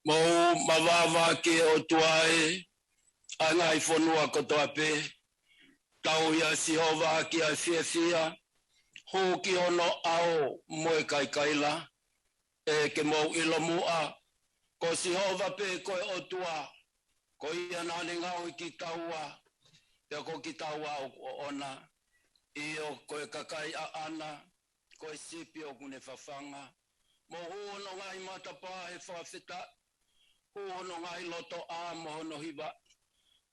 Mau mawava ke o tuae, angai whanua kotoa pe, tau ia Sihova ki a whiawhia, hō ki ono ao moe kai kaila, ke mau ilo mua, ko Sihova pe koe o tua, ko ia nane ngau i ki taua, pia ko ki taua o ona, i o koe kakai a ana, koe sipi o kune whawhanga, mo hono ngai matapa e whawhita, hono ngai loto a mohono hiwa,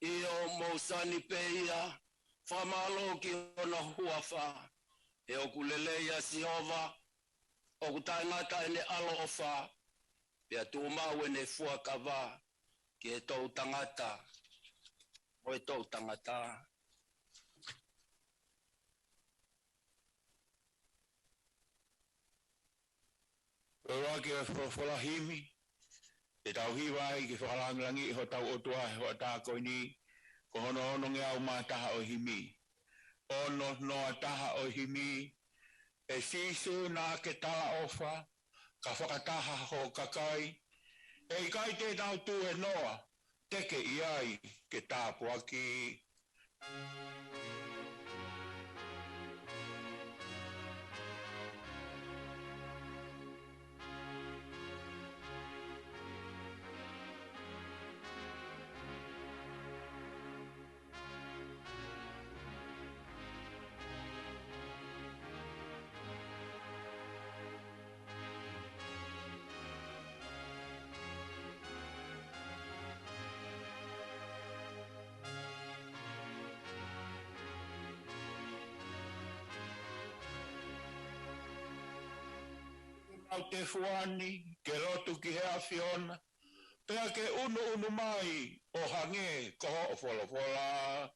i o mousani pe ia, whamalo ki ono huawha, e o kulele ia Sihova, o kutai ngata ene alo o wha, pia tu mau ene fuakawa, ki e tau tangata, o e tau tangata. Ora ki a whalahimi, e tau hiwai ki whakalangilangi ho tau otua ho ta koini, ko hono hono nge au mātaha o himi. Ono noa taha o himi, e sisu nā ke tala ofa, ka whakataha ho kakai, e i kai te tau tu e noa, teke iai ke tāpuaki. Au te fuani, ke rotu ki hea whiona, pea ke unu mai o hange koho o wholofola.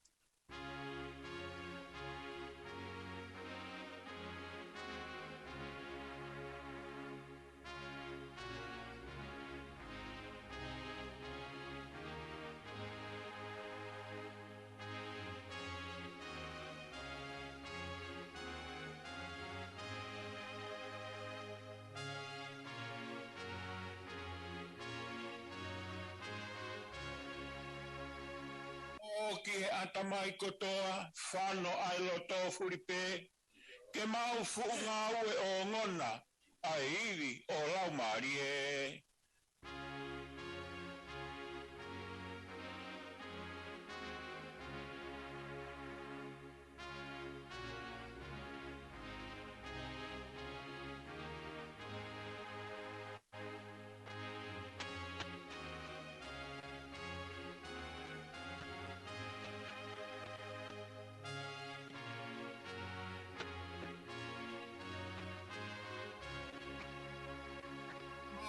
Ki he atamai kotoa, whano ai loto furipe, ke mau fuunga ue o ngona, ai iwi o laumari e.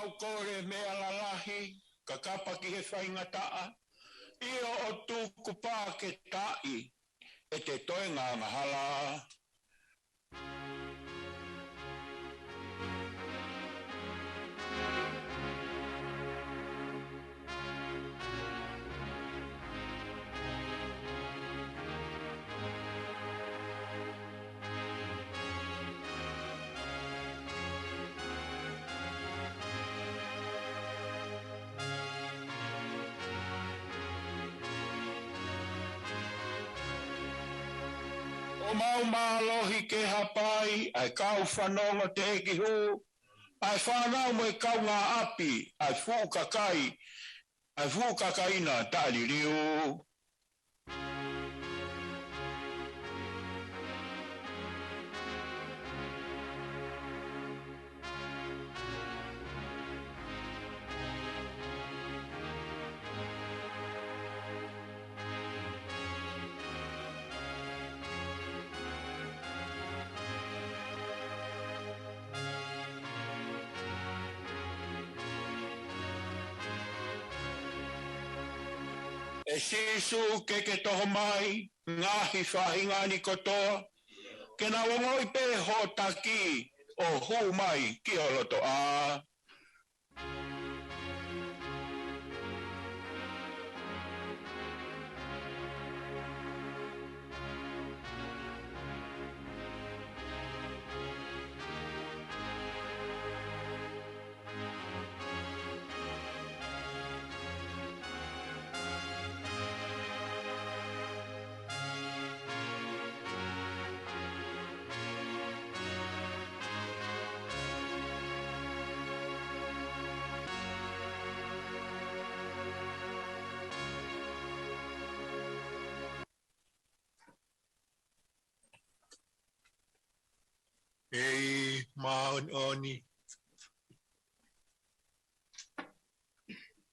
Au kore mea lalahi, ka kapa ki he whaingataa, io o tuku pā ke tai, e te toenga mahala. O mau mālohi ke hapai, ai kau whanonga te eki hu, ai whanau mo e kau ngā api, ai fūkakaina tāli riu. E sisu ke toho mai, ngahi whahingani kotoa, ke na wongo i pe ho taki o hu mai ki o loto a. oni.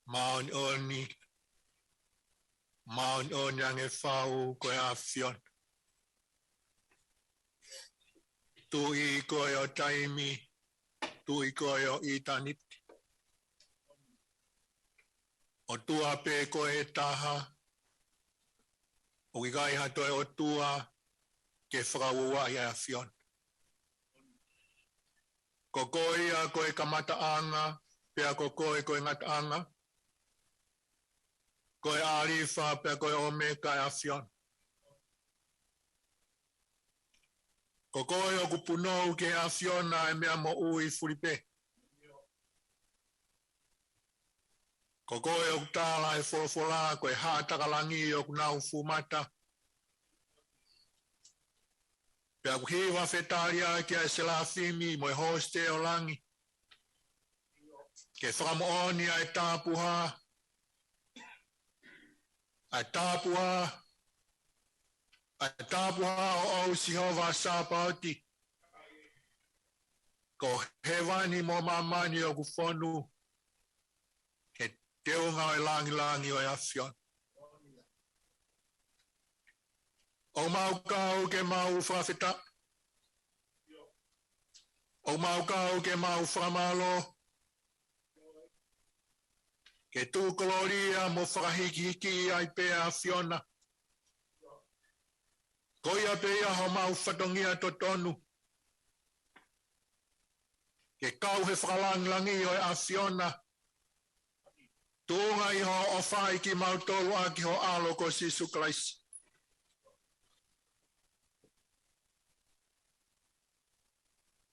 Maon oni ang e whau koe awhion. Tui koe o taimi, tui koe o itaniti. O tua pe koe taha, o igai hatoe o tua ke whakauwa i awhion. Ko koe a koe kamataanga, pea ko koe ngataanga. Koe arifa pe koe ome ka awhion. Ko koe o kupunou ke awhion na e mea mo ui furipe. Ko koe o kutala e wholofola koe haatakalangi o kunau fumata. Pea kuhiwa whetaria kia e selafimi mo e hoste o langi. Ke whakamooni a e tāpuha. A tāpuha o au sihova sāpauti. Ko hewani mo mamani o kufonu. He teunga o e langi o e awhion. O maukau ke mau whawhita. O maukau ke mau whamalo. Ke tūkoloria mo whakahiki ai pēa Fiona. Koia pēa ho mau whatongia to tonu. Ke kau he whakalangi o e a Fiona. Tūnga i ho o whai ki mau tolu a ki ho alo ko Sisu Christ.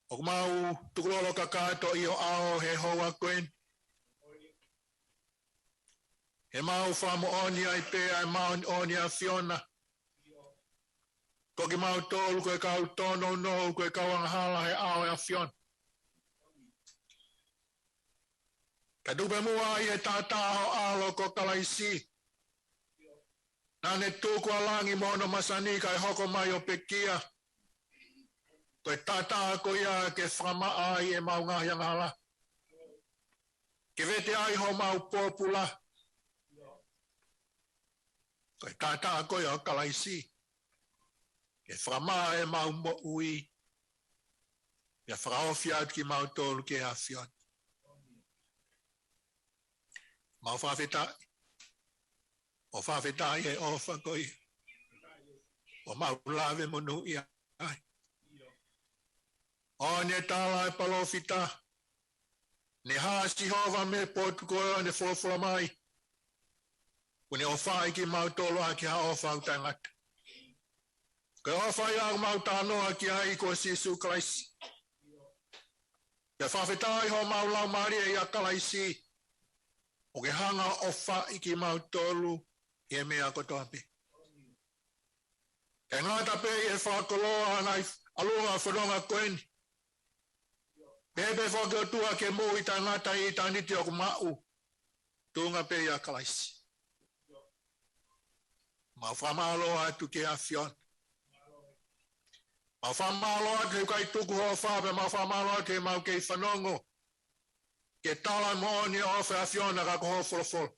O mau tukulolo kakato i o ao he hoa koen. He mau whamo oni ai pēa e mau oni a Fiona. Ko ki mau tolu koe kau tono no koe kau angahala he ao e a Fiona. Ka tupe mua i e tātāho alo ko Kalaisi. Nane tūkua langi mono masani kai hoko mai o pekia. Koe tātāha ko ia ke whamaa i e mau ngahi angahala. Ke vete ai ho mau pōpula. Koe tātāha ko ia o Kalaisi. Ke whamaa e mau mo ui. Ia whakaofia ki mau tolu ke a Fiona. Mau whawhetai. O whawhetai e ofa koi. O mau lawe monu i ai. O ne tala e palofita. Ne haasi hova me potu koe ne wholofula mai. Kune o whai ki mau tolo a ki ha ofa au tangata. Koe ofa i au mau tānoa ki ai ko Sisu Christ. Ia whawhetai ho mau lau maria i a Kalaisi. O ke hanga o whai ki mau tolu i e mea kotoa pe. Ke ngata pe i e whakoloa ngai alunga whanonga koeni. Pepe whake o tua ke mō i tā ngata i tā niti o kumau. Tūnga pe i a Kalaisi. Mau whamalo atu ke a Fiona. Mau whamalo atu he kai tuku ho whape, mau whamalo atu he mau kei whanongo. Ke tala mooni o whi a Fiona ka koho wholofolo.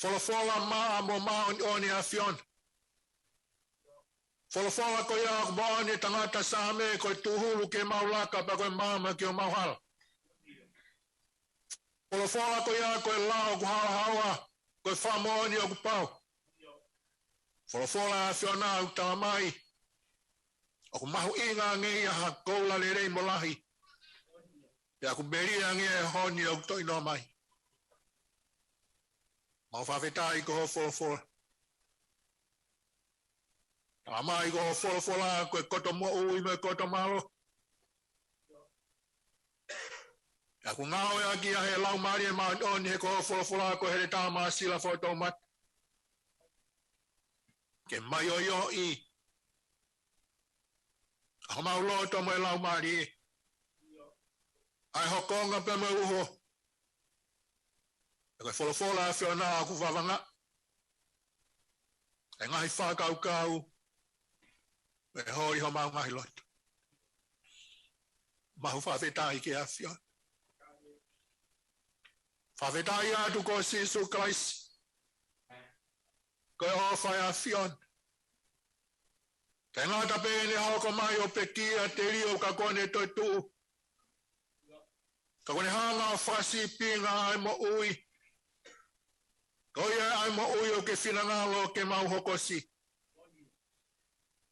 Wholofolo maa mo maoni oni a Fiona. Wholofolo ko ia ko mooni tangata same koe tuhulu ke mau laka pa koe mama ki o mau hala. Wholofolo ko ia koe lao ku hala hawa koe whamooni o kupau. Wholofolo a Fiona au talamai. O ku mahu inga ngei a hakoula le rei molahi. Ia ku beria nge honi o toi no mai. Mau whawhetai ko ho wholofolo. Amai ko ho wholofolo koe koto mo ui me koto malo. Ia ku ngao ea ki a he lau mari e maa oni he ko ho wholofolo koe here tā maa sila whoto mat. Ke mai o yo i. Aho mau loto mo e lau mari e. Ai hokonga pe me uho. E koe wholofolo a Fiona a ku wawanga. E ngahi whakau kau. E hoi ho mau ngahi loto. Mau whawhetai ke a whion. Whawhetai atu ko Sisu Christ. Ko e hawhai a whion. Te ngata pēne hoko mai o pekia te rio ka kone toi tuu. Ka kone hanga o whasi pinga ai mo ui. Ko ia ai mo ui o ke whinangalo ke mau hokosi.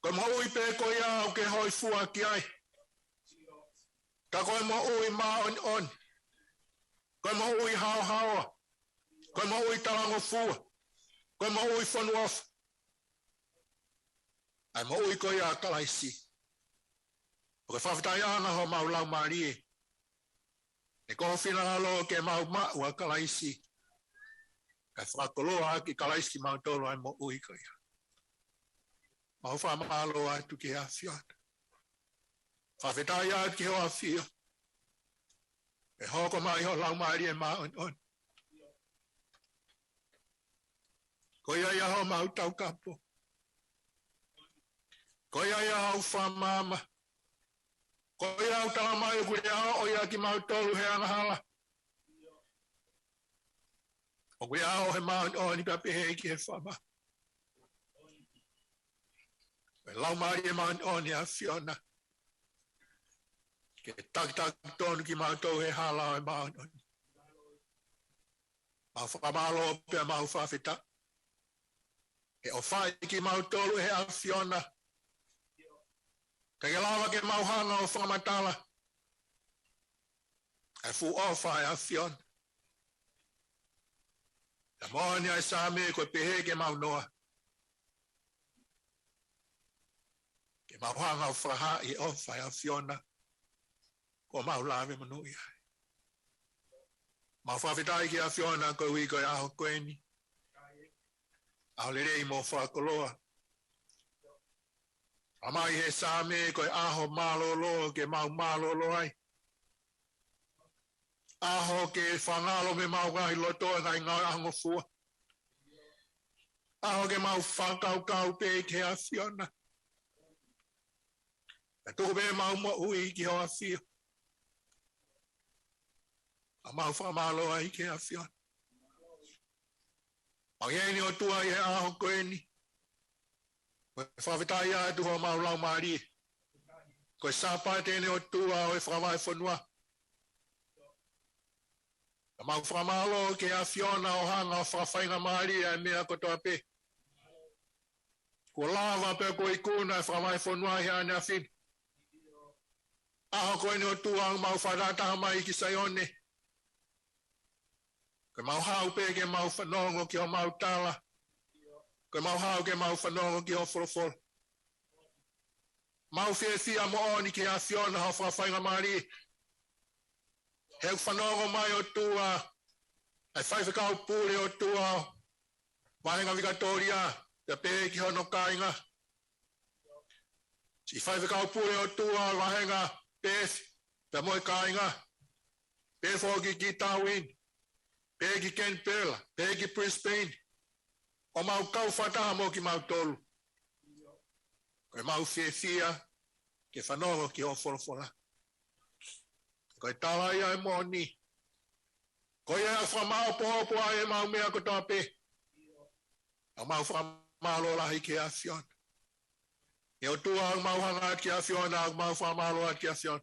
Ko mo ui pē ko ia o ke hoi fua ki ai. Ka koe mo ui ma on on. Ko mo ui hao hawa. Ko mo ui talango fua. Ko mo ui whanuof. Ai mo ui ko ia kalaisi. O ke whawhitai ana ho mau lau marie. E koho whinangalo ke mau maua kalaisi. Kai whakoloa ki kalaisi mau tolo ai mo ui ko ia. Mau whamalo atu ke a whiona. Whawhitai atu ki hoa whio. E hoko mai ho lau marie ma on on. Ko ia ho mau tau kapo. Ko ia hau whamama. Ko ia hau talamai kuri hao o ia ki mau tolu he anahala. O kuri hao he mau o ni kapi hei ki he whama. E lau marie ma on ni a whiona. Ke tak tonu ki mau tolu he hala o ma on. Mau whamalo pia mau whawhita. E o whai ki mau tolu he a whiona. Kaya lawa ke mau hanga o whamatala. E fu ofa e a whion. E moani ai sāme koe pehe ke mau noa. Ke mau hanga o whaha i ofa e a whiona. Ko mau lawe manui ai. Mau whawhitai ki a whiona koe ui koe aho koeni. Aho le rei mo whakoloa. Amai he sāme koe aho malolo ke mau malolo ai. Aho ke whangalo me mau ngahi lotoa ngai ngau ango fua. Aho ke mau whakau pe ke a whiona. E tuku pe mau mo ui ki hoa whio. A mau whamalo ai ke a whiona. Mau ieni o tua i he aho koeni. Whawhitai atu ho mau lau maari. Koe sāpai tēne o tua o e whawai whanua. Mau whamalo ke a whiona o hanga o whawhainga maari e mea kotoa pe. Ko lava pe ko ikuna e whawai whanua hea nea whin. Aho koe ne o tua mau wharataha mai ki saione. Koe mau hau pe ke mau whanongo ki o mau tala. Koe mau hau ke mau whanongo ki o wholofolo. Mau whia mo oni ki a whiona ho whawhainga maari. Heu whanongo mai o tua. Ai whaiwhakau pūre o tua. Wahenga Vikatoria. Te pē ki hono kāinga. Si whaiwhakau pūre o tua. Wahenga Beth. Te moe kāinga. Pē whoki ki Darwin. Pē ki Canberra. Pē ki Brisbane. O mau kau whataha mo ki mau tolu. Koe mau whia ke whanongo ki o wholofolo. Koe talai ai moni. Koe ea whamao pohopo ai e mau mea kotoa pe. A mau whamalo lahi ki a whiona. E o tua au mau hanga ki a whiona, au mau whamalo ki a whiona.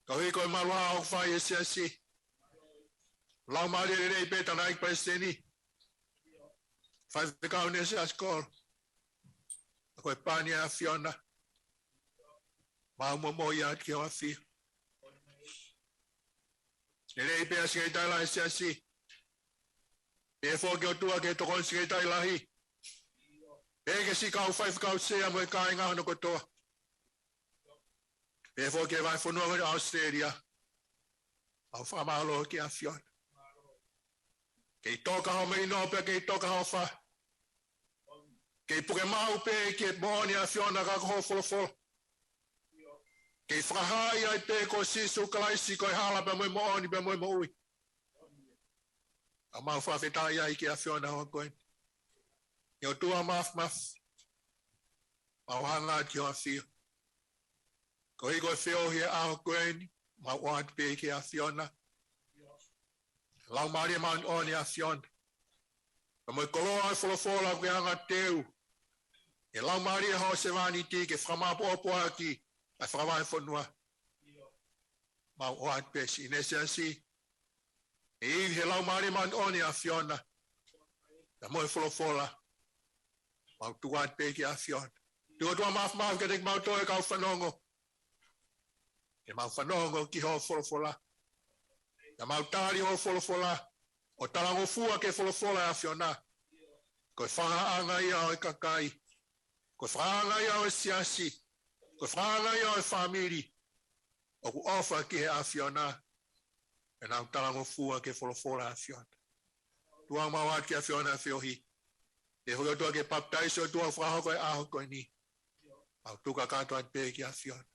Ka hui koe marua au whai e Siasi. Lau maari rei peta naik pa esteni. Whai whikau ne se askol. Koe pani a whiona. Mau mo ia ki o a whio. Ne rei pea sikei taila e Siasi. E whoke o tua ke tokon sikei tailahi. E ke sikau whai whikau sea mo e kāinga hono kotoa. E whoke vai whanua mo Aositelelia. Au whamalo ki a whiona. Kei toka ho me inope, kei toka ho wha. Kei puke mau pe, ke mooni a whiona kako ho wholofolo. Kei whakahai ai pe ko Sisu Kalaisi koe hala pe moe mooni pe moe moui. A mau whawhetai ai ki a whiona ho koe. Io tua maf. Mau hanga ki o a whio. Ko i ko feo he a koeni, ma oat pe ke a fiona. Lau mari man oni a fiona. Ka mo kolo ai folofola ke anga teu. E lau mari ho se vani ti ke frama po aki. A frama fonua. Ma oat pe si ne Siasi. E he lau mari man oni a fiona. Ka mo folofola. Ma tuat pe ke a fiona. Tua maaf ke tek mau toe kau whanongo. E mau whanongo ki ho folofola. Ka mau tari ho folofola. O talango fua ke folofola a fiona. Ko whaanga ia o e kakai. Ko whaanga ia o e Siasi. Ko whaanga ia o e whamiri. O ku ofa ki he a fiona. E nau talango fua ke folofola a fiona. Tua mawat ki a fiona a fiohi. E hoi tua ke baptaiso tua whahoko e aho koe ni. Au tuka katoa pe ki a fiona.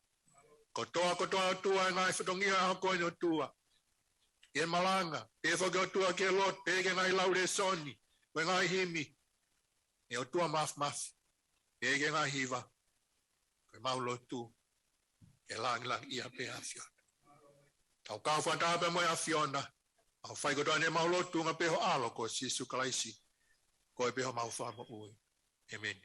Ko toa tua e ngai whatongia aho koe no tua. E malanga. E whake o tua ke lot. Pe ke ngai laure soni. Koe ngai himi. E o tua maf. E ke ngai hiva. Koe maulo tu. E lang ia pe a fiona. Tau kau whantape mo a fiona. Au whai kotoa ne maulo tu nga peho alo ko sisu kalaisi. Koe peho mau whama ui. Amen.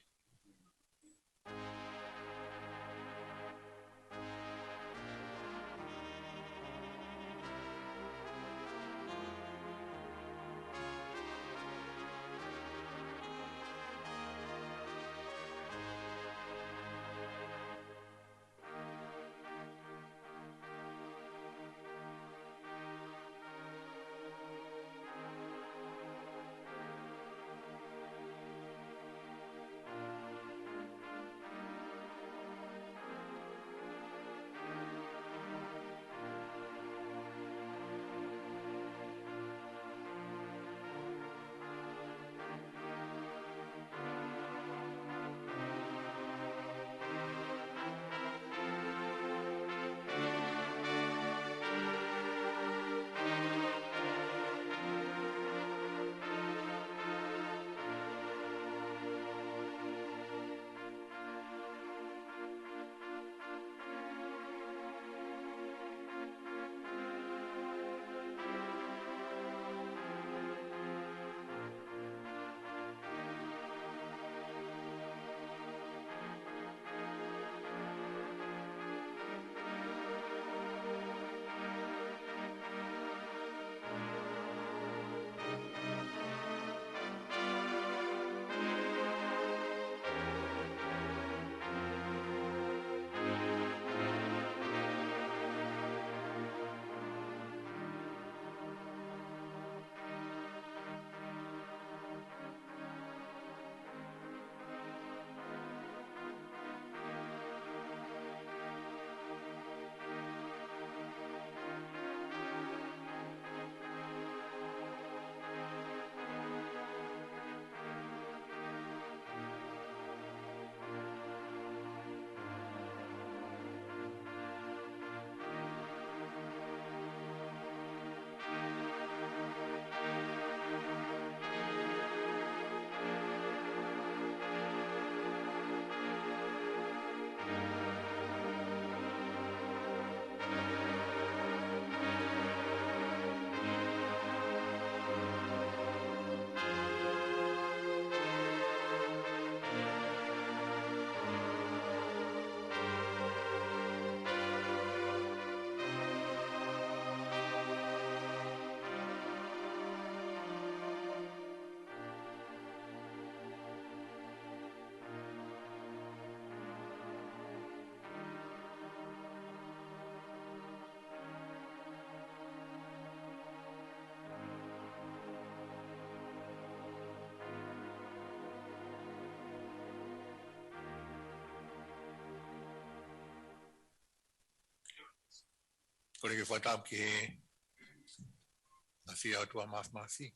Ko le ke whatau ki he na whia tua mafi.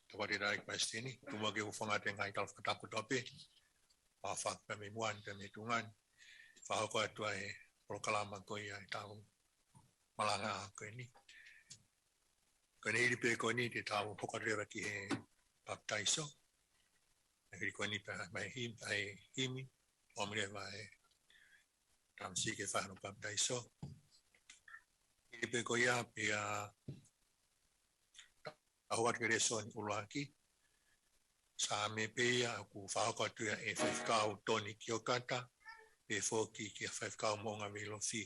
Te wari rai kwestini. Tumua ke uwhanga te ngai tau whatapu tope. Whawhak pe me muan pe me tungan. Whahoko atua e prokalama koi ai tau malanga a koe ni. Koe ne hiri pe koe ni te tau pokarewa ki he baptaiso. Hiri koe ni pe mai himi. Omire vai tamsi ke whahano baptaiso. I pe ko ia pe a ahoat ke reso ni uruaki. Sa me pe ia ku whahako atu ia e whaifkau toni ki o kata. E fōki ki a whaifkau monga velo fi.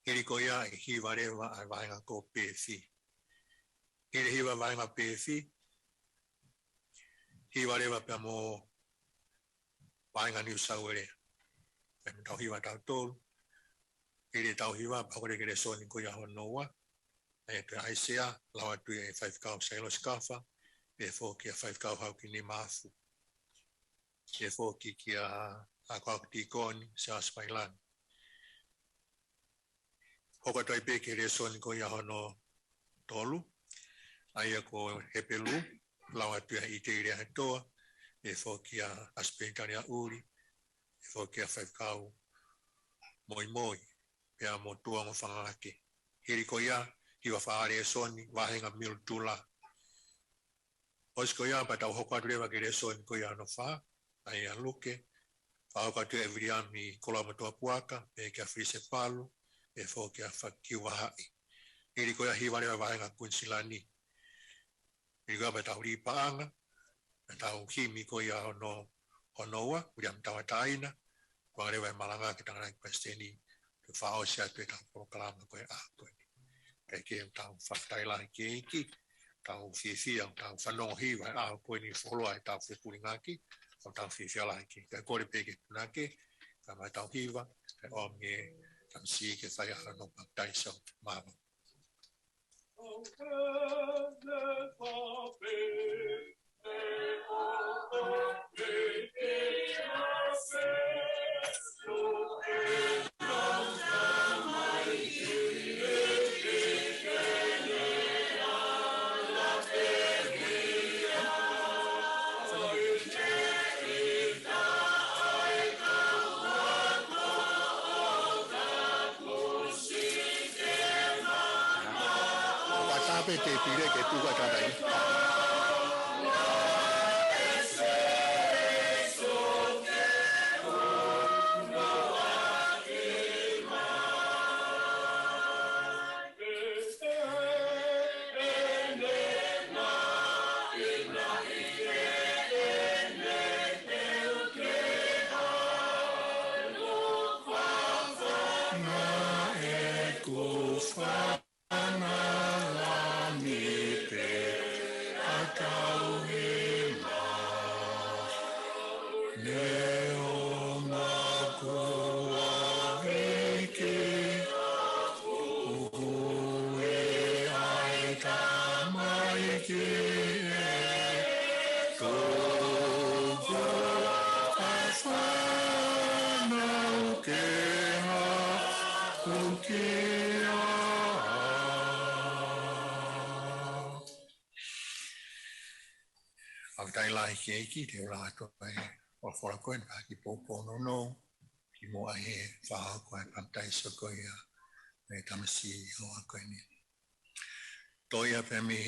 Hiri ko ia e hiwa rewa ai vaenga ko pe fi. Hiri hiwa vaenga pe fi. Hiwa rewa pe mo vaenga New South Wales. E tau hiwa tau tolu. Hiri tau hiwa pa kore kere soni ko ia honoa. E te aisea lawa tu e whaifkau sailo skafa. E fōki a whaifkau hau ki ni maafu. E fōki ki a kwa tikoni sa Spailani. Hoko toi pe ke resoni ko ia hono tolu. Aia ko hepelu, lawa tua i te irea hetoa. E fōki a aspentari a uri. E fōki a whaifkau moi moi. Pea mo tua mo whangake. Hiri ko ia, hiwa whaare e soni, wahenga mil tula. Ois ko ia, pa tau hoko atu rewa ke resoni ko ia no wha. Aia luke. Whahoko atu e viriami kola matua puaka. E kia frise palu. E fōki a whakiwa hai. Hiri ko ia hiwa rewa wahenga kunsilani. Hiri ko ia pa tau ripaanga. Pa tau himi ko ia honoa. Uri am tawa taina. Kwa rewa e Malanga ki tangana ki pasteni. Te whao si atu e tau proklama ko e ako. Kei ke tau whaktaila ki eiki. Tau whiwhia, tau whanongo hiwa e ako ni wholoa e tau whipuringaki. O tau whiwhia lai ki. Kei kore peke punake. Ka mai tau hiwa. Kei o me tamsi ke whai ano baptaiso mama. Te pire que tú vas a estar ahí. Lai ki te ora to ai o fora koe na ki popo no ki mo ai fa ko ai pantai so ko ia e tamasi o ko ni to ia pe mi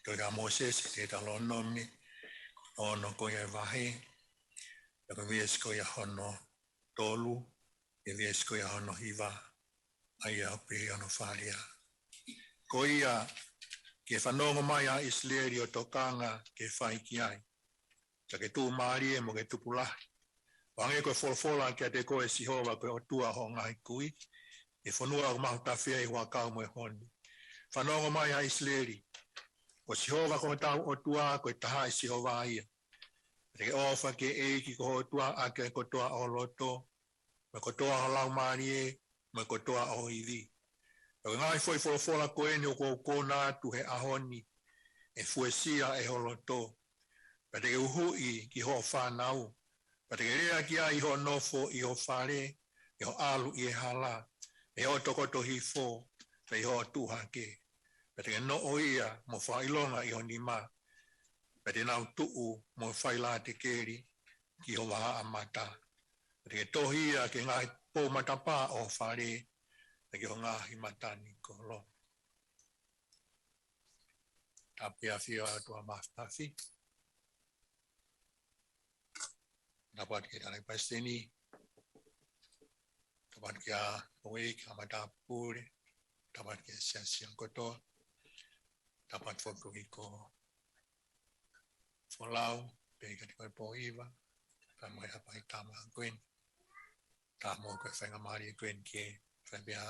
to ga Moses te ta lo no mi o no ko ia va he e ko vies ko ia hono tolu e vies ko ia hono hiva ai a pe ono falia ko ia ke whanongo mai a Isleri o tokanga ke whai ki ai. Ta ke tū maari e mo ke tupulahi. Wange koe wholwhola ke te koe sihova koe o tua ho ngai kui. E whanua o mahu tawhia i hua kau mo e honi. Whanongo mai a Isleri. Ko sihova koe tau o tua koe taha i sihova ia. Te ke ofa ke eiki ko ho tua a ke kotoa o loto. Me kotoa o lau maari e. Me kotoa o iwi. Ko ngai foi wholwhola koe ni o ko nā tu he ahoni. E fuesia e holoto. Pa te ke uhui ki ho whanau. Pa te ke rea ki a i ho nofo i ho whare. I ho alu i e hala. E ho tokoto hi fo. Pa i ho tuhake. Pa te ke no o ia mo whailonga i ho nima. Pa te nau tuu mo whaila te keri. Ki ho waha amata. Pa te ke tohia ke ngai pō matapa o whare. Ki ho ngahi matani ko lo. Tapia fia tua mastafi. Dapat kita naik pasteni. tamat kia uik amada puri tamat kia siasi ang koto tamat Fakatahataha folau pega de poiva pamoi apa itama queen tamo ko fenga mari queen ke fabia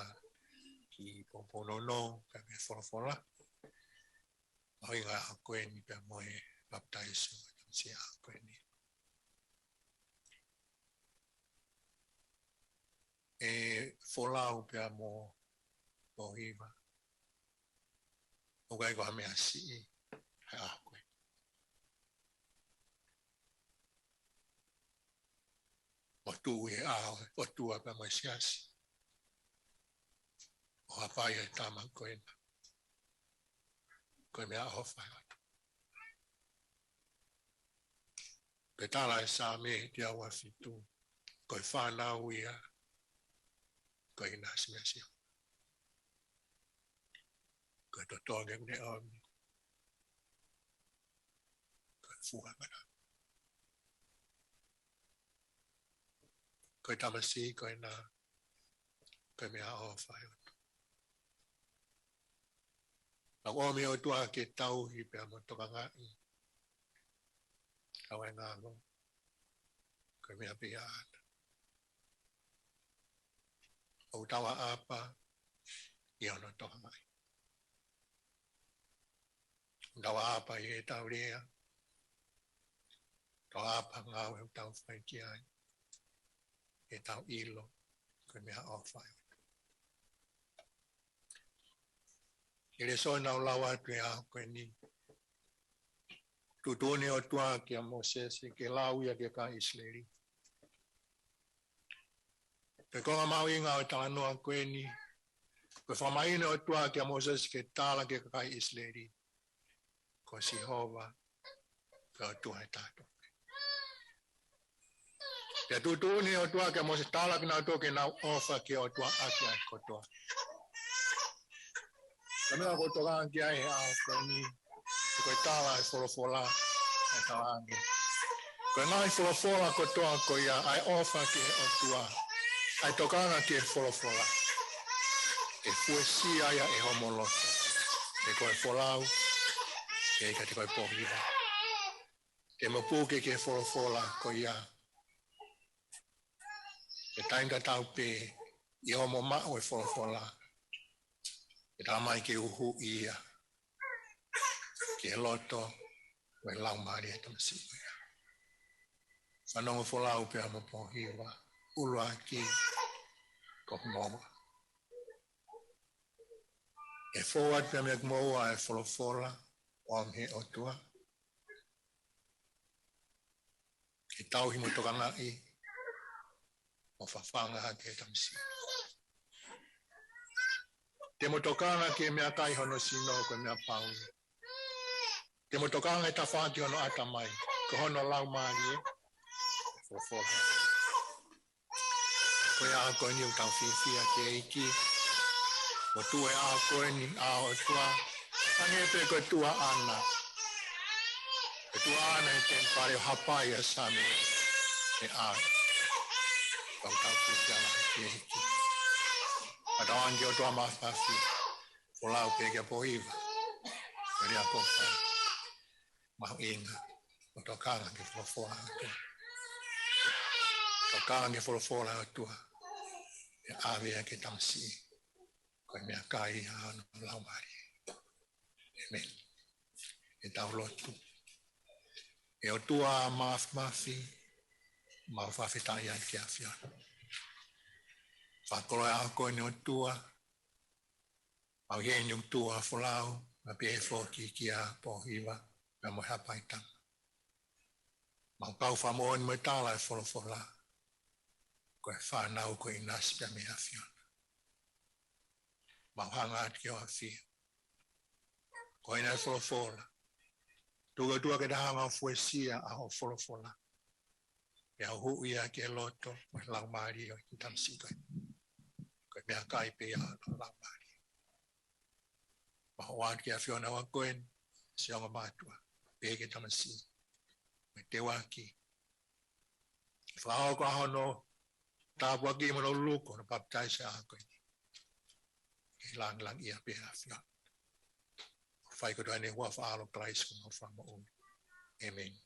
ki poponono fabia fola oi ga queen pamoi baptizo sia queen e folau pamo poiva o gai go me asi ha o tu e o tu apa mai siasi o apa ia tama koen koe mea hofa pe tala e sa me te awa fitu koe whanau ia koe nasi mea sio koe to tonge mne omi koe fuha mana koe tamasi koe na koe mea hofa Ang omi o tua ke tau hi pe amo toka ngai. Kawe ngalo. Koe mea pia ana. O tawa apa. I ono toka ngai. Tawa apa i e tau rea. Tawa apa ngau e tau whai ki ai. E tau ilo. Koe mea o whai. Ele so na lawa tu ya koe ni. Tutuni o tua ki a Moses ke lau ia ke ka Israeli. Ke konga mau inga o tāno a koe ni. Koe whamaine o tua ki a Moses ke tāla ke ka Israeli. Ko si hova. Ke o tua e tātou. Ke tutuni o tua ki a Moses tāla ki nau toke nau ofa ki o tua aki a kotoa. Kamea kotoa ki ai a koe ni. Koe tāla e wholofola. E tawangi. Koe ngai wholofola kotoa ko ia ai ofa ki o tua. Ai tokanga ki e wholofola. E fuesia ia e homoloto. E koe wholau. E ka te koe pohira. E mapuke ki e wholofola ko ia. E tainga tau pe i homo mao e wholofola. E tamai ki uhu ia. Ki e loto. Koe lau maari e tamasi. Whanongo wholau pe amo pohira. Ulua ki. Ko moa. E forward pe me moa e wholofola. O amhe o tua. Ke tau himo toka ngai. O whawhanga ha ke tamsi. Te motokanga ke mea kai hono sino ko mea pauni. Te motokanga e tawhaki hono atamai. Ko hono lau maari e. Wholofola. Ko e a koe ni u tau whiwhia ke eiki. Ko tu e a koe ni a o tua. Angepe ko tua ana. Ko tua ana e ten pare hapai a sami. E a. Kau tau whiwhia la ke eiki. Ata ange o tua mawhawhi. Polau peke pohiva. Ko rea kopa. Mahu inga. O tokanga ke wholofola a tua. Tokanga ke wholofola a tua. E awea ke tamsi. Koe mea kai hana lau mari. Amen. E tau lotu. E o tua mafi. Mawhawhi tai ai ki a whiana. Whakolo e ako ni o tua. Mau hien yung tua wholau. Ma pe e whoki ki a pohiwa. Ma mo hapai tanga. Mau kau whamoon mo tala e wholofola. Koe whanau koe inas pia me a whiana. Mau hanga ati o a whia. Koe ina e wholofola. Tua ke hanga o fuesia a o wholofola. E au hu ia ke loto. Koe lau maari o ki tamsi koe. Koe mea kai pe a lau maari. Maho wātu ki a whiona wa koen. Sionga mātua. Pe ke tamsi. Me te waki. Whao ko ahono. Tapos lagi menoluk na baptize ako ini. Lang iya pihak. Fai ko doon wa follow Christ kung fa mo. Amen.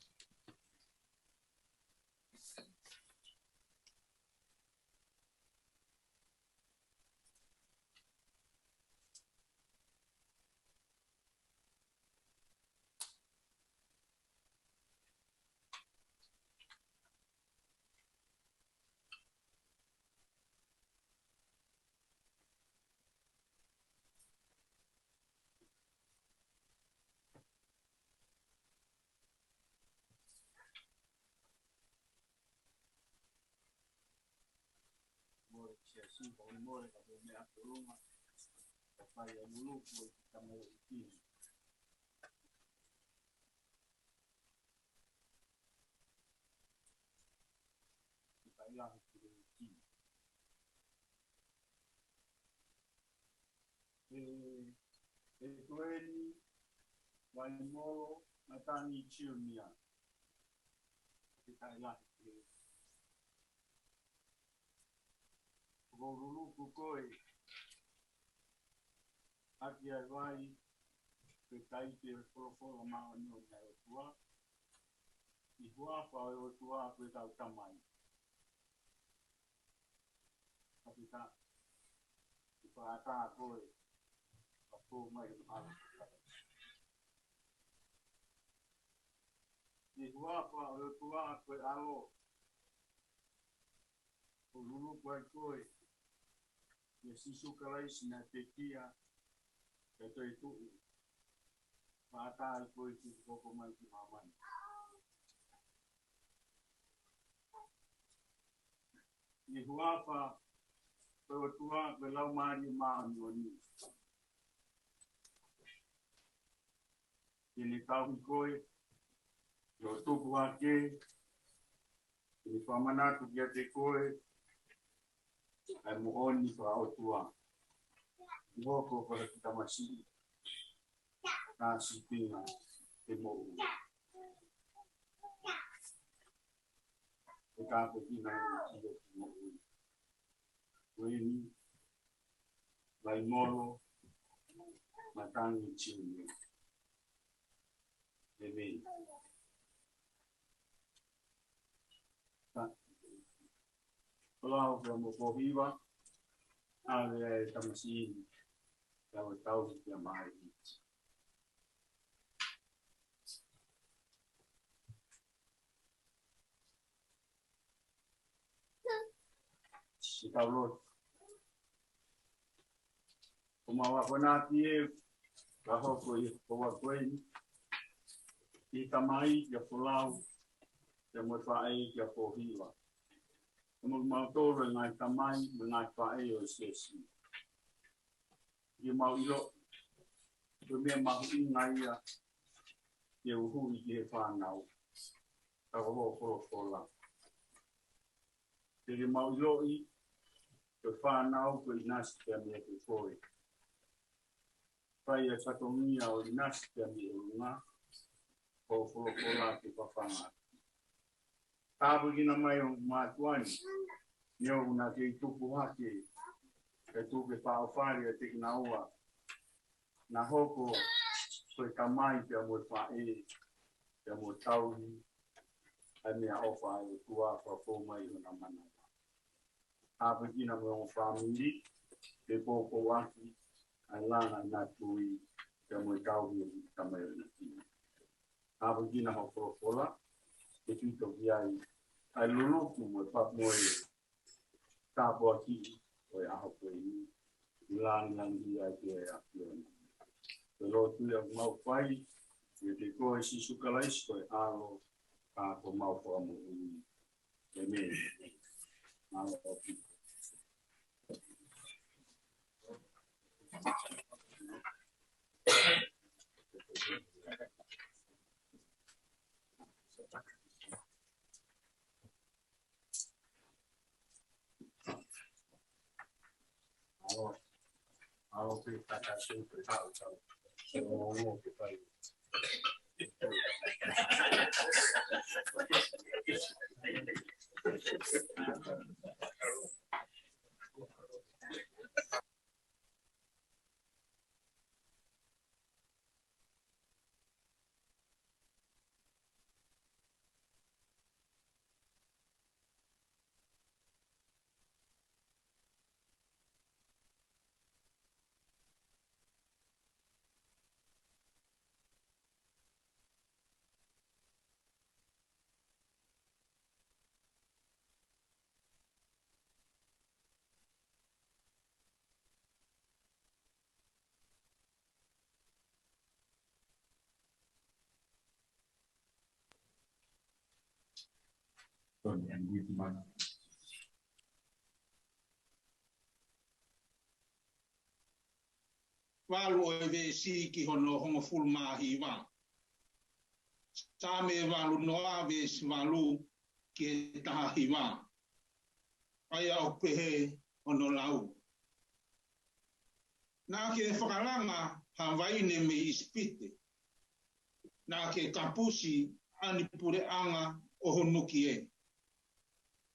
Siasi boleh kalau ni aku rumah apa yang dulu kita mau ini kita hilang ini itu ini waimolo matani ciumia kita hilang Guru kukoi akia vai pekai te profolo ma no na tua I hua pa o tua pe tau tamai apita pa ta koi apo mai ala I hua pa o tua pe alo o lulu koi Yesus kalais na tekia itu mata itu pokok mai maman ni huapa tua belau mari ma andoni ini tahu koi yo tu buake ini pamana tu dia koi ai mohoni kwa otua ngoko kwa kita masih na sipina temo kita pekina ni temo ini lai moro matangi chini amen Kalau kamu pohon, ada tamasi, kalau tahu yang mahal. Si tahu, kumawa penati, kalau koi, kita mai ya pulau, ya mutai ya pohon. Mau tahu dengan tamai dengan pakai Siasi. Dia mau ilo, dia mau ingai ya, dia uhu dia panau, kalau pola. Dia mau ilo I, dia panau ke inas dia dia koi. Pai satu mia o inas dia dia rumah, pola ke panau. Tahu gina mai matuan, nyo na ke tupu hake, ke tupu paofari te kinaua, na hoko koe kamai te mo fae, te mo tauri, ane a ofa e tua pa mai na mana. Tahu gina mo family, te poko waki, alana na tui, te mo tauri kamai na tina. Tahu gina ho profola, e tuto viai ai lulu mo pa moi ta po ki o a ho ko ni lan dia dia pero tu ya mau pai e ko si su kalais ko alo ka ko mau po mo ni amen alo I'll be back at super house. So we'll be fine. Tony and with man. Walu e ve si ki hono hongo fulmahi wa. Tame walu noa ve walu ki tahi wa. Aya o pehe hono lau. Nā ke whakaranga Hawaii ne me ispite. Nā ke kapusi anipure anga o honuki e.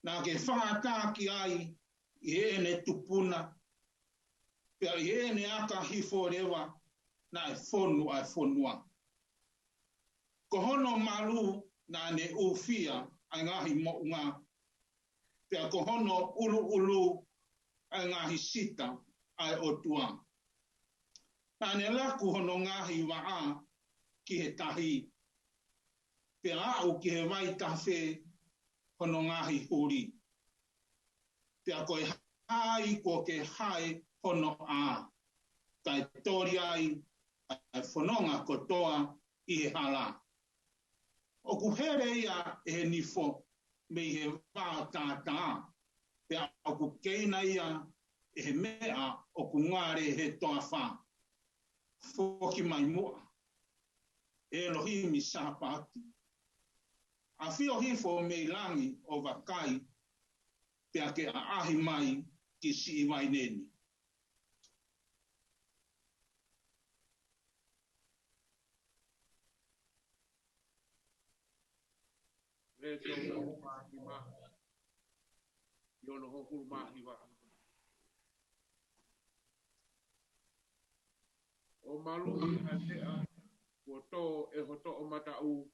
Nā ke whakatā ki ai i ene tupuna. Pea i ene aka hifo rewa na e whonua. Ko hono malu nā ne uwhia ai ngahi mo'unga. Pea ko hono ulu ai ngahi sita ai otua. Nā ne laku hono ngahi waa ki he tahi. Pea au ki he wai tawhe hono ngahi huri. Pea koe hai ko ke hai hono a. Kai tori ai whanonga kotoa i he hala. O ku here ia e he nifo me he wā tātā. Pea o ku keina ia e he mea o ku ngare he toa wha. Foki mai mua. Elohimi sapati. A whio hifo me langi o wakai. Pea ke a ahi mai ki si iwai neni. Rete o no mahi mahi. Yono hoku mahi wa. O malu i hatea, ko tō e hoto o matau,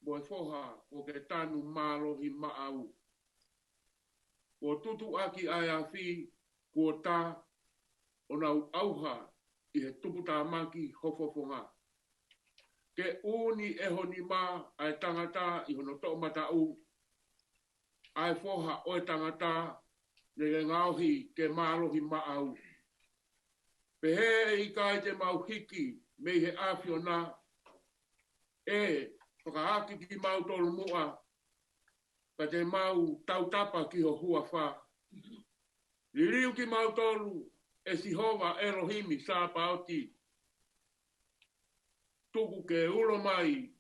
mo e whoha o ke tanu malo hi maau. Ko tutu aki ai a whi, ko tā, o nau auha i he tuputa maki hofofonga. Ke uni e honi mā ai tangata i hono tō matau, ai whoha o e tangata, le ngauhi ke malo hi maau. Pehe i kai te mau hiki me he awhiona e whakaaki ki mau tolu mua ka te mau tautapa ki ho hua wha. Liriu ki mau tolu e sihova Elohimi sa pauti. Tuku ke ulo mai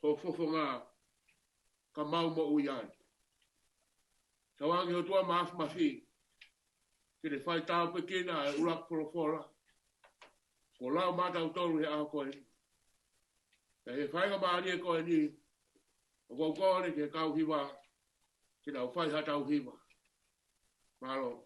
ho fofonga ka mau mo uiai. Tawangi ho tua maaf mafi. Ke le whai tau pekina e urak polofola. Ko lau matau tolu he a koe. Ke he whai ka maari e koe ni. O kou kore ke kau hiwa. Ke nau whai hatau hiwa. Malo.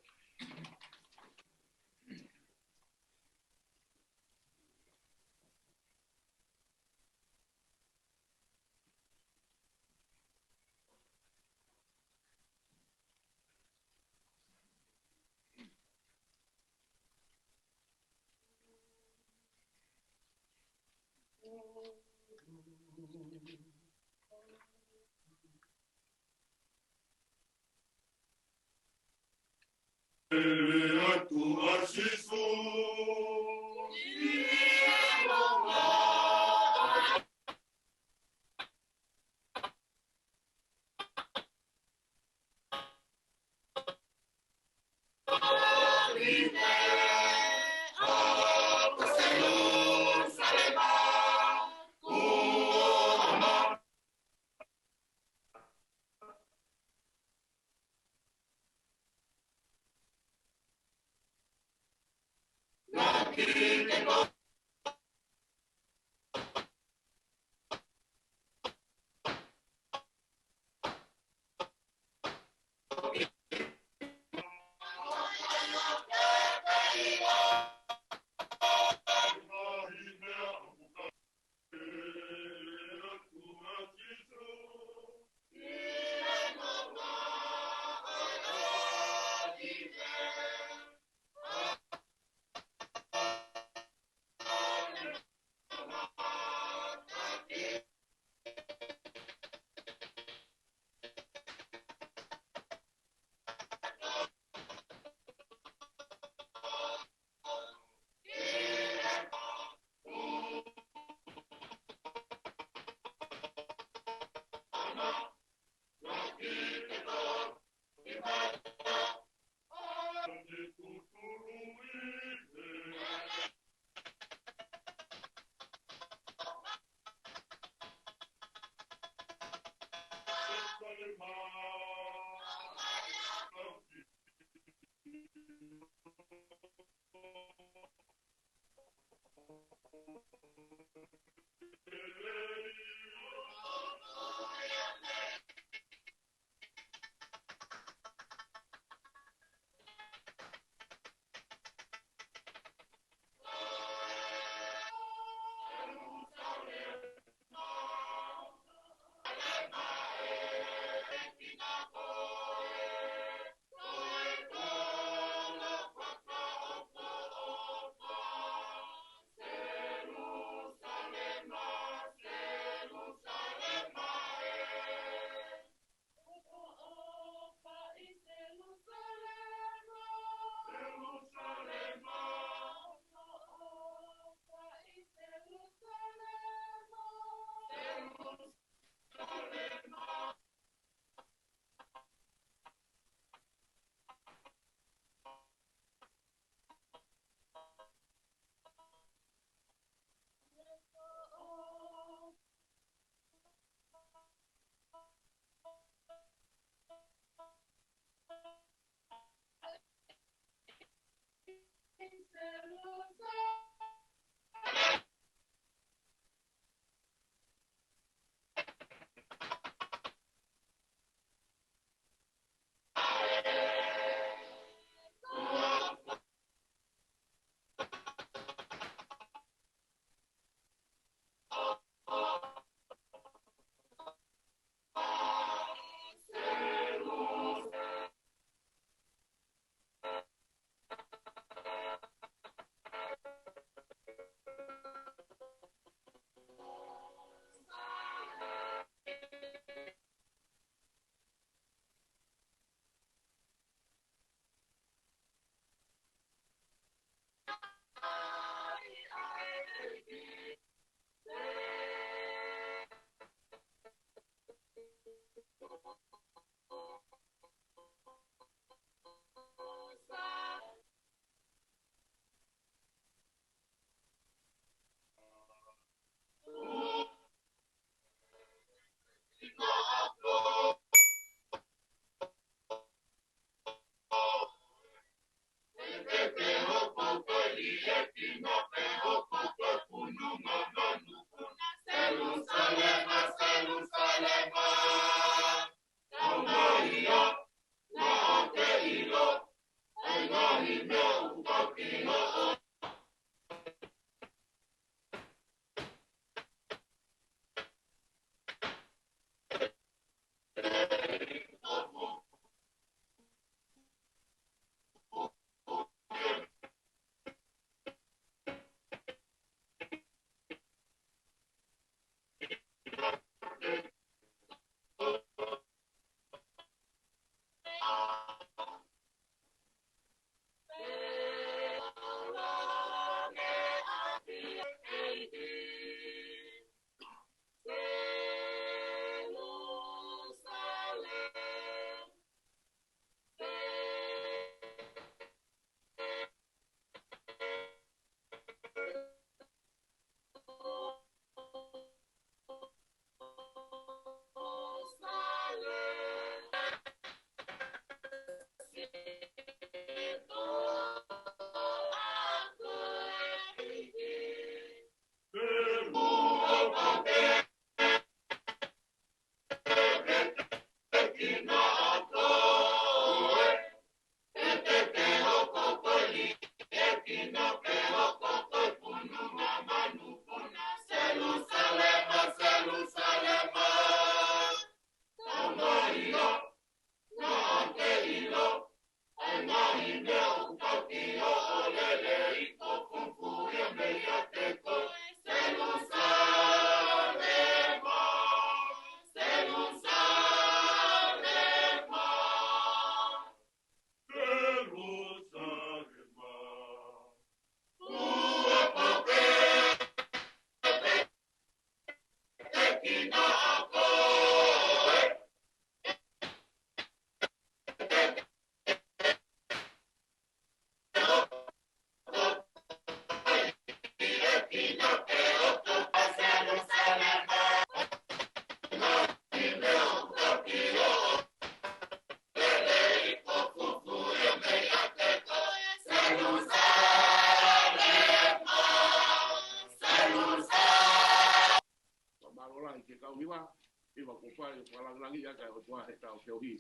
langi ya ka o tua he tau keo hi.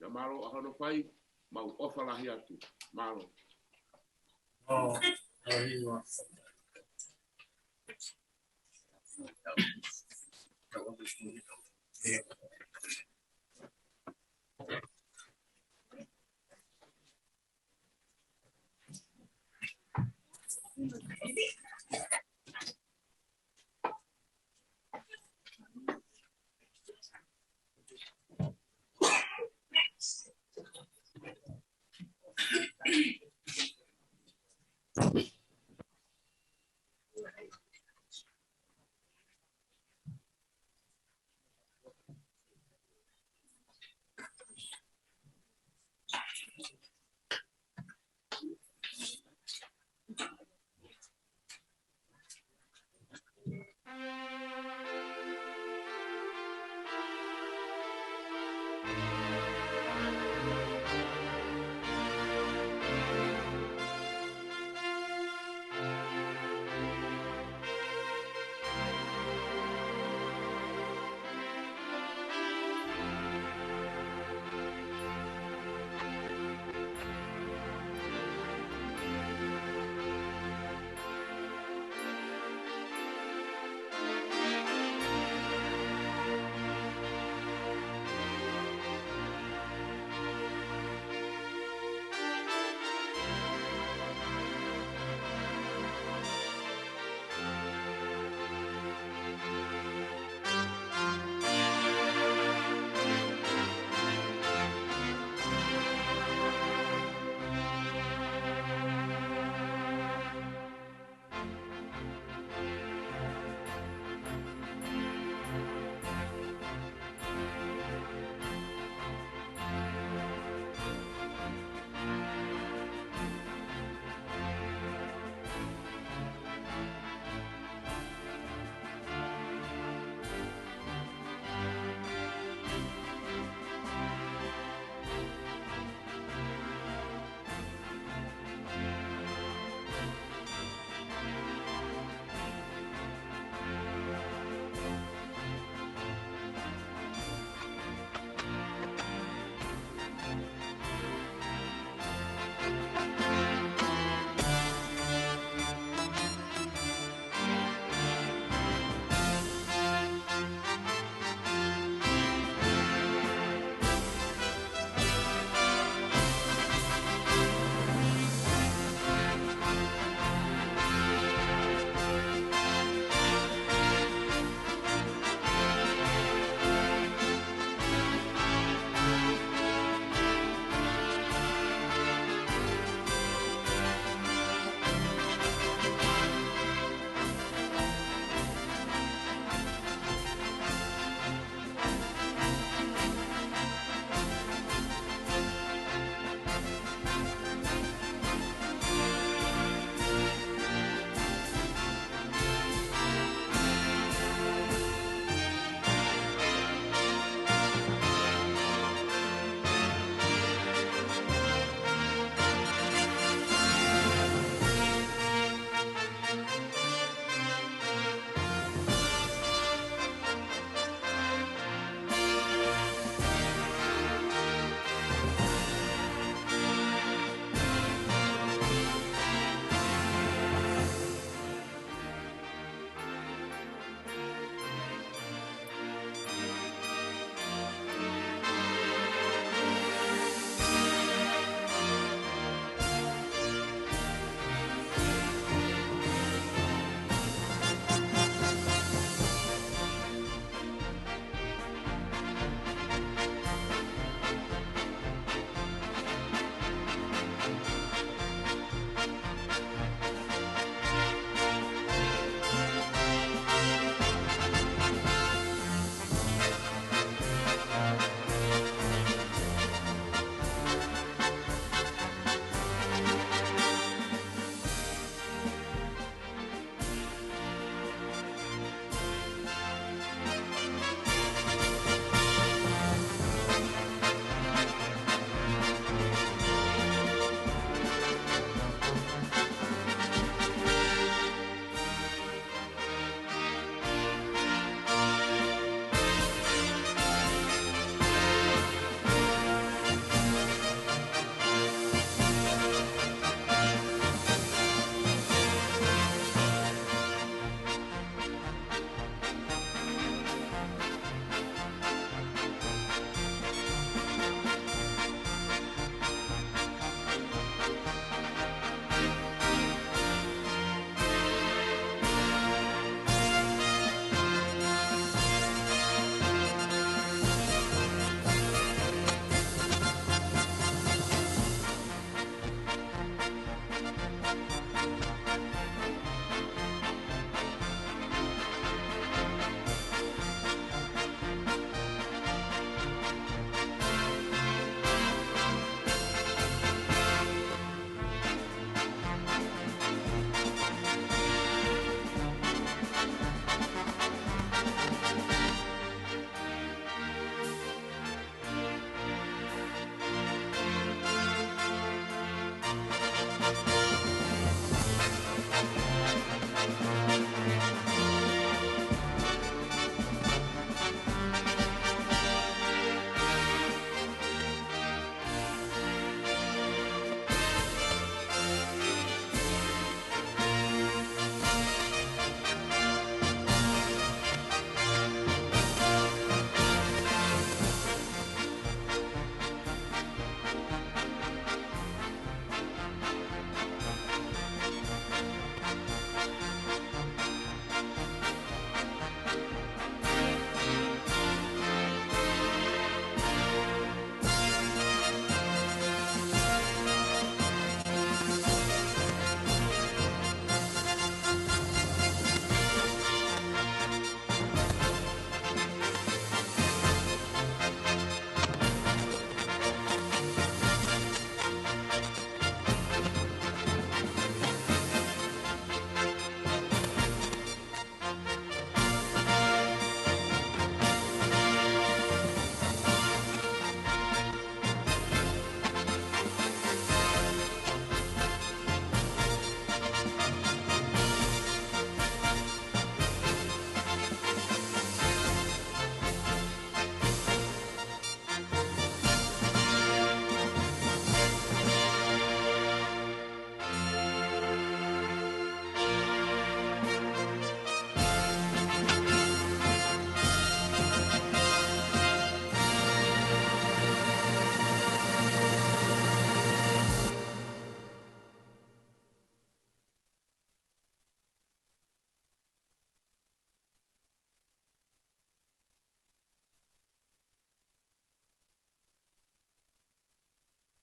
Ya maro a hono whai, mau ofa lahi atu. Maro. Oh, arriba. Yeah.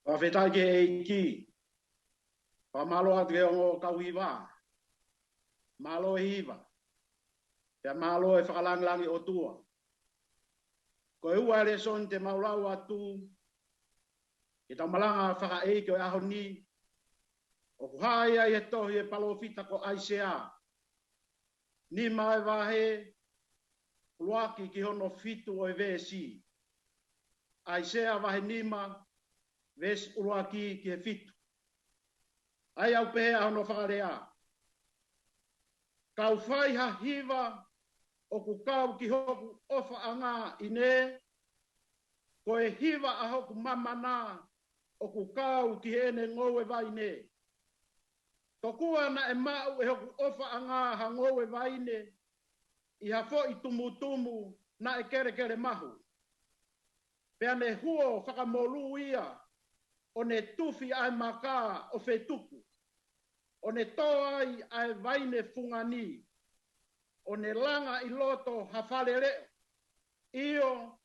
Wa fetai ke eiki. Pa malo atu e ongo kauhiwa. Malo hiva. Te malo e whakalangi o tua. Ko e ua le son te maulau atu. Ki ta malanga whaka eiki o aho ni. O kuhaya i he tohi e palofita ko aisea. Ni mai wahe. Luaki ki hono fitu o e vesi. Aisea wahe nima. Ves uruaki ki he fitu. Ai au pehe hono whakarea. Kau whai ha hiva o ku kau ki hoku ofa anga ine. Ko e hiva a hoku mamana o ku kau ki ene ngowe vaine. Tokua na e mau e hoku ofa anga ha ngowe vaine. I ha fo i tumu na e kere mahu. Pea ne huo whakamolu ia. O ne tufi ai maka o fetuku. O ne toai ai vaine fungani. O ne langa i loto hawhaleleo. Io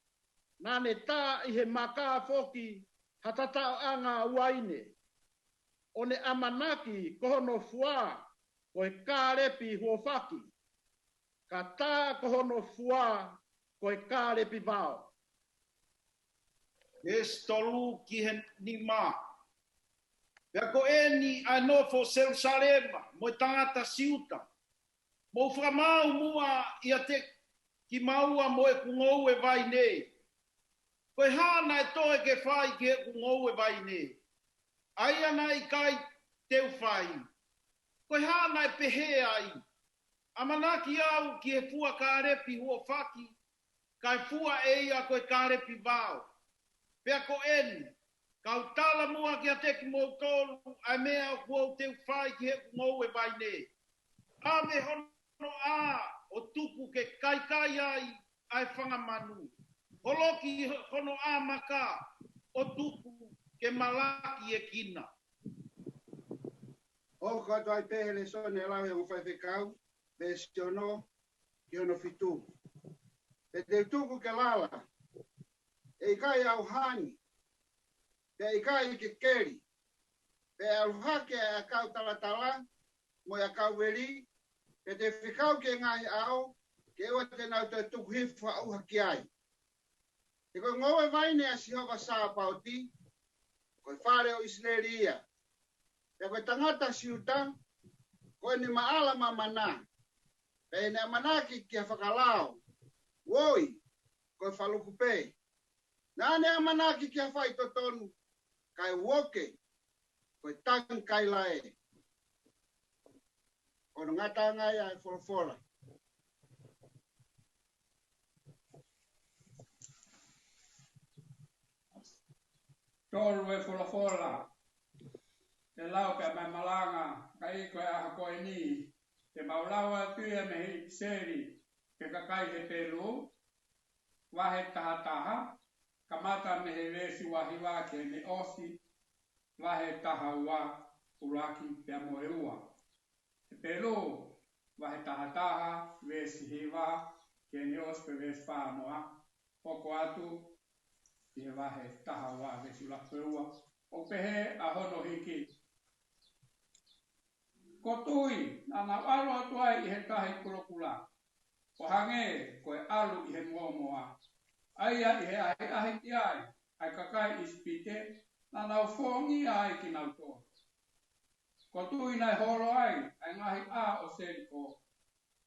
na ne tā i he maka foki hatatao anga uaine. O ne amanaki kohono fua ko e kārepi huofaki. Ka tā kohono fua ko e kārepi vao. Es tolu ki he ni ma. Pea ko e ni anofo Jerusalema, mo tangata siuta. Mo whamau mua i a te ki maua mo e kungou e vai ne. Ko e hana e toe ke whai ki e kungou e vai ne. Ai ana i kai teu whai. Ko e hana e pehe ai. Amanaki au ki e fua kārepi huo whaki. Kai fua e ia ko e kārepi vao. Pea ko eni, kau tala mua ki a teki mō tolu, ai mea o kua o teu whai ki he kungou e vai ne. Ame hono a o tuku ke kai ai whangamanu. Holoki hono a maka o tuku ke malaki e kina. O kato ai pehele sone lawe o whai whekau, me siono ki hono fitu. E te tuku ke lala, e kai au hani, e kai ke keri, e au hake a kau talatala, mo a kau weri, e te whikau ke ngai ao, ke ua te nau te tuku hifa au haki ai. E koe ngoe vaine a Sihova saa pauti, koe whare o Israelia, e koe tangata siuta, koe ni maala mamana, e ne amanaki ki a whakalao, woi, koe whalukupe. Nā ne amanaki ki a whai totonu, kai woke, koe tang kai lae. Kono ngata ngai ai whorofora. Tolu e whorofora. Te lau pe mai malanga, kai koe aha koe ni. Te maulaua tuia me hi seri, ke kakai he pelu, wahe tahataha, kamata me he resi wahiwa ke me osi, wahe taha ua uraki pe moe ua. Te pelu, wahe tahataha, resi hiwa, ke me osi pe resi whamoa, poko atu, ke wahe taha ua resi uraki pe ua. O pehe a hono hiki. Ko tui, nana alu atu ai i he tahi kulokula. Ko hange, ko e alu i he moa. Aia i he ahi ki ai kakai ispite, nana ufongi ai ki nau tō. Ko tui nai holo ai ngahi a o seriko.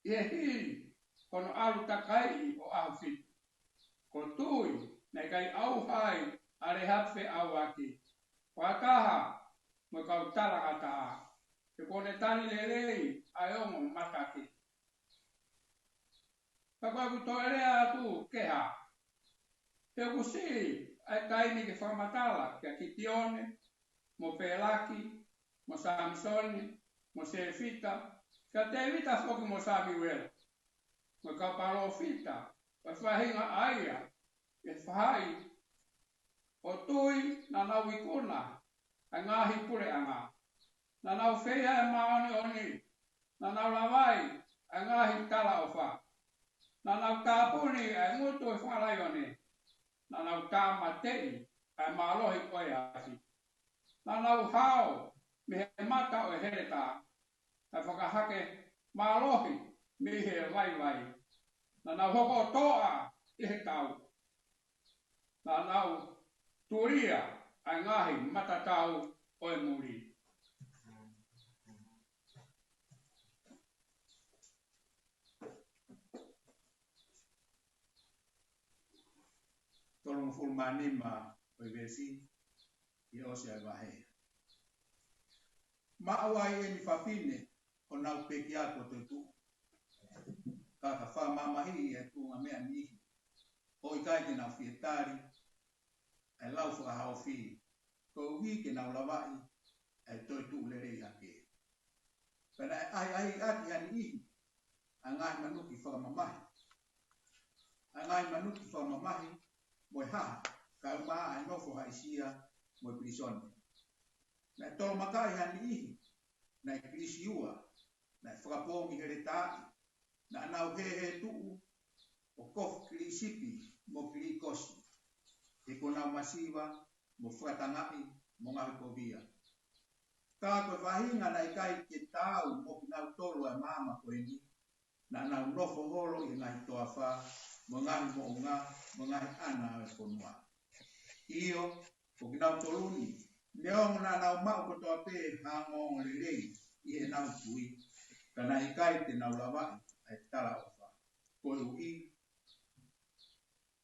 I he hiri, kono alu takai o ahu fitu. Ko tui, nai kai au hai, are hatwe au aki. Ko ataha, mo kau tarakata. Te kone tani lelei, ai ongo mataki. Kakua kutoerea atu keha. Te kusi, ai taini ke whamatala, kia kitione, mo pelaki, mo Samsoni, mo Serfita, kia te vita foki mo Samuel. Mo kapalo fita, wa whahinga aia, e whahai, o tui na nau ikuna, a ngahi pure anga. Na nau whea e maoni oni, na nau lawai, a ngahi tala o wha. Na nau tāpuni e ngutu e whalai oni, na nau tāmatei, a malohi koe asi. na nau hao me he mata o hele ta ta whakahake mālohi me he vai na nau hoko toa i he tau na nau turia ai ngahi matatau o e muri. Tolong fulmanima o vesi i osia vahe. Maawai e ni fafine o nau peki ako te tu. Kaka wha mamahi e tu ngā mea nihi. O i kai ke nau fietari, e lau whakahao fi. Ko uhi ke nau lawai, e toi tu lerei hake. Pena ai ati ani ihi, a ngai manuki whakamamahi. A ngai manuki whakamamahi, moe haha, ka umaa ai nofo haisia, moe prisone. Na e tolo makai hani ihi, na e krisi ua, na e whakapongi here taai, na anau he tuu, o kof krisipi, mo kri kosi. E konau masiwa, mo whakatangai, mo ngahi kovia. Ka koe wahinga na i kai ke tau, mo kinau tolo e mama koe ni, na anau nofo holo i ngahi toa wha, mo ngahi mo unga, mo ngahi ana e konua. Iyo, ko kinau toluni, neong na nau mau kotoa pe hangong lirei, i he nau tui, kana i kai te nau lawai, ai tala ofa. Ko ui,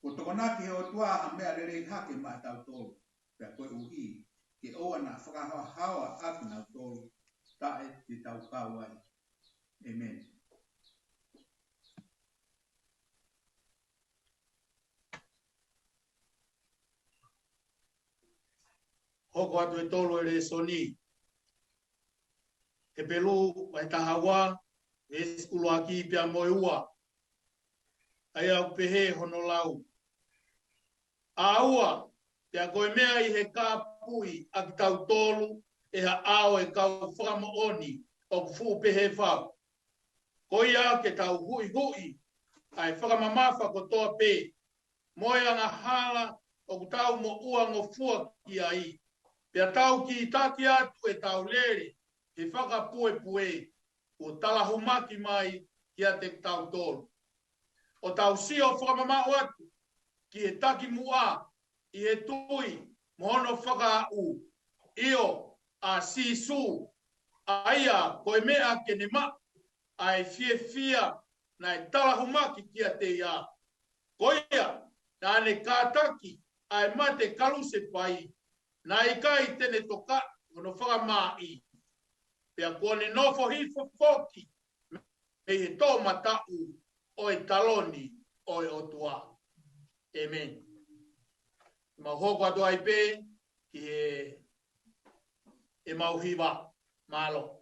ko tokonaki he o tua ha mea lirei hake ma tau tolu, pia ko ui, ke oa na whakahawa aki nau tolu, tae te tau kawai. Amen. Hoko atu e tolu e le soni. E pelu vai tahawa, e skulu aki pia moe ua. Ai au pehe hono lau. A ua, pia koe mea i he ka pui aki tau tolu, e ha ao e kau whakamo oni, o kufu pehe whau. Koi a ke tau hui hui, ai whakamamafa ko toa pe. Moe anga hala, o kutau mo ua ngofua ki ai. Pia tau ki taki atu e tau leri, e whakapue pue, o talahumaki mai ki a te tau tolu. O tau sio whakamamau atu, ki e taki mua, i e tui, mohono whakau, io, a sisu, aia, koe mea ke ne ma, ai fia, na e talahumaki ki a te ia. Koia, na ne kātaki, ai mate kaluse pai, na i kai tene toka, ono whakamai. Pea kone nofo hifo foki, me he tō matau, o e taloni, o e otua. Amen. Mahoko atu ai pe, ki e mauhiwa, malo.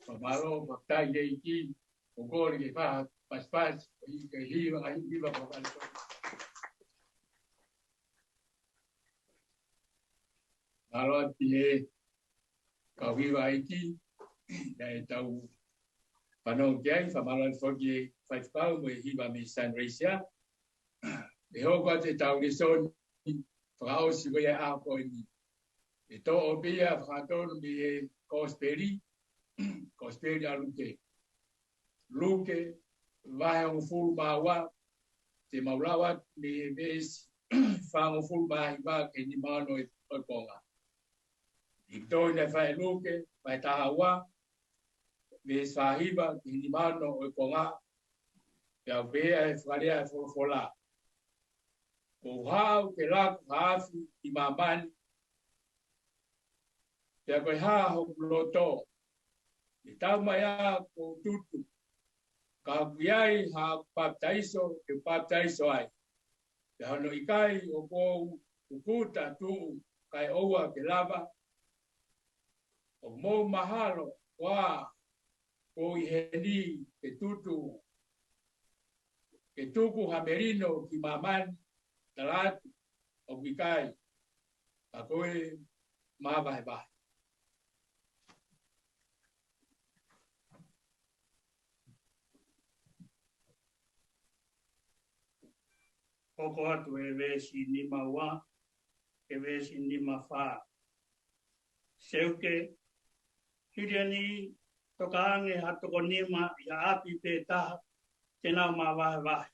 Pamalo, magtay iki, ugol gi pa paspas, hiwa pa. Malo tie kawiwa iki, dai tau pano kiai pamalo fogi pau mo hiwa mi San Reisia. Ehoga te tau ni son frau si go ya ako ni. Ito obia fraton mi Cosperi aluke. Luke vai un full bawa te maulawa mi ves fa un full bawa ke ni mano e ponga. Ito ne fa luke vai tahawa ves fahiba ke ni mano e ponga. Ya bea e faria fola. O hau ke la hafi imamani. Ya koe ha ho loto. I tau mai a ko tutu. Ka kuiai ha baptaiso ke baptaiso ai. Te hano ikai o ko ukuta tu kai oua ke lava. O mo mahalo wa ko i heni ke tutu. Ke tuku hamerino ki mamani talatu o ikai. Ka koe mabai. Koko atu e vesi ni maua, e vesi ni mawha. Seuke, hiriani tokaange hatoko nima ia api pe taha, tena mawahe.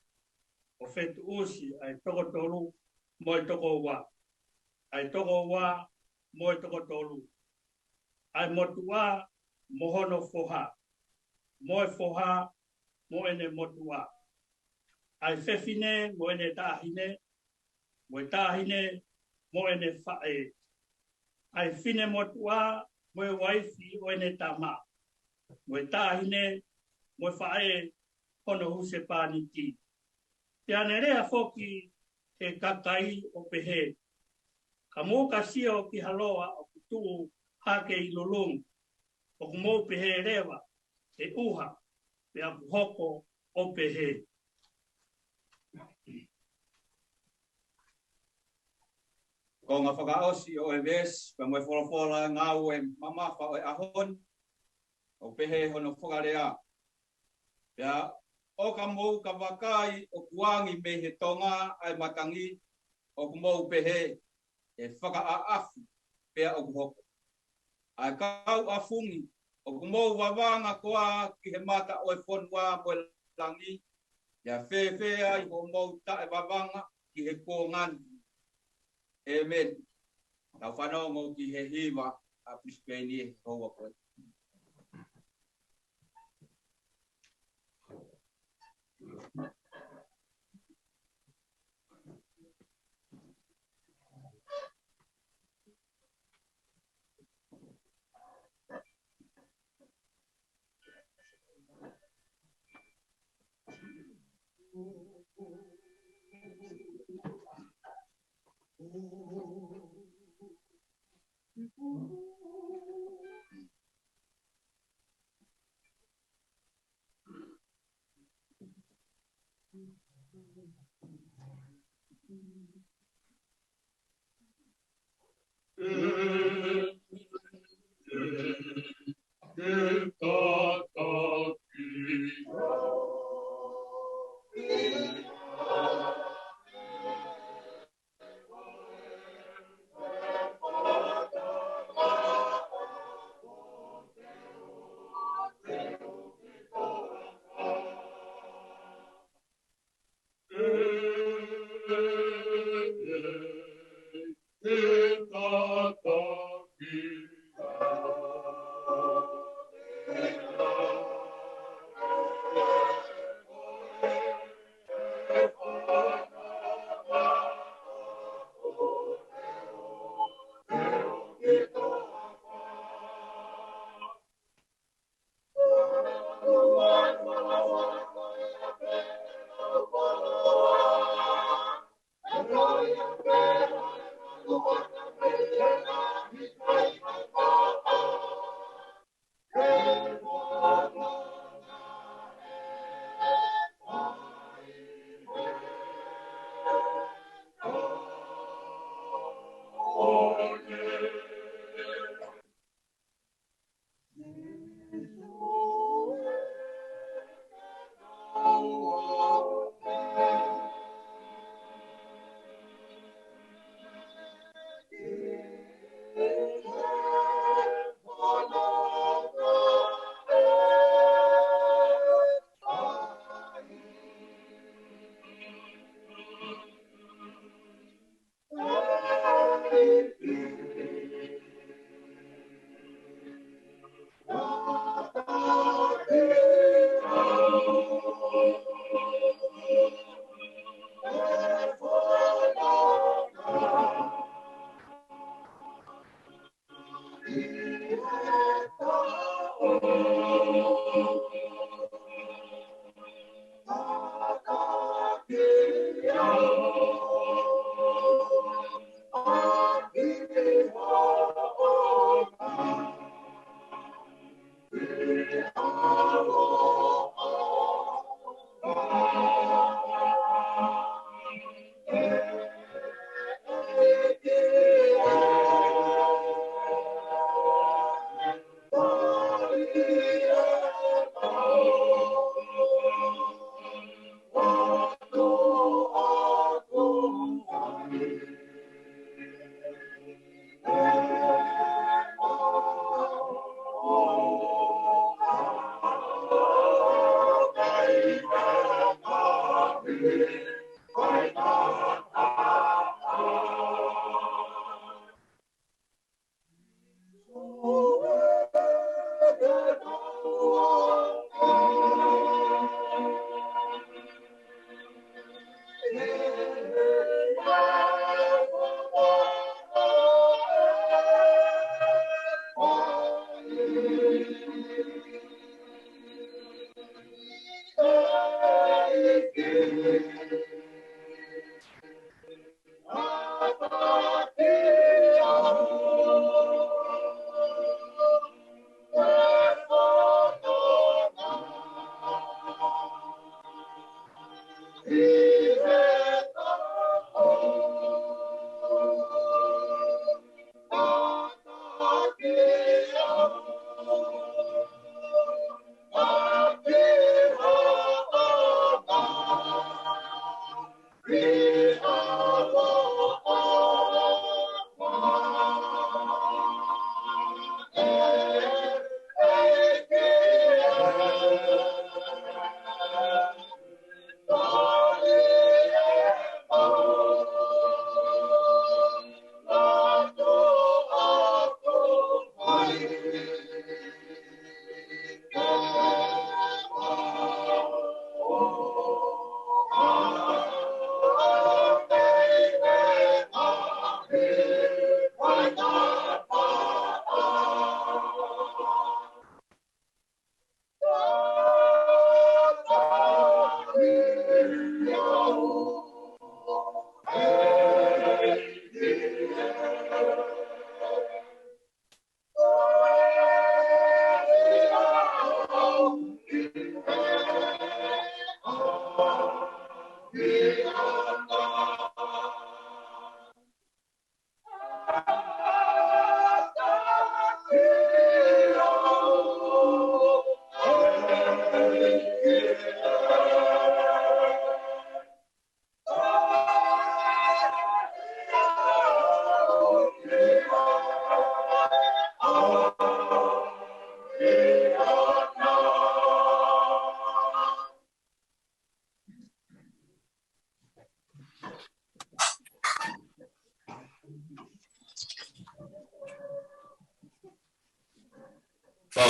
O Fetu'usi ai toko tolu, moi toko wa. Ai toko wa, moi toko tolu. Ai motua, mohono foha. Moi foha, moene motua. Ai fefine mo ene tahine, mo ene fae. Ai fine motua mo waifi o ene tama. Mo tahine mo fae ono huse paniki. Te anerea foki e kakai o pehe. Ka mo kasia o ki haloa o kutu hake i lulung. O mo pehe rewa e uha pe aku hoko o pehe. Ko ngā whakaosi o e ves, pa moe wholafola ngāu e mamafa o e ahon, o pehe hono whakarea, Ya, o ka mou ka wakai o kuangi me he tonga ai matangi o kumou pehe e whakaafu pea o kuhoko. Ai kau afungi o kumou wawanga koa ki he mata o e whonua mo langi ya whewhea i ho mou ta e wawanga ki he kōngani. Amen. Tau whanongo ki he hiwa a Brisbane e hoa koe.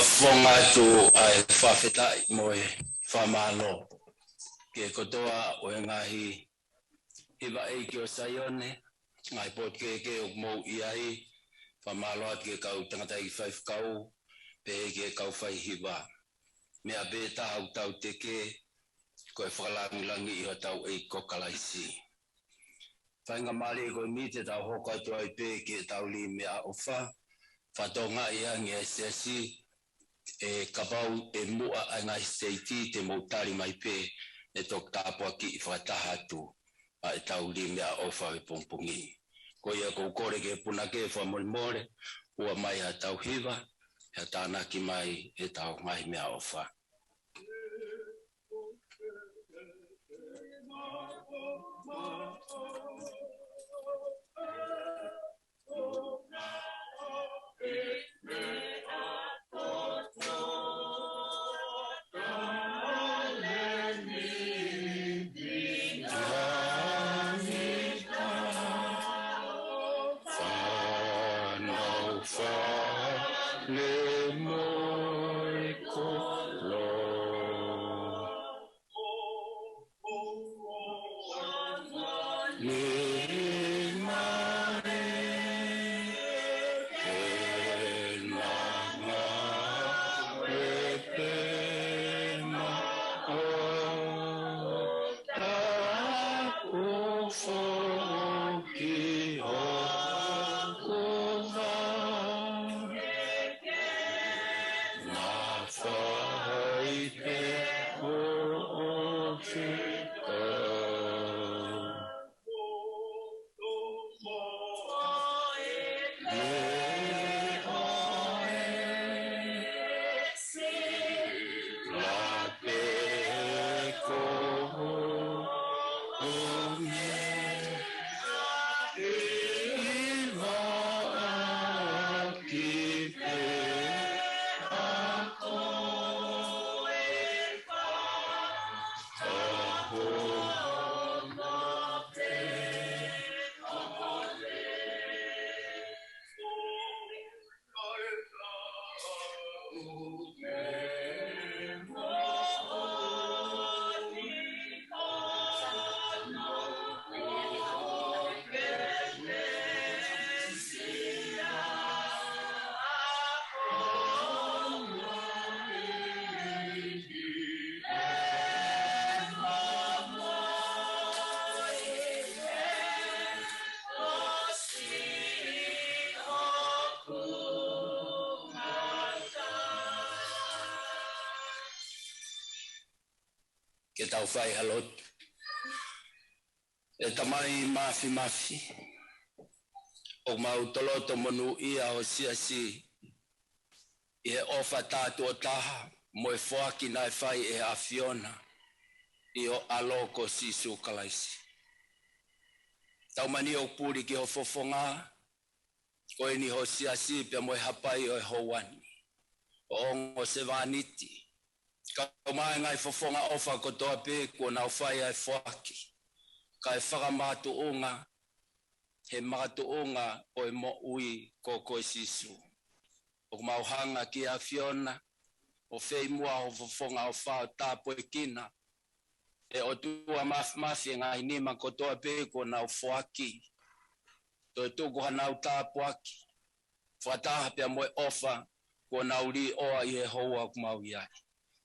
fonga tu ai whawhetai moe whamalo. Ke kotoa o ngahi hiva eiki o Saione, ngai pot ke o mou iai, whamalo at ke kau tangata i whaifkau, pe ke kau whai hiva. Mea beta au tau teke, koe whakalangi i ho tau eiko kalaisi. Whainga mali koe mite tau hoka tu ai pe ke tau li mea ofa, whatonga ia nge Siasi, e kapau e mua ai ngai seiti te moutari mai pe, e tok tāpua ki i Fakatahatu, a e tau li mea ofa e pongpongi. Ko ia kou kore ke puna ke whamorimore, ua mai a tau hiva, e tānaki mai e tau ngai mea ofa. Ke tau whai halot. E tamai mafi. O mau toloto monu ia o Siasi. I he ofa tātua taha. Moe whaki nai whai e awhiona. I o aloko sisu kalaisi. Tau mani o puri ki ho fofonga. Koe ni ho Siasi pia moe hapai o e houani. O ongo se vaniti. Ka mai ngai fofonga ofa ko toa pe ko na whai ai whaki. Ka e whakamatu unga, he matu unga o e mo ui ko koe sisu. O mauhanga ki a Fiona, o whei mua o fofonga o whao tāpo e kina. E o tua mafi ngai nima ko toa pe ko na whaki. To e tuku hanau tāpo aki. Whataha pia moe ofa ko na uri oa i he hoa kumau iai.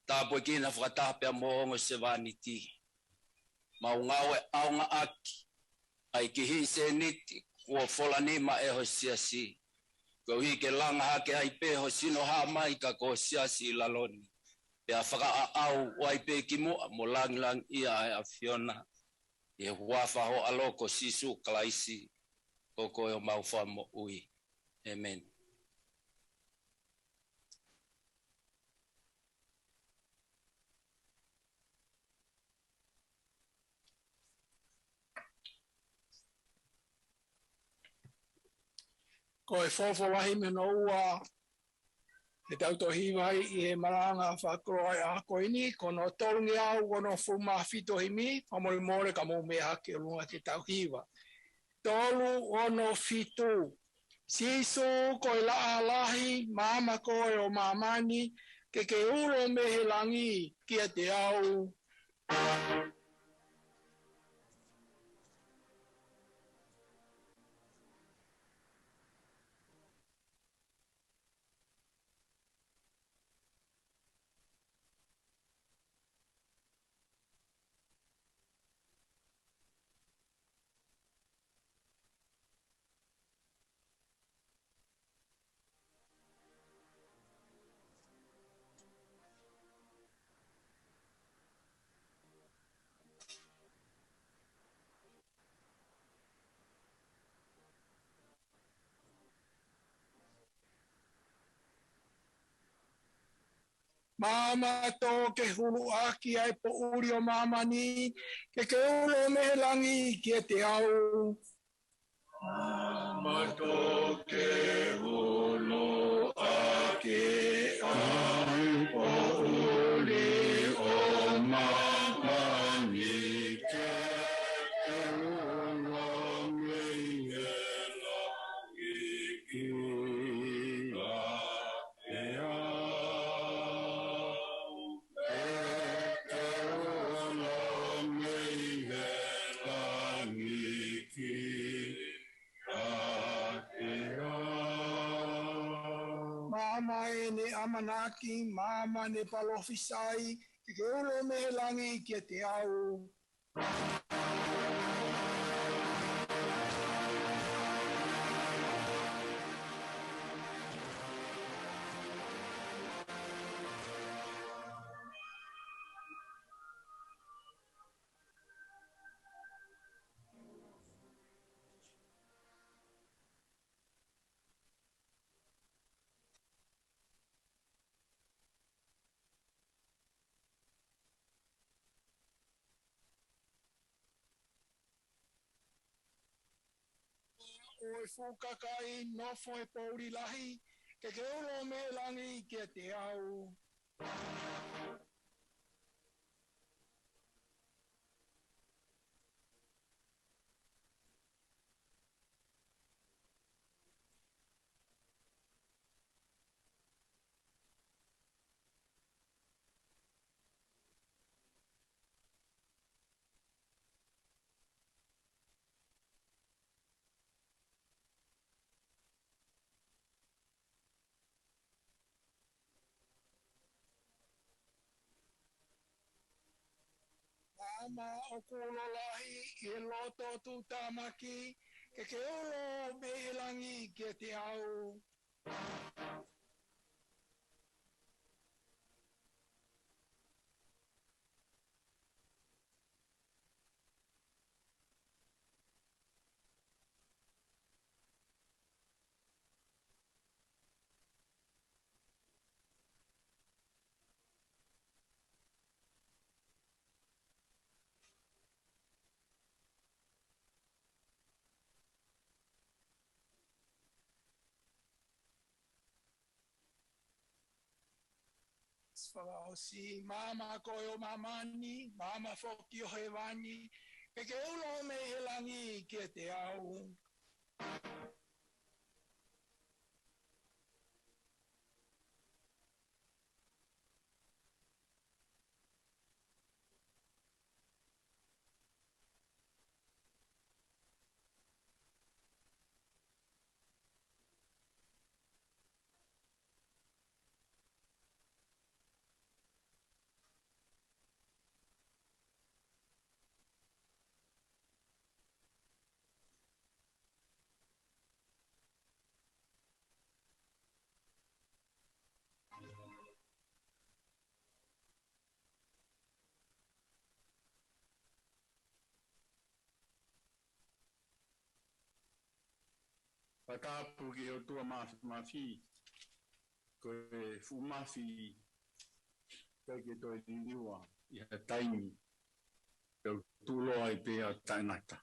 Tāpo kina whakatapea moongo se vaniti. Maungawe aunga aki. Ai ki hi se niti. Kua whola nima e ho Siasi. Kau hi ke langa hake ai pe ho sino ha mai ka ko Siasi laloni. Pea whaka au wai pe ki mua mo lang ia ai a Fiona. E huafa ho aloko sisu kalaisi. Koko e o maufa mo ui. Amen. Ko e fofo wahi me no ua e tau to hiwai i he Malanga whakoro ai a koini ko no tolungi au ko no fuma fito himi pamori more ka mou mea hake o lunga te tau hiwa. Tolu o no fitu Siso koe la alahi, mama koe o mamani, ke ulo mehe langi kia te au. Mama to ke hulu aki ai po uri o mama ni, ke ulo mehe langi kia te au. Mama to ke hulu aki ai po uri o mama ni, ke ulo mehe langi kia te au. Mama ene amanaki, mama ne palofisai, ke ulo mehe langi kia te au. Oi fukakai nofo e pauri lahi, ke ulo mehe langi kia te au. Mama o kulo lahi e loto tu tamaki, ke ulo mehe langi kia te au. Si mama koe o mamani, mama foki o hewani, ke ulo mehe langi kia te au. Patapu ki o tua mafi, ko e fu mafi, kai ke toi liliwa, i ha taimi, e o tulo ai pe a tainata.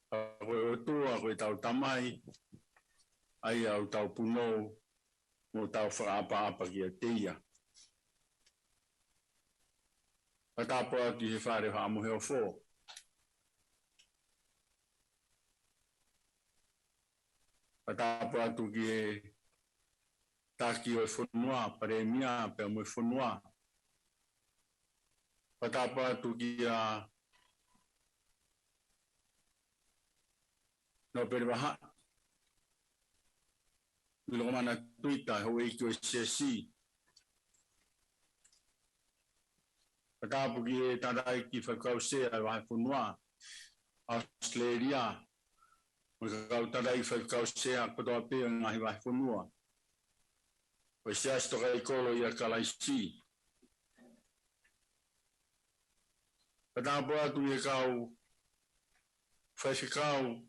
Koe o tua, koe tau tamai, ai au tau punou, mo tau whaapa ki a teia. Patapu ki he whare ha amuhe o fō. Patapa tu ki taki o fonua premia pe mo fonua. Patapa tu ki a no perbaha. Bilo mana tuita ho e ko Siasi. Patapa ki tadai ki fakause a fonua Aositelelia. Kau tadai fakause a kotope ngai wa fonua. O Siasi Tokaikolo ia kalaisi. Patapa tu e kau whaiwhikau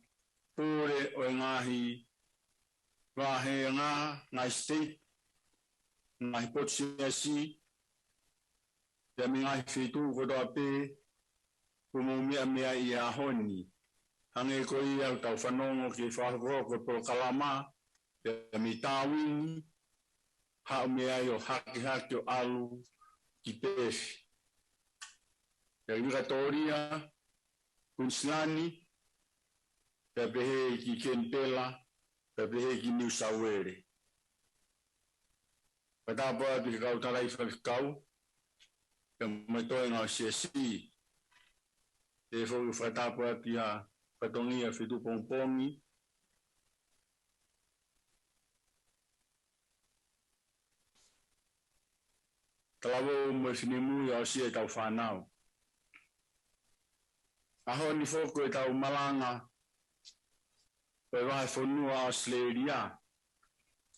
pūre o ngahi wahe ngai state, ngai pot Siasi, te mi ngai whitu kotoa pē, kumu mea i a honi. Hange ko i au tau whanongo ki whahoko po kalama, te mi tāwini, hao mea i o haki o alu ki pēwhi. Te Victoria, Queenslandi, te pehe ki Kentela, te pehe ki New South Wales. Patapa tu kau tarai whakau, te maitoe ngā Siasi, te whau whatapa ki a Patongia Fetu'upongipongi. Talawo mo whinimu i Aosia tau whanau. Aho ni whoko e tau Malanga, o e wahe whanua Aositelelia,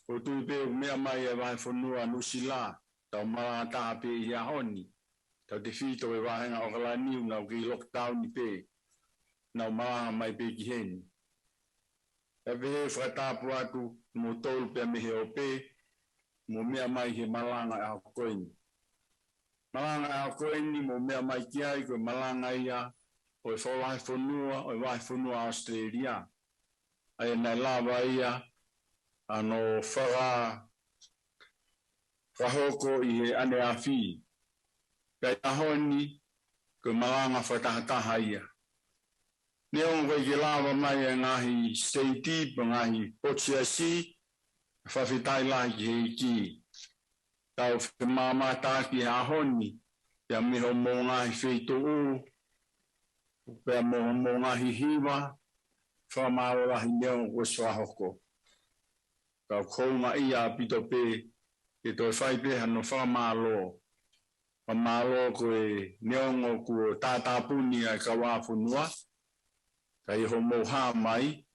o tupe mea mai e wahe whanua Nusila, tau Malanga taha pe i ahoni, tau te whito e wahe ngā okalaniu nau ki lockdown i pe, nau Malanga mai pe ki heni. E wehe whakatapu atu mo tolu pe mehe o pe, mo mea mai he Malanga e hakoini. Malanga e hakoini mo mea mai ki ai koe Malanga ia, o e whawahe whanua, o e wahe whanua Aositelelia. Ai nei lava ia, ano whahoko i he ane a whi. Kai ahoni, ko Malanga Fakatahataha ia. Neo koe ki lava mai e ngahi Siasi, pa ngahi Siasi, whawhitai lahi ki he iki. Tau whamamata ki ahoni, ia miho mō ngahi Fetu'u, pea mō ngahi hiwa, whamāora hi neo koe swahoko. Tau kounga ia pito pe, e toi whai pe hano whamālo. Whamālo koe neongo kua tātāpuni ai kawa whanua, ka iho mō mai,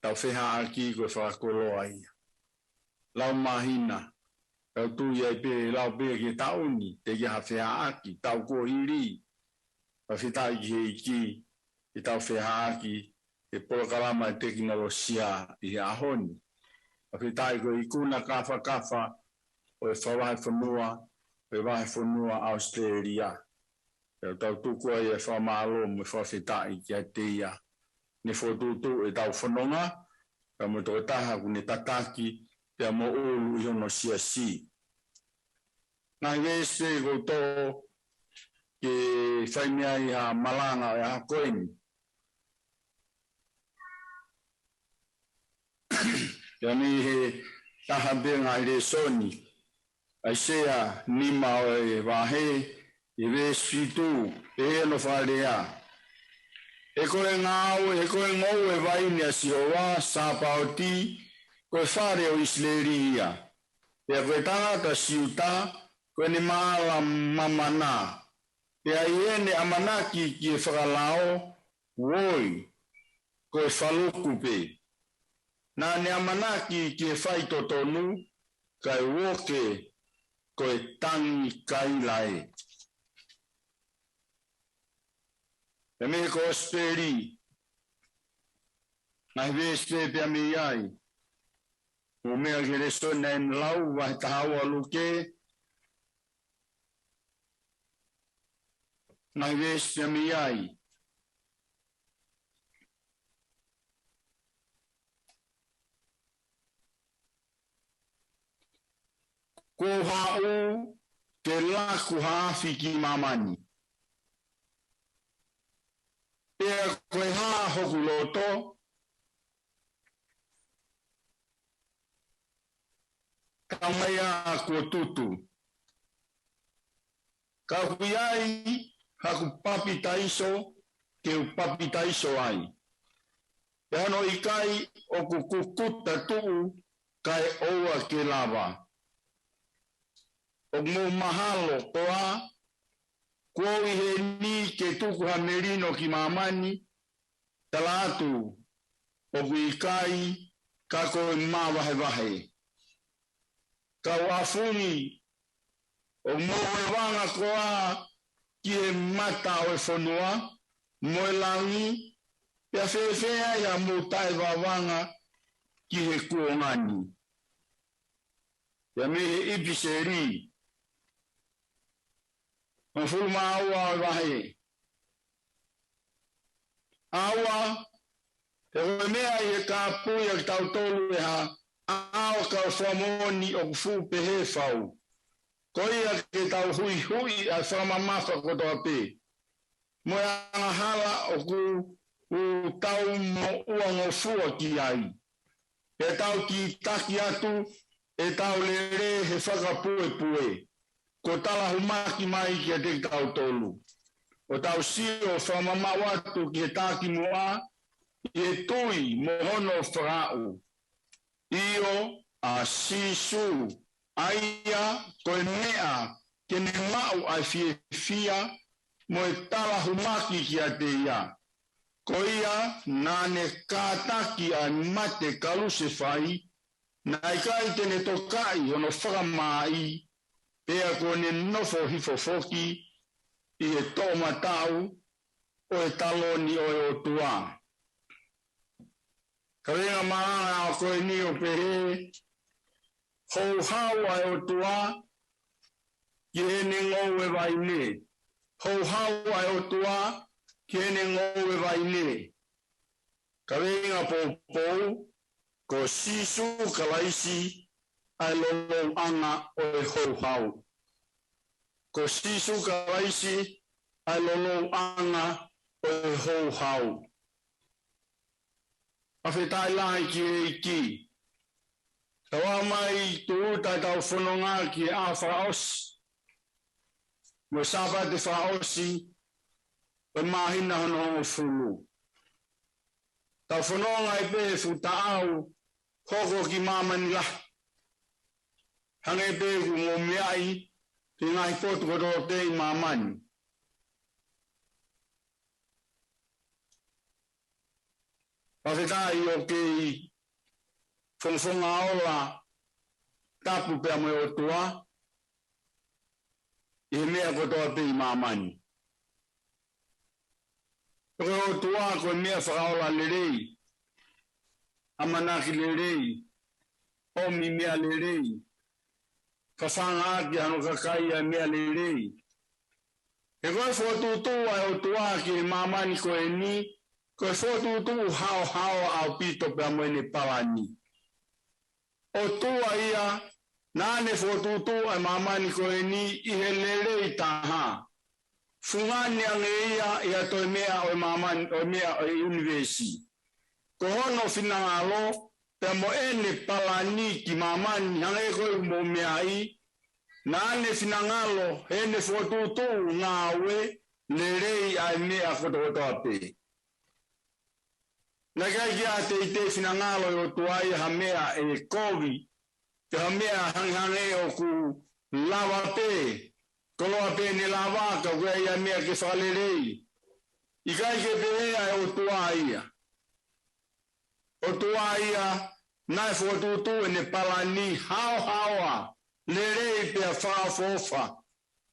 tau wheha aki koe whakoloa ia. Lau mahina, tau tui ai pe, lau pe ke tauni, te ki ha wheha aki, tau ko hiri, pa whitai ki he iki, i tau wheha aki, e polokalama e teknolosia i he ahoni. Pa whitai ko i kuna kafa, o e whawahe whanua, o e wahe whanua Aositelelia. E tau tukua i e whamalo mo whawhitai ki a te ia. Ne whotutu e tau whanonga, ka mo tō taha kune tataki, pia mo ulu i hono Siasi. Nā wese ko tō ke whaimea i a Malanga e a koeni. Ia ni he taha benga i re soni. Ai sea nima o e wahe, i wesitu, e eno wharea. E koe ngāu, e koe ngou e waini a sihoa, sāpaoti, koe whare o Aositelelia. Pea koe tangata siuta, koe ni maala mamana. Pea iene amanaki ki e whakalao, woi, koe whaluku pe. Nā ne amanaki ki e whai totonu, kai woke, koe tangi kailae. E me ko speri, nai veste pia me iai, o mea ke reso nen lau, vai tahaua luke, nai veste pia me iai. Ko hau te laku haafi ki mamani. Pea koe haa hoku loto, kamaya ko tutu. Ka huiai haku papi taiso ke papi taiso ai. E ano ikai o kukukuta tuu kai oua ke lava. O mo mahalo toa, kuoi he ni ke tuku ha merino ki mamani, talatu o kuikai kako ma vahe vahe. Ka wafuni o mo wanga koa ki e mata o e whanua, mo e langi, pia whewhea ia mo tae wawanga ki he kuongani. Ia me he ipiseri, ma fulma aua o vahe. Aua, e koe mea i e ka pui a tau tolu e ha, ao ka whamoni o kufu pehe whau. Koia ke tau hui hui a whamamaka kotoa pe. Mo e anahala o ku tau mo uango fua ki ai. E tau ki taki atu, e tau lere he whakapue pue. Ko tala humaki mai ki a te tau tolu. O tau sio whamama watu ki he taki mua, i e tui mo hono whakau. Io a sisu, aia koe mea ke ne mau ai fia mo e tala humaki ki a te ia. Ko ia nane kātaki a mate kaluse whai, na ikai tene tokai ono whakamai, pea ko ne nofo hifofoki i e tōmatau o e taloni o e otua. Ka renga maana o koe ni o pehe, hou hau ai otua, ki hene ngou e vai ne. Hou hau ai otua, ki hene ngou e vai ne. Ka renga pou, ko sisu kalaisi ai lolo anga o e hou hau. Ko sisu kalaisi ai lolo anga o e hou hau. Awhetai lahi ki e iki. Tawa mai tu tai tau whanonga ki a whaosi. Mo sapa te whaosi, e mahina hono fulu. Tau whanonga e pe futa au, hoko ki mamani la. Hange pe ku mo meai, te ngai potu koto te i mamani. Awhetai o kei whongwhonga ola tapu pia mo o tua, i mea kotoa te i mamani. Koe o tua koe mea whakaola lerei, amanaki lerei, omi mea lerei, whawhanga aki hano kakai a mea lerei. E koe whotutu ai o tua ki i mamani koe ni, koe whotutu hao au pito pia mo ene palani. O tua ia, nane whotutu ai mamani koe ni i he lerei taha. Fungani ange ia toi mea o mamani o mea o universi. Ko hono finangalo, pia mo ene palani ki mamani hange koe mo mea i, nane finangalo ene whotutu ngawe lerei ai mea koto ape. Nakai ki a te ite finangalo o tuai ha mea e kovi, te ha mea hange o ku lava pe, koloa pe ne lava ka kua ia mea ke whalerei. Ikai ke pehea o tuai. O tuai nai whotutu e ne palani hao lerei pe a whaafofa,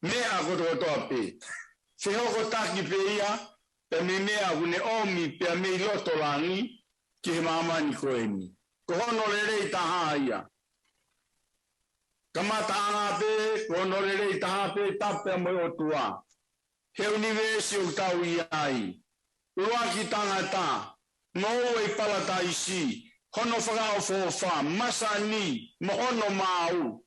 mea koto ape. Whihoko taki pe ia, pe me mea kune omi pe me loto langi ki he mamani koe ni. Ko hono lerei taha ia. Kamata anga pe, ko hono lerei taha pe tape mo o tua. He universi o tau iai. Uaki tangata, no e palata isi, hono whakao fofa, masani, mo hono mau.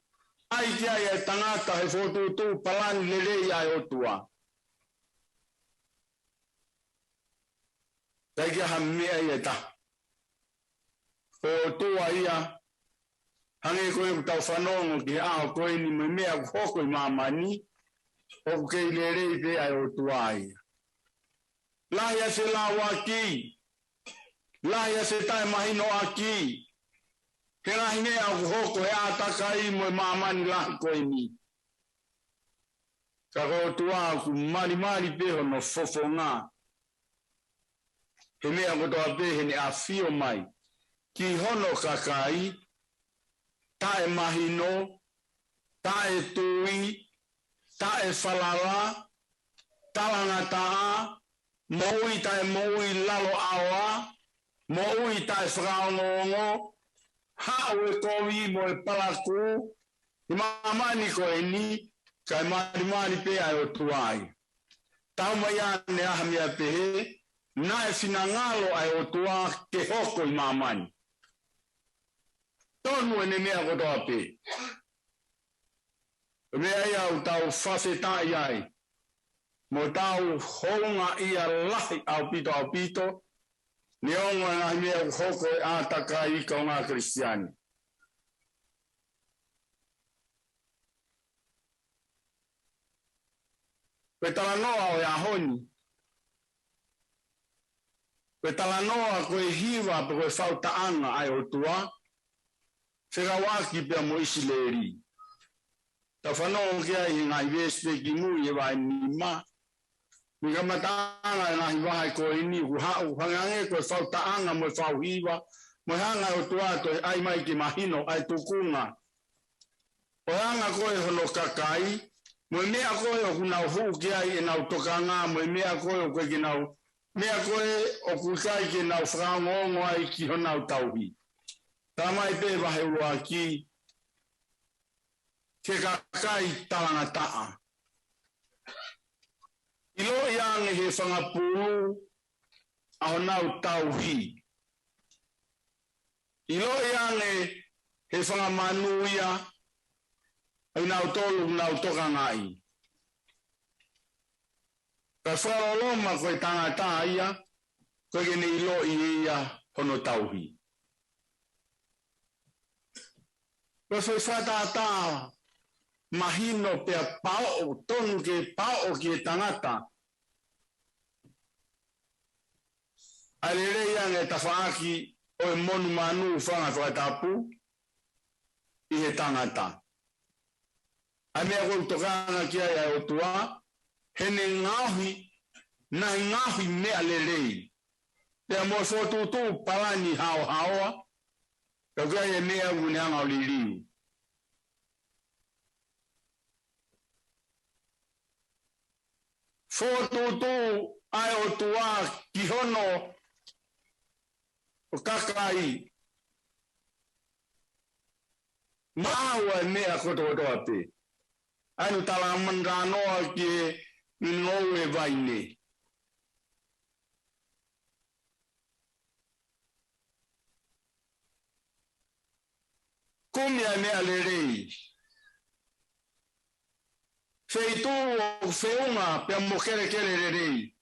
Ai kia e tangata he whotutu palani lerei ai o tua. Taiki ha mea ia ta. O tua ia, Hange koe tau whanongo ki ao koe ni me mea hoko I mamani, o kei lere te ai o tuai. Laia se la waki, laia se tai mahino aki, ke lahi mea hoko e ataka I mo mamani lahi koe ni. Ka ko tua ku mari peho no fofo ngā. He mea kotoa pehe ni a fio mai, ki hono kakai, tae mahino, tae tui, tae falala, talangataa, moui tae moui lalo awa, moui tae whakaongongo, hao e kowi mo e palaku, I mamani koe ni, kai mari pe ai o tuai. Tau mai ane aha mea pehe, na e finangalo ai o tua ke hoko I mamani. Tonu ene mea kotoa pe. Mea ia au tau whawhetai ai. Mo tau honga ia lahi au pito, ni onga ngā mea hoko e ātaka I ka o ngā Kristiani. Koe talanoa o ia honi. Koe talanoa koe hiwa pe koe whautaanga ai o tua. Whikawaki pia mo isileri. Ta whanau kia I ngai veste ki mui e wai ni ma. Mika matanga e ngahi wahai koe ni hau hangange koe whautaanga mo whau hiwa. Mo hanga o tua to ai mai ki mahino ai tukunga. O hanga koe hono kakai. Mo mea koe o kunau huu kia I nau tokanga, mo mea koe o koe ki nau, mea koe o kukai ki nau whangongo ai ki honau tauhi. Tamai pe wahe ua ki, ke kakai talangataa. Ilo iange he whangapuru, a honau tauhi. Ilo iange he whangamanuia, ai nau tolu nau toka ngai. Ka whaoloma koe tangata ia, koe gene ilo I ia hono tauhi. Koe whaitata mahino pea pao, tonu ke pao ki tangata. Alere ia ta whaaki o monu manu whanga whaitapu, I he tangata. A mea koe tokanga kia ia o tua, hene ngahi, nahi ngahi mea lelei. Pea mo whotutu palani hao haoa, ka kia ia mea uneanga o liliu. Whotutu ai o tua ki hono o kakai. Maaua mea kotoa pe. Ainu tala mandanoa ki I ngoe vaine. Kumia mea lerei. Feitu o feunga pia mokere kere lerei.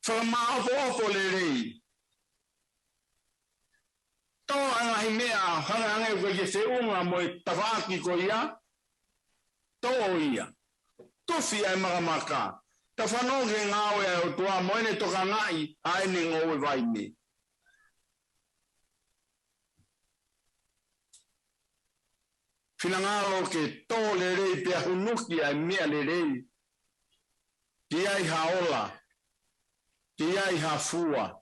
Whamaapo lerei. Tō angahi mea hangange koe ke feunga mo I tawaki ko ia. Tō ia. Tofi ai makamaka. Ta whanonge ngawe ai o tua moene toka ngai ai ni ngowe vaine. Finangalo ke tō lerei pia hunuki ai mea lerei. Ki ai haola. Ki ai hafua.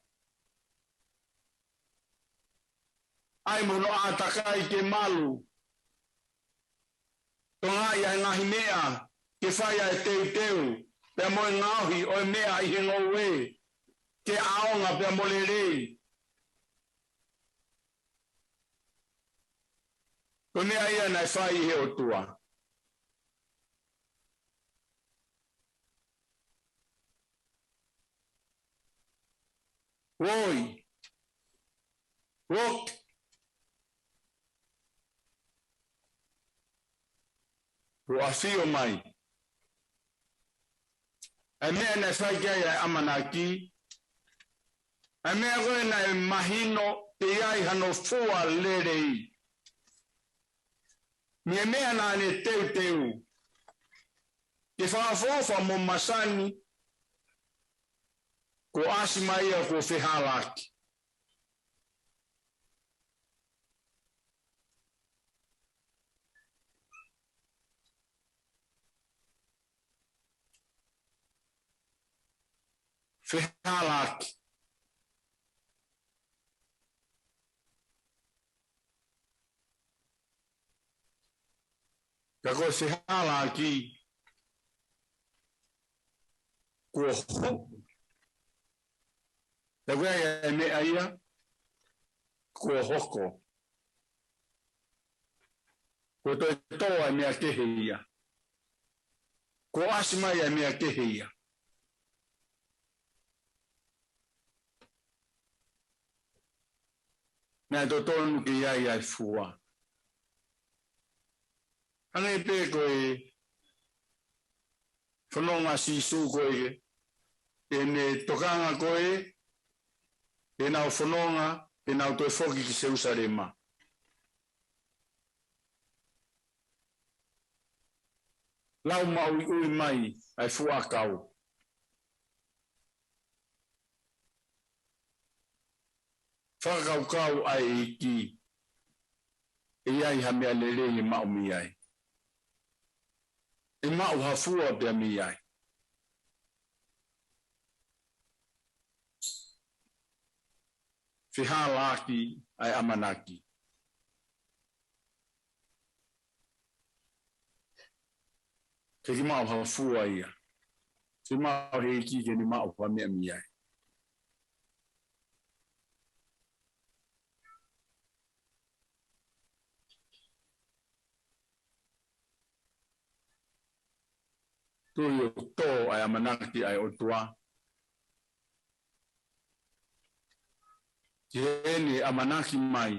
Ai mono atakai ke malu. Tonga ia ngahi mea, ke whai ai teu, pia moe ngauhi o mea I he ngowe, ke aonga pia molerei. Ko mea ia nai whai he o tua. Woi. Wok. Roafio mai. E mea na whai kia ia amanaki. E mea koe na mahino te ai hano fua lerei. Mie mea na ne teu. Te whaafofa mo masani, ko asi mai a ko whihalaki. Whihalaki. Ka ko whihalaki, ko hoku. Te wea e mea ia, ko hoko. Ko toi toa e mea kehe ia. Ko asimai e mea kehe ia. Nea to tonu ki iai ai fua. Ane e pe koe whanonga sisu koe e ne tokanga koe e nau whanonga e nau toi whoki ki Jerusalema. Lau maui ui mai ai fua kau. Whakau kau ai e ki e iai ha mea lere i mau mi ai. E mau ha fua pia mi ai. Whihalaki ai amanaki. Te ki mau ha fua ia. Te mau he ki ke ni mau ha mea mi ai. Tui o tō ai amanaki ai o tua. Ki ene amanaki mai.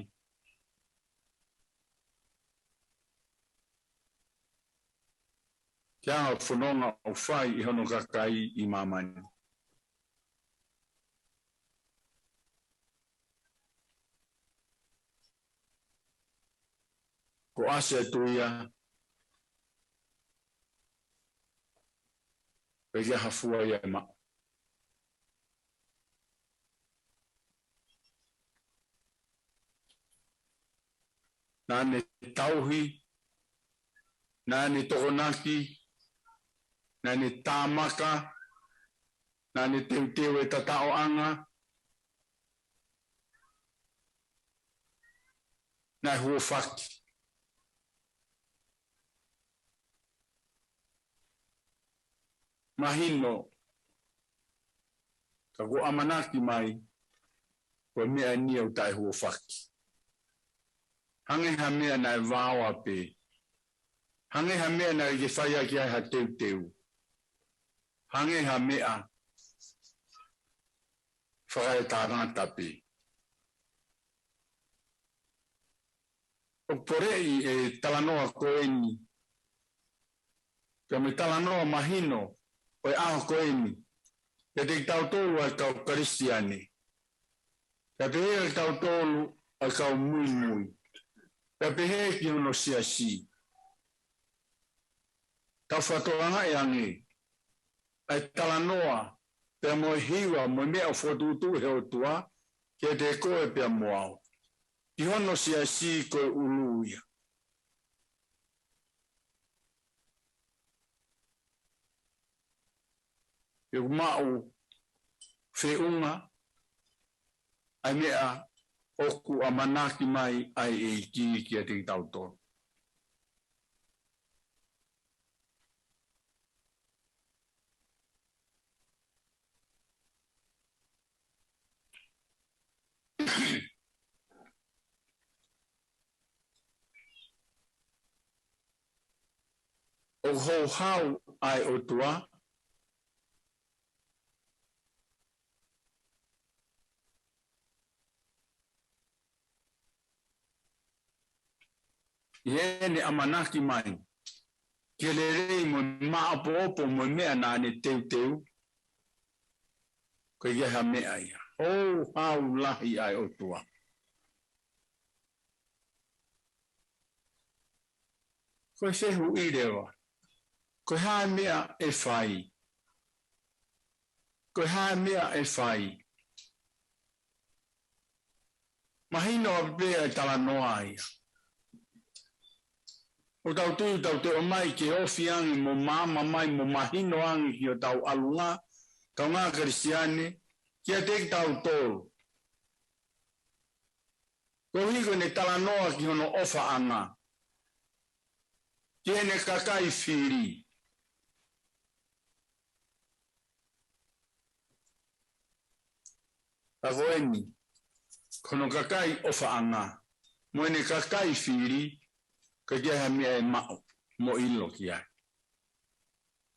Kia au whanonga o whai i hono kakai i mamani. Ko ase tuia. Pe kia hafua ia ma. Nane tauhi. Nane tokonaki. Nane tāmaka. Nane teuteu e tatao anga. Nai huo whaki. Mahino. Ka ko amanaki mai. Ko mea ni au tai huo whaki. Hange ha mea nai vāua pe. Hange ha mea nai ke whaia ki ai ha teuteu. Hange ha mea whakai tārata pe. O porei e talanoa koeni. Ka me talanoa mahino o e aho koeni. Ka te tau tolu ai kau karistiane. Ka te hea tau tolu ai kau mui mui. Ka te hea ki hono siasi. Tau whatoanga e ange. Ai talanoa. Pea moe hiwa, moe mea o whotutu he o tua. Ke te koe pea moao. Ki hono siasi koe uluia. Yo mau whiunga. Ai mea oku a manaki mai ai e ki a te tauto. O ho hau ai o tua. Iene amanaki mai. Ke le rei mo maapo opo mo mea nane teu. Ko ia ha mea ia. O hau lahi ai o tua. Koe whehu I rewa. Koe hae mea e whai. Koe hae mea e whai. Mahino a bea e tala noa ia. O tau te o mai ke ofi angi mo mama mai mo mahino angi ki o tau alunga, tau ngā kristiane, kia te tau tolu. Ko hiko ne tala noa ki hono ofa anga. Kia ne kakai whiri. Tako eni, kono kakai ofa anga. Mo ne kakai whiri, ka kia ha mea e mao, mo ilo kia.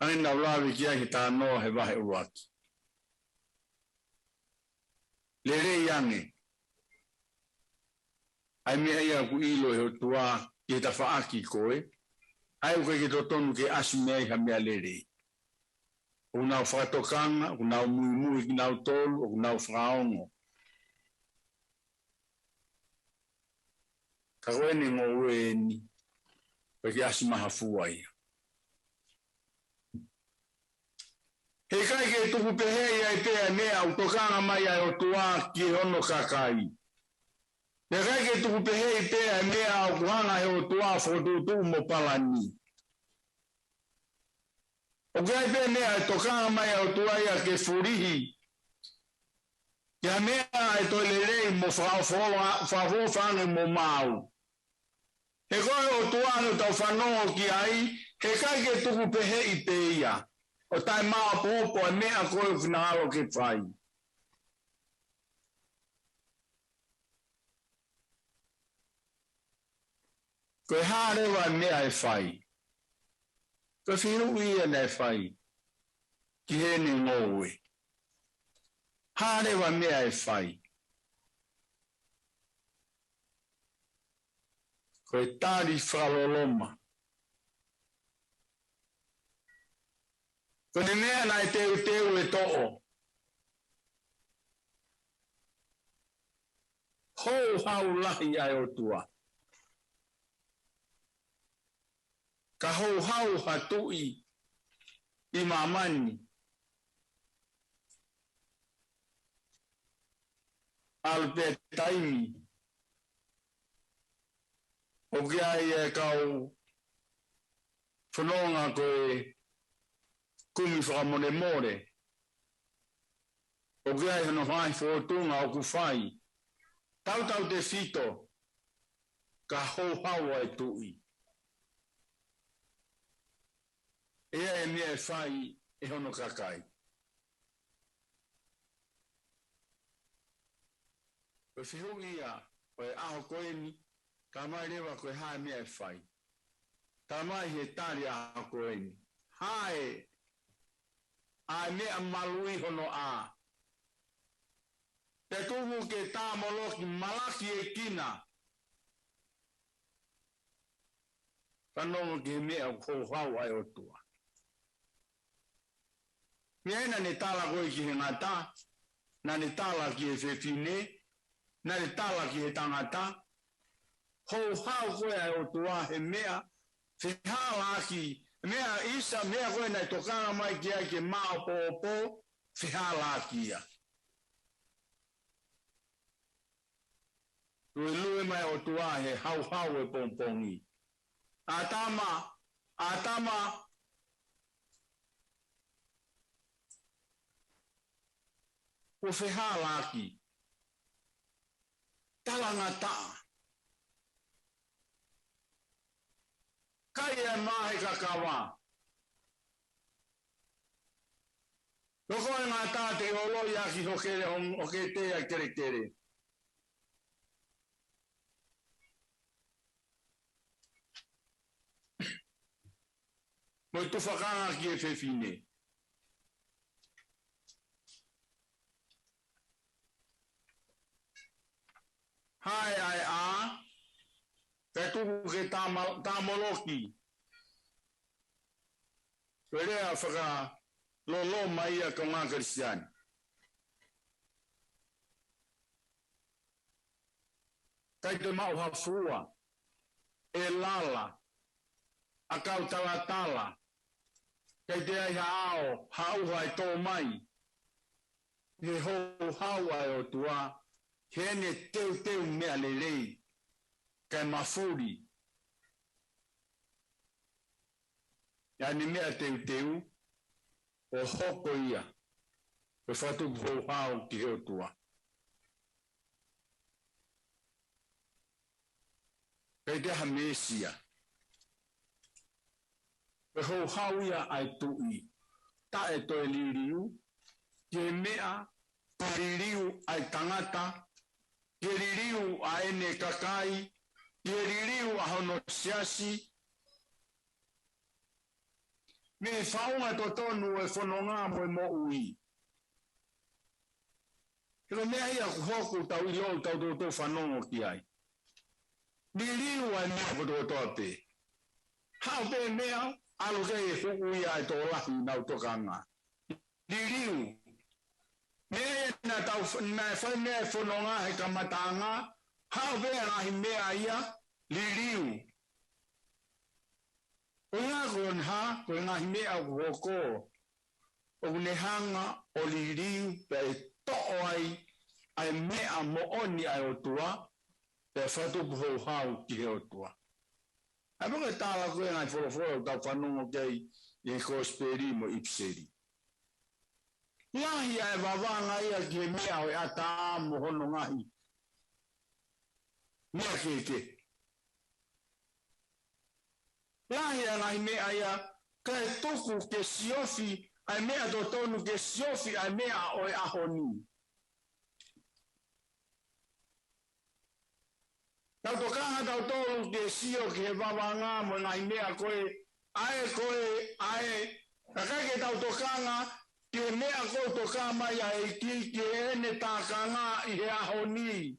Ai na ulawe kia ki tā noa he wahe uruaki. Lere iange. Ai mea ia ku ilo he o tua ki he ta whaaki koe. Ai uke ki to tonu ke asu mea i ha mea lere. O nau whakatokanga, o nau mui ki nau tolu, o nau whakaongo. Ka koene ngō ue ni, pa ki asu maha fua ia. He kai ke tuku pehe ia e pea mea u tokanga mai ai o tua ki hono kakai. He kai ke tuku pehe i pea mea o kuhanga he o tua whotutu mo palani. O kai pea mea e tokanga mai ai o tua ia ke furihi. Kia mea e toilerei mo whawhawhange mo mau. He koe o tua no tau whanongo ki ai, he kai ke tuku pehe i pea. O tai maa popo e mea koe whinahalo ke whai. Koe hārewa mea e whai. Koe whiru ia ne whai. Ki hene ngōwe. Hārewa mea e whai. Koe tāri whaloloma. Koe mea nai teu e to'o. Hou hau lahi ai o tua. Ka hou hau hatui I mamani. Alpe taimi. O kia e kau whanonga koe kumi whakamone more. O kia e hano whai whotunga o ku whai. Tau te fito. Ka hou hau ai tui. Ea e mea e whai e hono kakai. Koe whihungi ia, koe aho koe ni, ka mai rewa koe hae mea e whai. Ta mai he tari aho koe ni. Hae, a mea malui hono a. Te tuhu ke tā moloki malaki e kina. Whanongo ke mea o hau ai o tua. Miena ne tala koe ki he ngata, na ne tala ki he whewhine, na ne tala ki he tangata. Hou hau koe ai o tua he mea, whihala aki, mea isa, mea koe nei tokanga mai ki ai ke mao pōpō, whihala aki ia. Lue mai o tua he hau e pompongi. Atama, o whihala aki. Talangata. Kai e mahe kakawa. Loko e ngata te olo yaki hoke te a kere. Moi tu whakanga ki e whewhine. Hai ai a, Fetu'u ke tā moloki. Perea whaka lolo mai a ka ngā kristiani. Kai te mau hafua, e lala, akau tala kei te ai hao hai tō mai he ho hau ai o tua hene teu mea lelei kai mafuri ya ni mea teu o hoko ia e whatu ho hau ki o tua kei te hamesia e ho hau ia ai tui ta e toi liriu ke mea paririu ai tangata ke ririu a ene kakai ke ririu a hono siasi me whaunga to tonu e whanonga mo e mo ui kero mea ia ku hoku tau i lou tau tō whanongo ki ai ririu ai mea koto toa pe hao pe mea alo kei e huku ia e tō lahi nau tokanga ririu mea na tau na whai mea e whanonga he kamatanga hao pe ngahi mea ia ririu o ngā koe nha, koe ngahi mea o hoko, o ne hanga o ririu pe to'o ai mea mo oni ai o tua, pe whatupu hou hau ki he o tua. Ai moke tāla koe ngai whoroforo tau whanongo kei i ko speri mo ipseri. Ngahi ai wawanga ia ki he mea o e ata mo hono ngahi. Mea keke. Lahi ngai mea ia, kai toku ke siofi, ai mea to tonu ke siofi, ai mea o e ahoni. Tau to kaha tau tonu ke sio ke wawanga mo ngai mea koe, kakai ke tau to kanga, ke mea koe to kama ia e ki ke ene tākanga i he ahoni.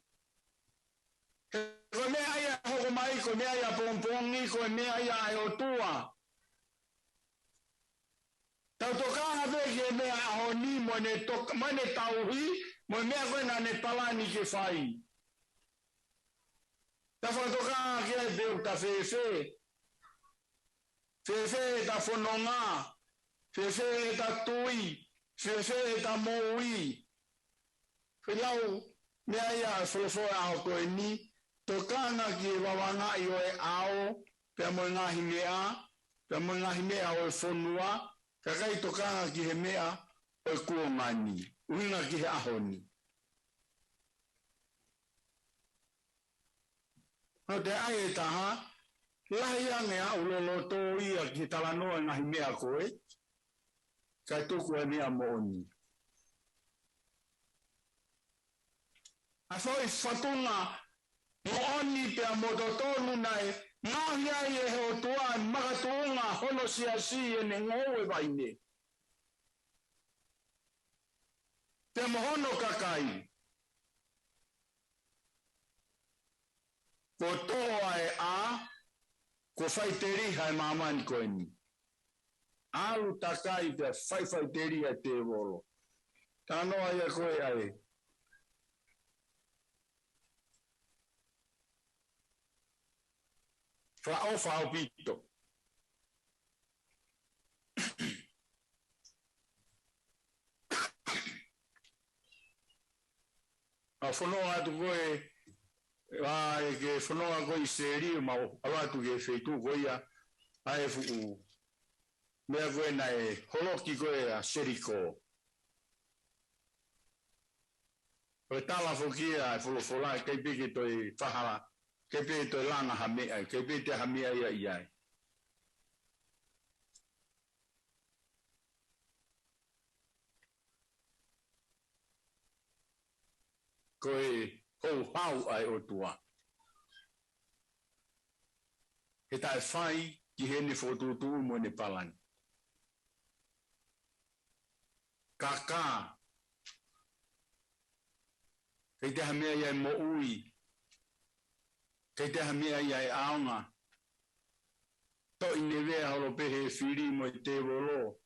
Ko mea ia hoko mai, ko mea ia pompongi, ko mea ia ai o tua. Tau tokanga veke mea ahoni mo ne tauhi, mo mea koe na ne palani ke whai. Ta whatokanga ke ai beu ta fefe. Fefe ta whanonga, fefe ta tui, fefe ta moui. Whilau mea ia wholofoa aho koe ni, tokanga ki e wawanga i o e ao, pia mo ngahi mea o e whonua, kakai tokanga ki he mea o e kuongani, uhinga ki he ahoni. No te ai e taha, lahi ange a ulolo tō ia ki talanoa ngahi mea koe, kai tuku e mea mo oni. A whoi whatunga, mo oni pe a mototonu nai, ngahi ai e heo tua makatuunga hono siasi e ne ngoe vaine. Te mohono kakai. Ko toa e a, ko whaiteri hai mamani koe ni. Alu takai te whaiteri a te volo. Tanoa ia koe ai. Whao pito. A whanonga atu koe, ke whanonga koe i seri, ma awatu ke wheitu koe ia, ai fuku. Mea koe na e holoki koe a seriko. Koe tala whokia e wholofola, kei peke toi whahara, kei peke toi langa hamea, kei peke te hamea ia iai. Koe hou hau ai o tua. He tae whai ki hene whotutu mo ne palani. Kaka. Kei te hamea iai mo ui. Kei te hamea iai aonga. To ine vea holo pehe whiri mo i te wolo.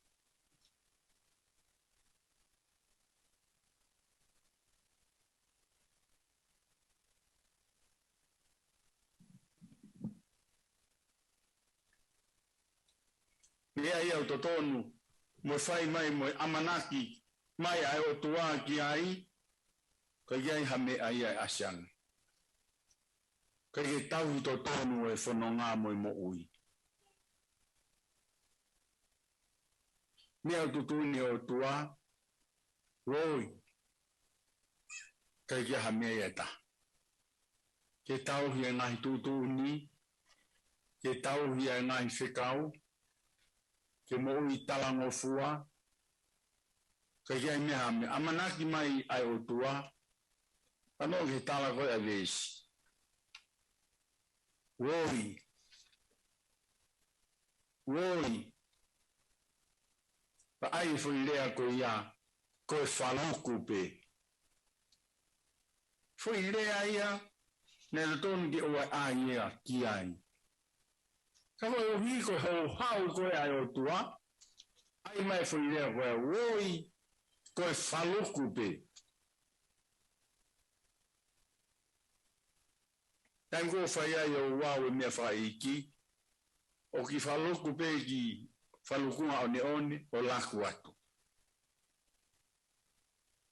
Mea ia o totonu, mo fai mai mo amanaki, mai ai o tua ki ai, ka iai hame ai ai asiang. Ka i tau totonu e whanonga mo i mo ui. Mea o tutuni o tua, roi, ka i hame ai ta. Ke tau hi ngahi tutuni, ke tau hi ngahi whekau, ke mo ui talango fua, ka iai mea hame, amanaki mai ai o tua, ano ke tala koe a vesi. Roi, pa ai foi lea ko ia, ko e whaluku pe. Foi lea ia, ne ratonu ki oa a ia ki ai. Ka koe o hi ko hau koe ai o tua, ai mai foi lea koe, roi, ko e whaluku pe. Taim ko whai ai o wau e mea whai iki, o ki whaluku pe ki whalukunga o ne one o laku atu.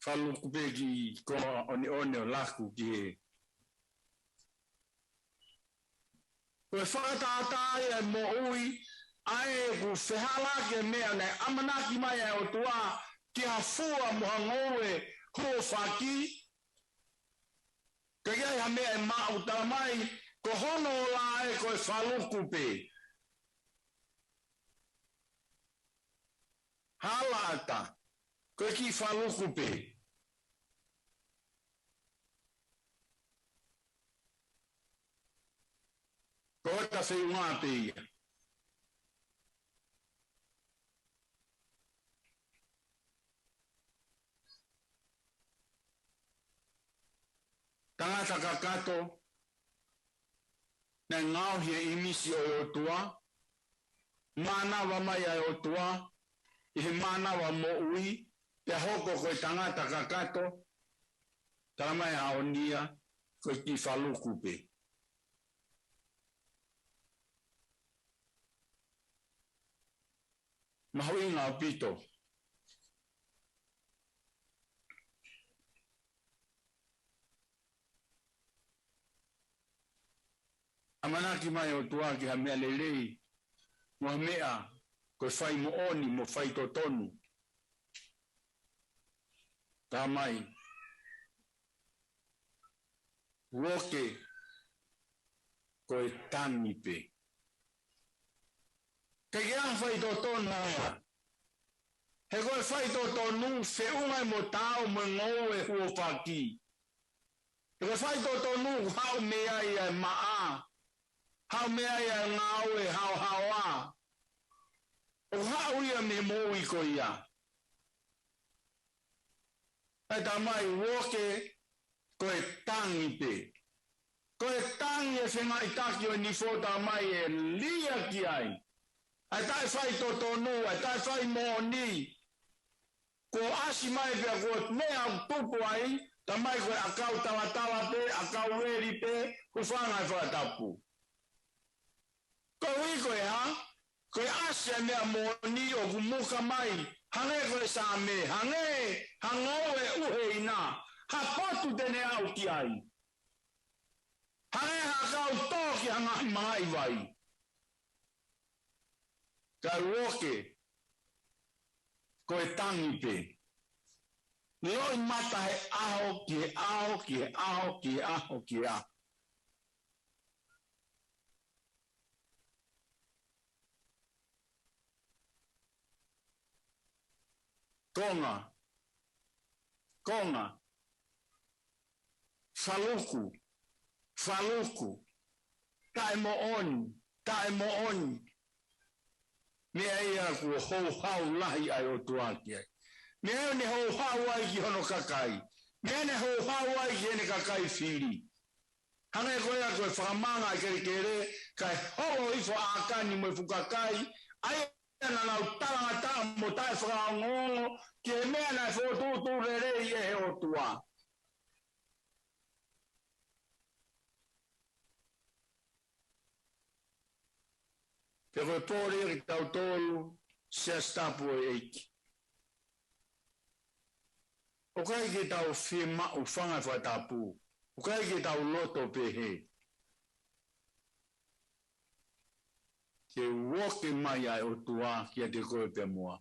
Whaluku pe ki koa o ne one o laku ki he. Koe Fakatahataha e mo ui, ae ku whehala ke mea nei amanaki mai e o tua ki hafua moha ngoe huo whaki. Ka iai ha mea e maa mai, ko hono o la e koe whaluku pe. Hala ata, koe ki whaluku pe. Ko ota whiunga pe ia. Tangata kakato, na ngau hia imisi o tua, mana wa mai ai o tua, ihe mana wa mo ui, te hoko koe tangata kakato, taramai haonia, koe ki whaluku pe. Mahui ngā pito. Amanaki mai o tua ki ha mea lelei, mo mea, koe whai mo oni, mo whai totonu. Tā mai. Woke, koe tangi pe. Ke kia whai totonu aia. He koe whai totonu, se ungai mo tau mo ngou e huo whaki. He koe whai totonu, hau mea ia maa. Hau mea ia ngau e hau hawa. O hau ia me mo i ko ia. Ai tā mai woke koe tangi pe. Koe tangi e whenga i taki o ni fōta mai e lia ki ai. Ai tai whai totonu, ai tai whai mōni. Ko asi mai pia ko mea tupu ai, tā mai koe akau tawatawa pe, akau weri pe, ko whangai whakatapu. Koe hui koe ha? Koe asia mea mōni o kumuka mai, hange koe sa me, hangau e uhe ina, ha potu tene au ki ai. Hange hakau tōki hanga mai vai. Kai woke, koe tangi pe. Loi mata he aho ki he aho ki he aho ki he aho ki he aho. Konga, faluku, tae mo oni, mea ia kua hou hau lahi ai o tuaki ai. Mea ne hou hau ai ki hono kakai, mea ne hou hau ai ki hene kakai whiri. Hane koe a koe whakamanga ai kere, kai holo ifo akani mo fukakai, ai na nau tarangata mo tae whakaongongo, ki he mea nai whotutu rerei e he o tua. Te koe pōre ki tau tōlu, sea stapu e eiki. O kai ki tau whima u whanga whatapu. O kai ki tau loto pehe. Ke woke mai ai o tua ki a te koe pe mua.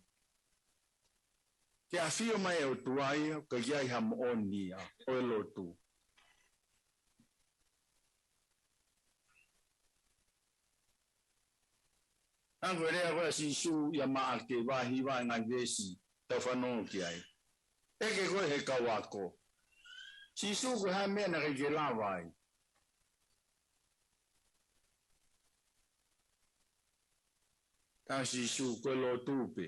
Ke a whio mai o tua ia, ka iai ha mo oni a o e lotu. Anko rea koe si su ia maa ke wahi wa ngai vesi tau whanongo ki ai. Eke koe he kawako. Si su koe ha mea na ke lawai. Ta si su koe lo tupe.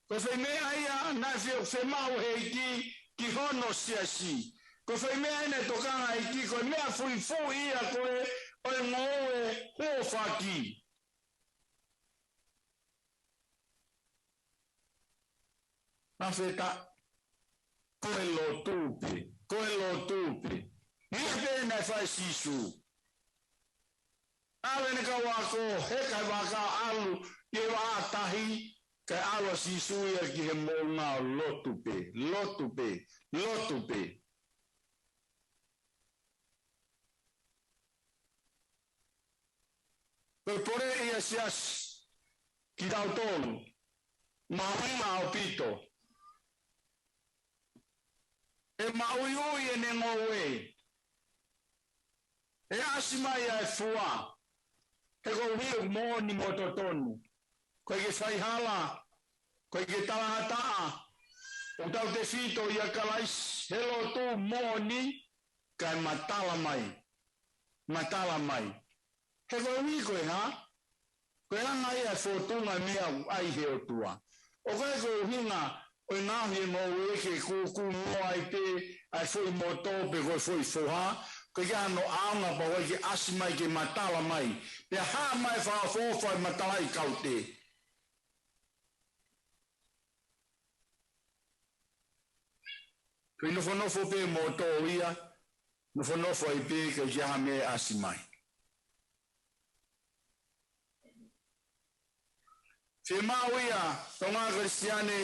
Ko whai mea ia na whai mau he ki hono siasi. Ko whai mea ina tokanga i ko mea fui ia koe o e ngoe ho whaki. Na feta koe lo tupe. Nia pēne whai sisu. Awe ne ka wako, he kai waka alu, i wa atahi, kai alu sisu ia ki he mounga lotupe. Koe pore ia siasi, ki tau tonu, maunga o pito. E maui e ne ngowe. E asimai ai fua. E ko hiu mōni mototonu. Koe ke whaihala. Koe ke Tahataha. O tau te whito i a kalais. Helo tu mōni. Kai matala mai. He koe hui koe ha. Koe anga ia whotunga mea ai he o tua. O koe koe hinga. O ngahi mo weke kuku mo ai te ai foi moto pe ko foi foha ko ya no aunga pa wa ki asmai ke matala mai pe ha mai fa fo matala I kaute ko no fo pe moto ia no fo I pe ke ya me asmai fe mauia tonga cristiane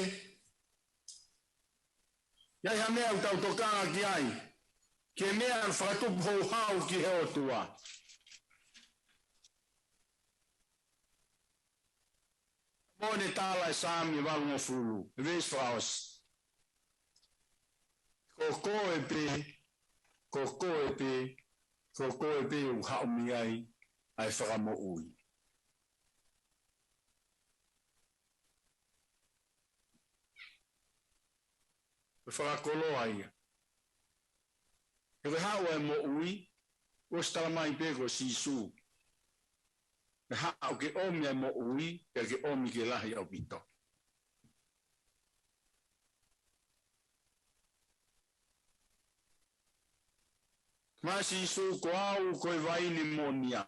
Ia ia mea utau tokanga ki ai. Ke mea an whakatupu hau ki heo tua. Mone tāla e sāmi walungo fulu. Ves whaos. Koko e pe u haumi ai. Ai whakamo ui. Fakatahataha ai. E hau e mo ui, o stala mai pego sisu. E hau ke omi e mo ui, e ke omi ke lahi au pito. Ma sisu ko au koe vaini mo nia.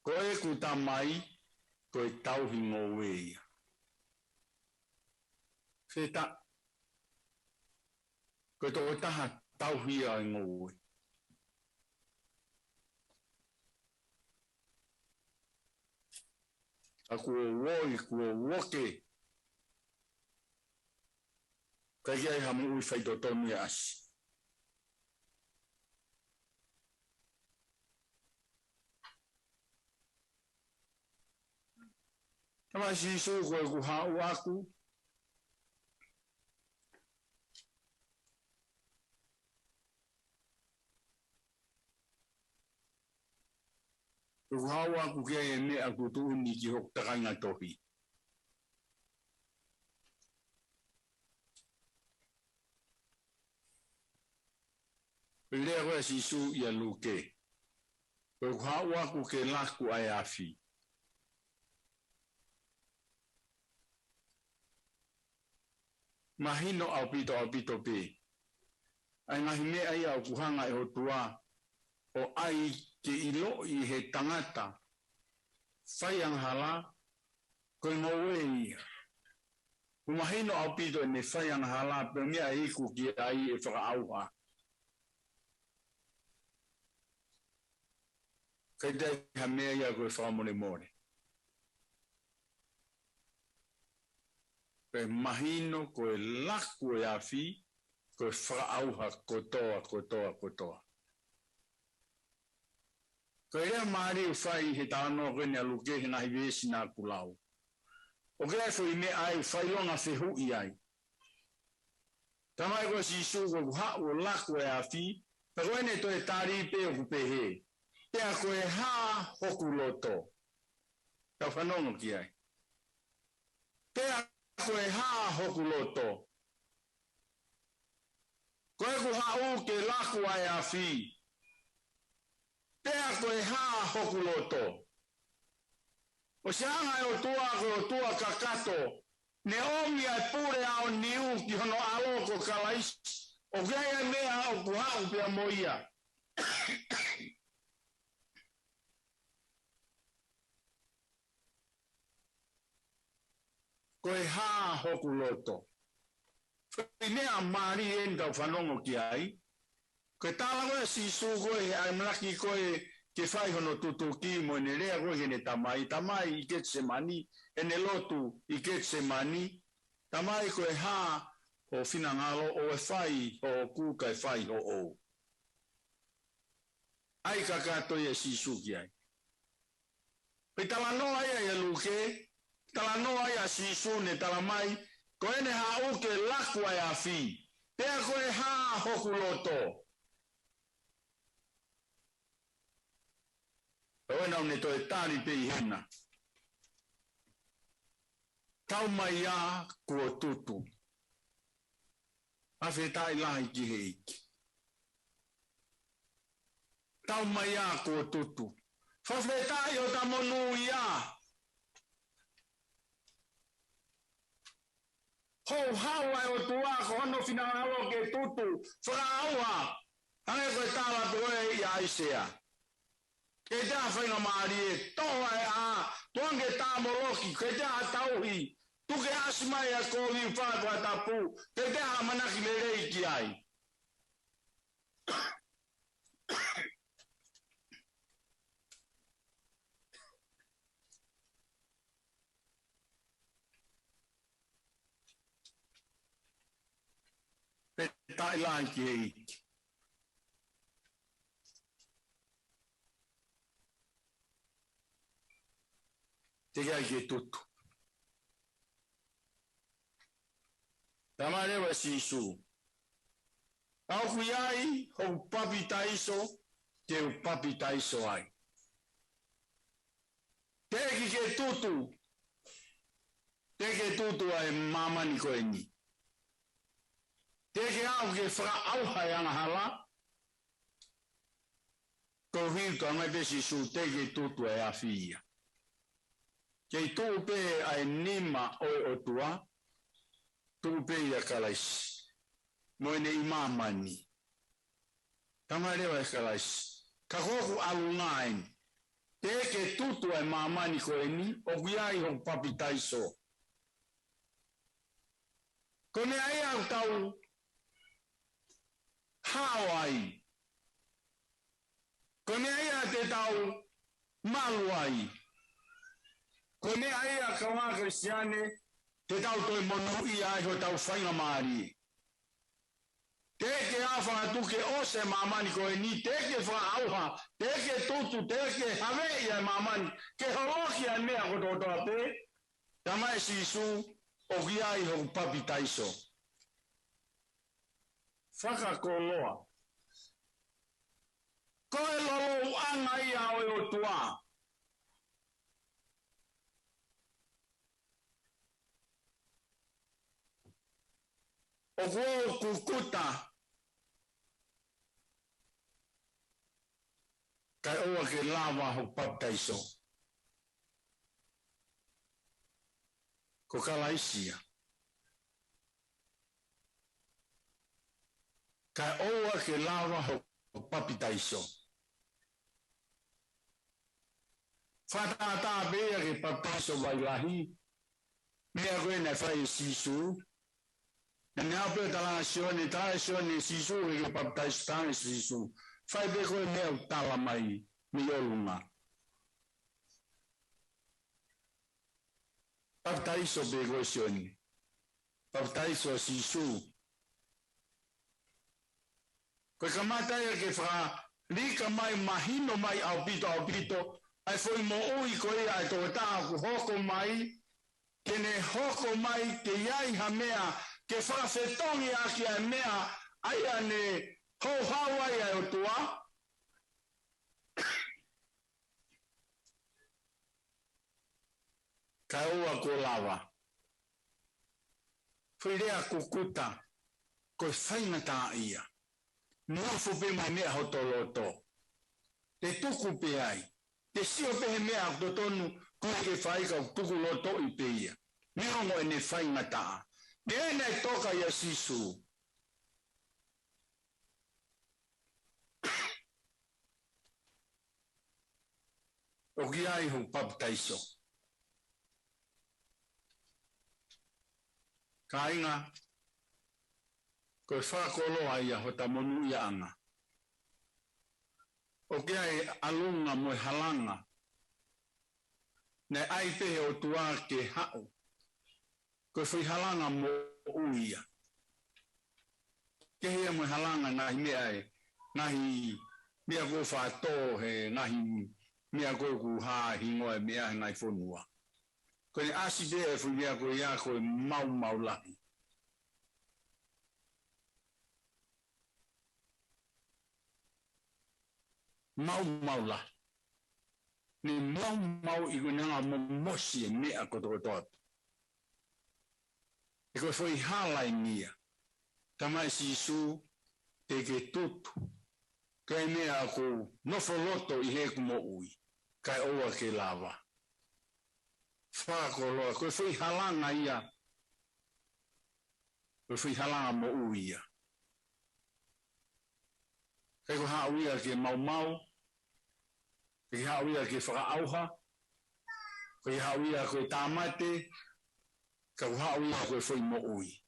Koe ku tamai, koe tauhi ngō weia. Feta. Koe tō taha tauhia I ngōwe. A kua woi, kua woke. Kai ai hamu ui whaitotonu e asi. Tama sisu koe ku hau aku. Ko hawa ku ke e mea ku tu ni ki hok takanga tohi. Lea koe sisu ia luke. Ko hawa ku ke laku ai afi. Mahino au pito pe. Ai ngahi mea ia au kuhanga e hotua. O ai ke ilo I he tangata. Whaiang hala. Koe ngowe ia. Umahino au pito ne whaiang hala. Pe mea iku ki ai e whakaauha. Kai dai hamea ia koe whamone more. Koe mahino, koe laku e awhi, koe whaauha kotoa. Koe rea maari u whai he tāno koe ni aluke he nahi wesi nā kulau. O kea fo i me ai u whai longa whehu i ai. Tamai koe si isu koe kuhau o laku e awhi, pa koe ne toi tāri pe o kupehe. Pea koe haa hoku loto. Tau whanongo ki ai. Pea koe haa hoku loto. Koe kuhau ke laku ai awhi. Pea koe haa hoku loto. O se anga e o tua kakato. Ne omi ai pure ao niu ki hono aloko kalaisi. O gaya mea o kuhau pea moia. Koe haa hoku loto. Whinea maari enda whanongo ki ai. Koe tāla koe si su koe ai mlaki koe ke whai hono tutuki mo ne rea koe hene tamai. Tamai i ketse mani, ene lotu i ketse mani. Tamai koe haa o whinangalo o e whai o kuka e whai ho o. Ai kakato e si su ki ai. Pe tala noa ia ia luke. Tala noa ia si su ne tala mai. Koe ne haa uke laku ai a whi. Pea koe haa hoku loto. Oe nau ne toi tāri pe i hena. Tau mai a kua tutu. Awhi tai lahi ki he iki. Tau mai a kua tutu. Whawhi tai o ta monu i a. Hou hawa e o tua ko hono whinangalo ke tutu. Whakaaua. Hange koe tāla koe i aisea. Ke tea whainga maari e toa e a. Tuange tā moloki. Ke tea tauhi. Tuke asimai a kovi whātua tapu. Ke tea manaki le rei ki ai. Tai lai ki e iki. Te kai ki e tutu. Tamarewa si isu. Au kui ai, hou papi taiso, te u papi taiso ai. Te ki ke tutu. Te ke tutu ai mamani koe ni. Te ke au ke whaka auhai anga hala. Ko hiu ka mai pesi su te ke tutu e a whia. Kei tū pe ai nima o tua. Tū pe i a kalaisi. Moene i mamani. Tamarewa e kalaisi. Ka koku alungain. Te ke tutu e mamani ko e ni. O kuiai hong papi taiso. Kone ai au tau. Hawaii. Kone ai a te tau. Maluai. Kone ai a kawa kristiane. Te tau toi monu i ai ho tau whainga maari. Te ke awha atu ke ose mamani ko e ni. Te ke wha auha. Te ke tutu. Te ke hawe i ai mamani. Ke horoki ai mea kototoa pe. Tamai si isu. O ki ai ho papi taiso. Fakatahataha. Koe lolo anga i au e o tua. O kuo kukuta. Kai oa ke lava ho paptaiso. Ko kalaisia. Kai oa ke lava ho papitaiso. Fakatahataha bea ke paptaiso wailahi. Mea koe na whai sisu. Na nea pe tala sione sisu ke paptaiso tane sisu. Whai be koe mea tala mai. miolunga. Baptaiso begosioni. Baptaiso sisu. Koe kamata ia ke wha lika mai mahino mai au pito. Ai foi mo ui ko ia ai tō taha ku hoko mai. Kene hoko mai ke iai ha mea. Ke whawhetongi aki ai mea. Ai ane hou hawai ai o tua. Ka ua ko lava. Whirea kukuta. Koe whaingata ia. Nuafu pe mai mea hotoloto. Te tuku pe ai. Te sio pe mea kutonu koe ke whaika tuku loto i pe ia. Meongo ene whaingata. Me ene toka ia sisu. O ki ai hu baptaiso. Ka inga. Koe whakolo ai a hota monu ia anga. O ki ai alunga moe halanga. Ne ai pehe o tua ke hao. Koe whi halanga mo uia. Ke hea moe halanga nahi mea e. Nahi mea ko whato he nahi mea ko ku haa hingoe mea ngai whonua. Koe ni asi dea e whi ko ia koe mau lahi. Mau la. Ni mau i kunanga mo mosi e mea kotokotoa. E koe foi halai nia. Tamai sisu te ke tutu. Kai mea ko nofo loto i he kumo ui. Kai oa ke lava. Whako loa. Koe foi halanga ia. Koe foi halanga mo ui ia. Kai ko haa uia ke mau. Kai haa uia ke whakaauha. Kai haa uia koe tāmate. Kai haa uia koe foi mo ui.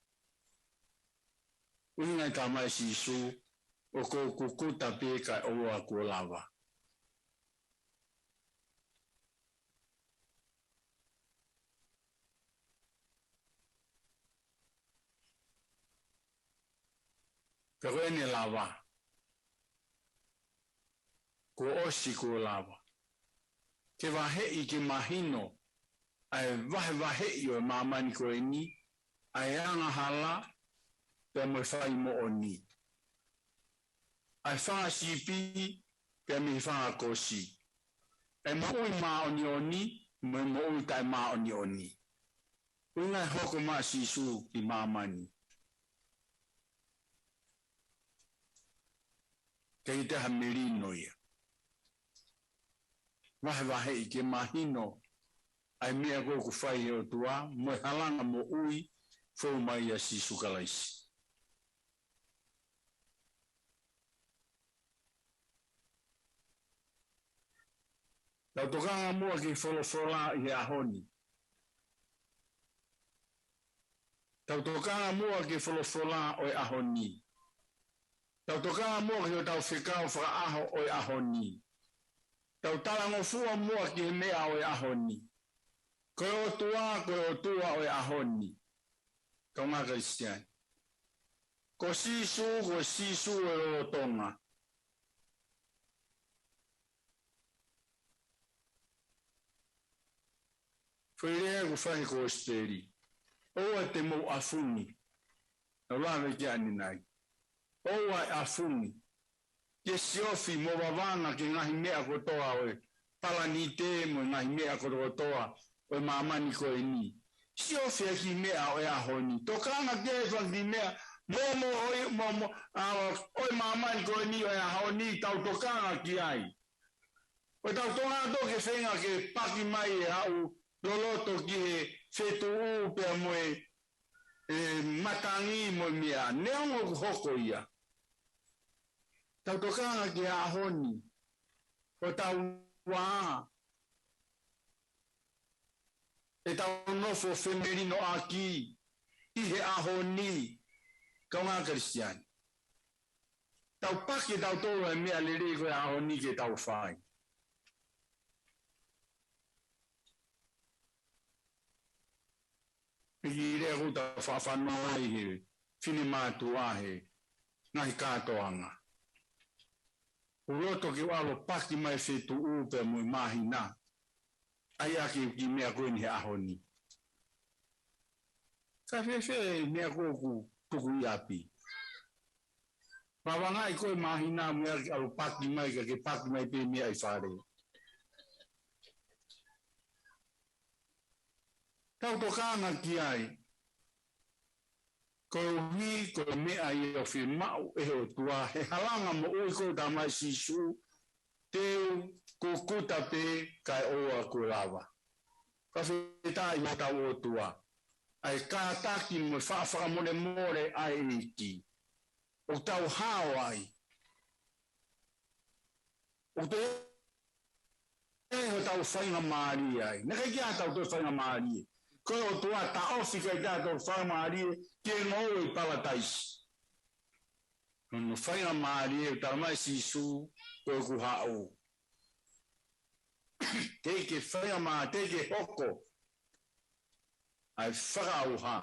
Ui ngai tāmai sisu. O ko kukuta pe kai oa ko lava. Kai koe ne lava. Ko osi ko lava. Ke wahei ke mahino. Ai wahei o e mamani ko e ni. Ai anga hala. Pe mo whai mo o ni. Ai whaa sipi. Pe me whaa kosi. E mo ui maa o ni. Mo ui tai maa o ni. Ungai hoko maa sisu ki mamani. Kei te ha merino ia. Wahe i ke mahino. Ai mea koku whai o tua. Moe halanga mo ui. Fou mai a sisu kalaisi. Tau tokanga mua ki wholofola i ahoni. Tau tokanga mua ki wholofola o ahoni. Tau tokanga mua ki o tau whikau whakaaho o ahoni. Tau talango fua mua ki he mea o ahoni. Koe o tua o ahoni. Kau ngā Kristian. Ko sisu o tonga. Wherea ku whahi ko steri. Oa te mo afuni. Na lawe ki ani nai. Oa afuni. Ke siofi mo wawanga ki ngahi mea kotoa oe. Palani te mo ngahi mea kotoa oe mamani ko e ni. Siofi a ki mea oe ahoni. Tokanga ke whangi mea. Oe mamani ko e ni oe ahoni. Tau tokanga ki ai. Oe tau tokanga to ke whenga ke paki mai e au. Loloto ki he fetu'u pe moe matangi mo mea. Neongo ku hoko ia. Tau tokanga ki ahoni. O tau waa. E tau nofo femerino aki. I he ahoni. Kau ngā Kristiani. Tau paki tau tolo e mea lere koe ahoni ke tau whai. i le ruta whawhanoa i he whini mātu ahe ngahi kātoanga. Uroto ki walo paki mai Fetu'u pe mui mahina. Ai aki ki mea koe ni he ahoni. Ka whewhe mea koe ku tuku i api. Pawanga i koe mahina mea ki alo paki mai ka ke paki mai pe mea i whare. Tau tokanga ki ai. Ko hui ko mea i o whi mau e o tua he halanga mo ui ko tamai sisu teu ko kuta pe kai oa ko lava. Ka whita i o tau o tua. Ai kātaki mo whawhaka more ai iki. O tau hao ai. O te e tau whainga maari ai. Naka kia tau te whainga maari. Ko o tua ta ofi kai kia tau whainga maari ke ngō i palataisi. No whainga maari e tau mai sisu koe ku hao. Teike whainga maari, teike hoko. Ai whakau ha.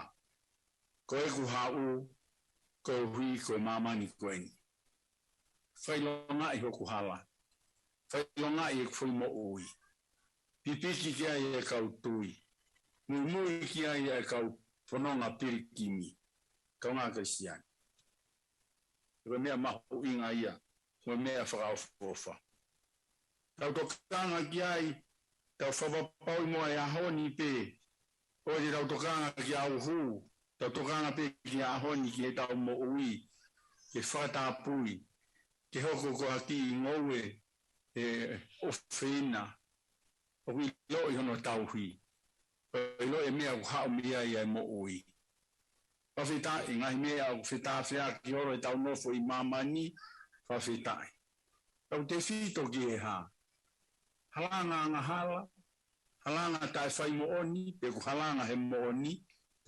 Koe ku hao. Ko hui ko mamani koeni. Whailonga i hoku hala. Whailonga i e kui mo ui. Pipiki kia i e kau tui. Mui kia i e kau whanonga pirikimi. Kau ngā kaisiani. Koe mea mahu inga ia. Koe mea whakau whofa. Tau tokanga kia i. Tau whawapau i moa e ahoni pe. Oe tau tokanga kia au huu. Tau tokanga pe ki a honi ki e tau mo ui, ke whātāpui, ke hoko ko haki i ngoue e ofina, o kui lo i hono tau hui. O lo e mea ku hao mea i ai mo ui. Whawhitai, ngahi mea ku whita whia ki horo e tau nofo i mamani, whawhitai. Tau te whito ki e ha. Halanga anga hala, halanga tai whai mo oni, pe ku halanga he mo oni,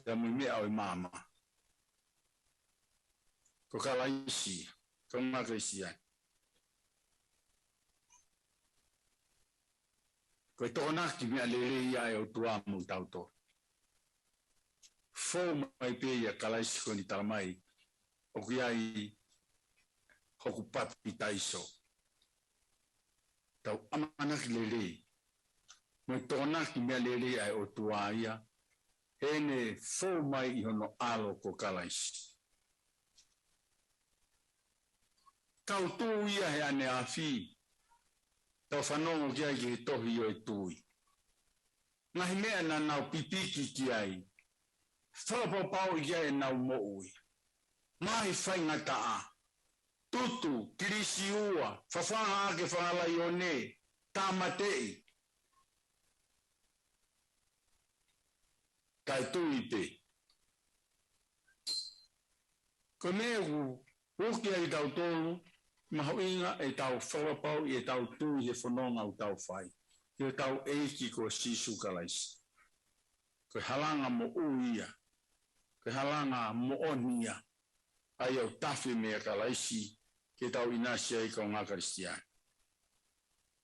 ya mui mea o i mama. Ko kalaisi, ko makaisi ai. Ko e tōnaki mea lere ia e o tuamu tauto. Fō mai pe ia kalaisi ko ni taramai, o ki ai hoku papi taiso. Tau amanaki lere, mo e tōnaki mea lere ia e o tua ia, ene fō mai i hono alo ko kalaisi. Kau tū ia he ane a whi, tau whanongo ki ai ki he tohi o e tūi. Ngahi mea na nau pipiki ki ai, whapapau i ki ai nau mo ui. Mahi whainga taa, tutu, kirisi ua, whawhanga ake whangalai o ne, tāmatei. Kai tui pe. Ko mea ku, uki ai tau tolu, maho inga e tau whawapau i e tau tui he whanonga u tau whai. I tau eiki ko sisu kalaisi. Ko halanga mo uia. Ko halanga mo onia. Ai au tafi mea kalaisi ke tau inasia i kau ngā karistiani.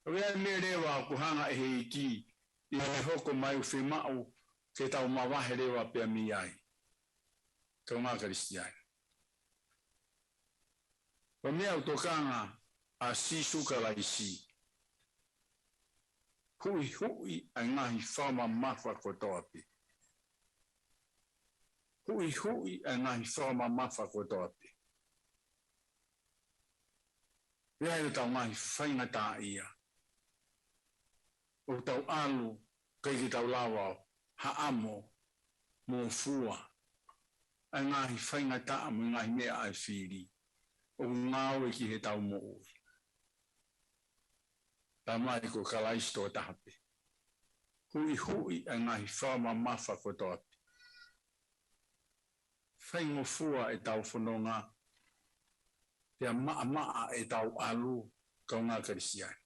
Ko mea mea rewa ku hanga e he iki i he hoko mai u whemau ke tau mawahe rewa pia mi ai. Kau ngā karistiani. Ko mea utokanga a sisu kalaisi. Hui hui a ngahi whama mawha kotoapi. Hui hui a ngahi whama mawha kotoapi. Rea i tau ngahi whainga tā ia. O tau alu kai ki tau lawao. Haamo, mo fua, a ngahi whainga taa mo ngahi mea ai whiri, o ngāwe ki he tau mo ui. Tā mai ko kalaisto tahape. Hui hui a ngahi whama mawha ko toapi. Whaingo fua e tau whanonga, pia maa e tau alu, kau ngā karisiai.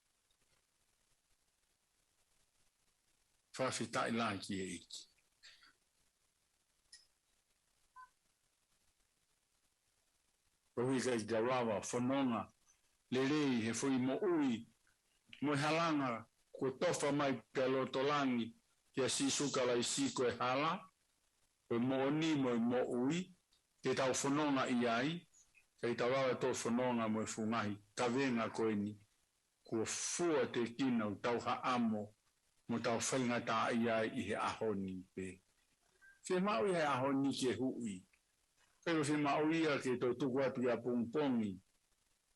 Whawhitai la ki e iki. Rohi kai te rawa, whanonga, le rei he fui mo ui, mo halanga, ko tofa mai te lotolangi, kia sisuka lai si koe hala, mo ni mo ui ke tau fononga iai ke tau awa to fononga mo fungai ka venga ko ni ko fua te kina o tau ha amo mo tau whainga tā iai I he ahoni pe se mau I he ahoni ke hui pero se mau ia ke to tuku atu ia pungpongi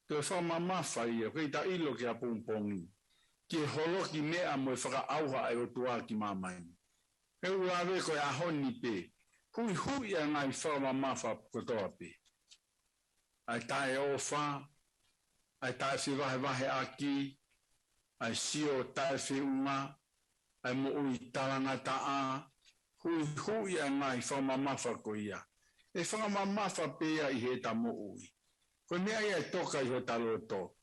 to whama mawha ia ke ta ilo ke a pungpongi ke holoki mea mo whaka auha ai o tua ki mamai e ulawe ko ahoni pe hui hui a ngai whama mawha kotoa pe ai tae ofa ai tae whiwahe wahe aki ai sio tae whiunga ai mo ui taranga taa hui hui a ngai whama mawha ko ia e whama mawha pe ia I he ta mo ui ko mea ia toka I ho taloto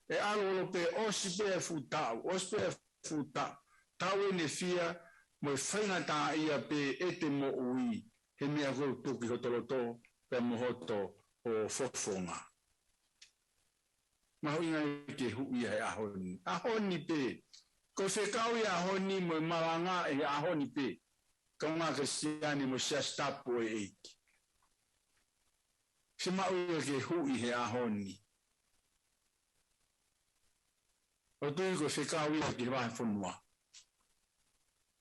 e alo pe osi pe futau tau e ne fia mo whainga tā ia pe e te mo ui he mea kou tuki ho taloto pe mohoto o fofonga ma hui ngai ke hui he ahoni pe ko se kau ia ahoni mo Malanga e ahoni pe ko ngā Kristiani mo siastapo e eiki se ma ui ke hui he ahoni o tui ko se kau ia ke wahe whanua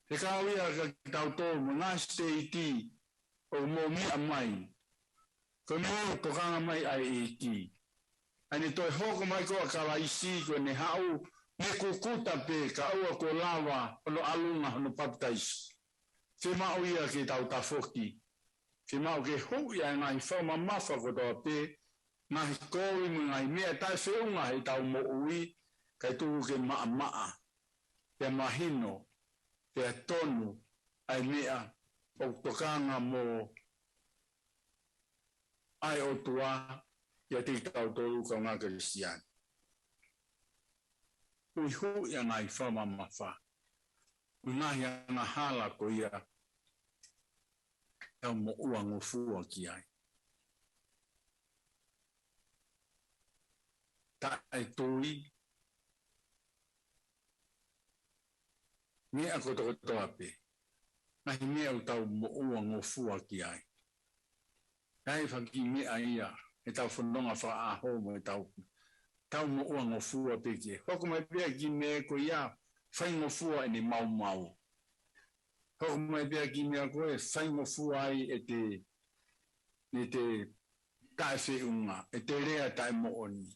se kau ia ke tau tō mo ngā steiti o mo mea mai ko mo tokanga mai ai eiki ane toi hoko mai ko a kalaisi ko ne hau me kukuta pe ka ua ko lawa ono alunga ono baptise se mau ia ke tau tafoki se mau ke hui ai ngai whama mawha ko toa pe ngai koui mo ngai mea tai whiunga he tau mo ui kai tuku ke maa te mahino te tonu ai mea o tokanga mo ai o tua ia te tau tolu ka ngā Kristiani. Ui hu ia ngai whama mawha. Ui ngahi a ngā hala ko ia tau mo uango fua ki ai. Ta ai tui mea koto ape. Ngahi mea u tau mo uango fua ki ai. Kai whaki mea ia e tau whanonga wha aho mo e tau mo ua ngofua peke. Hoko mai pia ki mea ko ia whai ngofua e ne mau mau. Hoko mai pia ki mea ko e whai ngofua ai e te tae whiunga, e te rea tae mo oni.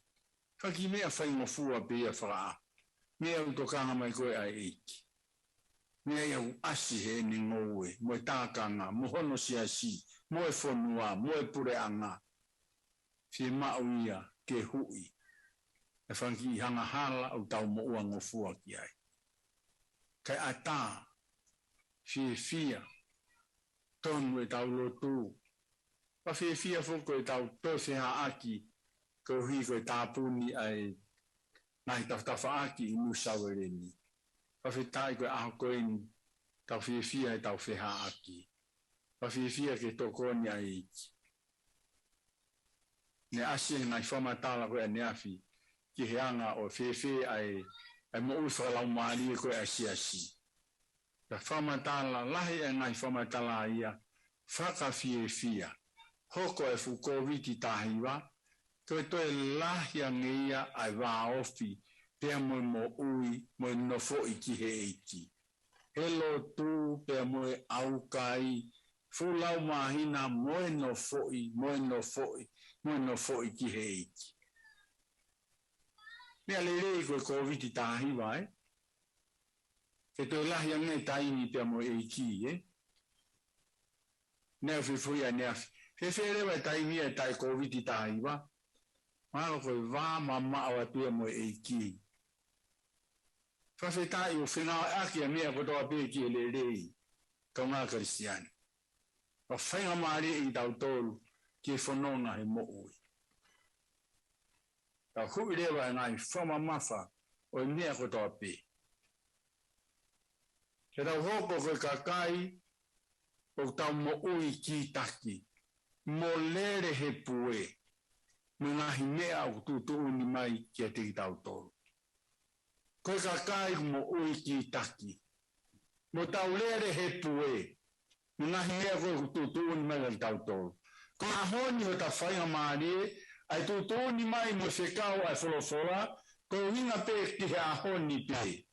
Whaki mea whai ngofua pia wha a. Mea utokanga mai koe ai eiki. Mea iau asi he ni ngoue, mo e tākanga, mo hono siasi, mo e whonua, mo e pureanga. Fie mau ia ke hui. E whanki I hanga hala au tau mo ua ngofua ki ai. Kai a tā, fie fia, tonu e tau lotu. Pa fie fia fuko e tau tose ha aki, ko hui ko e tāpuni ai nahi tawtafa aki I musawereni. Pa fie tai ko e aho koeni, tau fie fia e tau feha aki. Pa fie fia ke tokoni ai iki. Ne asi ngai whamatala koe a neafi ki he anga o whewhe ai mo ui whakalau maari koe a siasi. Ka whamatala lahi e ngai whamatala ia whakawhiewhia. Hoko e whukowiti tahiwa, koe toe lahi a ngeia ai wā ofi pia mo ui mo nofo I ki he eiki. Helo tu pia mo aukai, fulau mahina mo nofoi, mo foi ki he eiki. Mea le koe koviti tahiwa Ke toi lahi a ngai taini pia mo eiki Nea whiwhui a nea whewherewa taini e tai koviti tahiwa. Maro koe wā mama awa pia mo eiki. Whawhetai o whenau aki a mea kotoa pia ki le rei. Kau ngā Kristiani. O whainga maari I tau tolu ki whanonga he mo ui. Ka hui rewa e ngai whama mawha o mea kotoa pē. He tau hoko koe kakai o tau mo ui ki taki. Mo lere he pue. Mo ngahi mea o tutu ni mai ki a tiki tau tolu. Koe kakai mo ui ki taki. Mo tau lere he pue. Nga hia ko tutu ni mai tau tolu. Ko ahoni o ta whainga maari, ai tutu ni mai mo se kau ai wholofola, ko hinga pe ki he ahoni pe.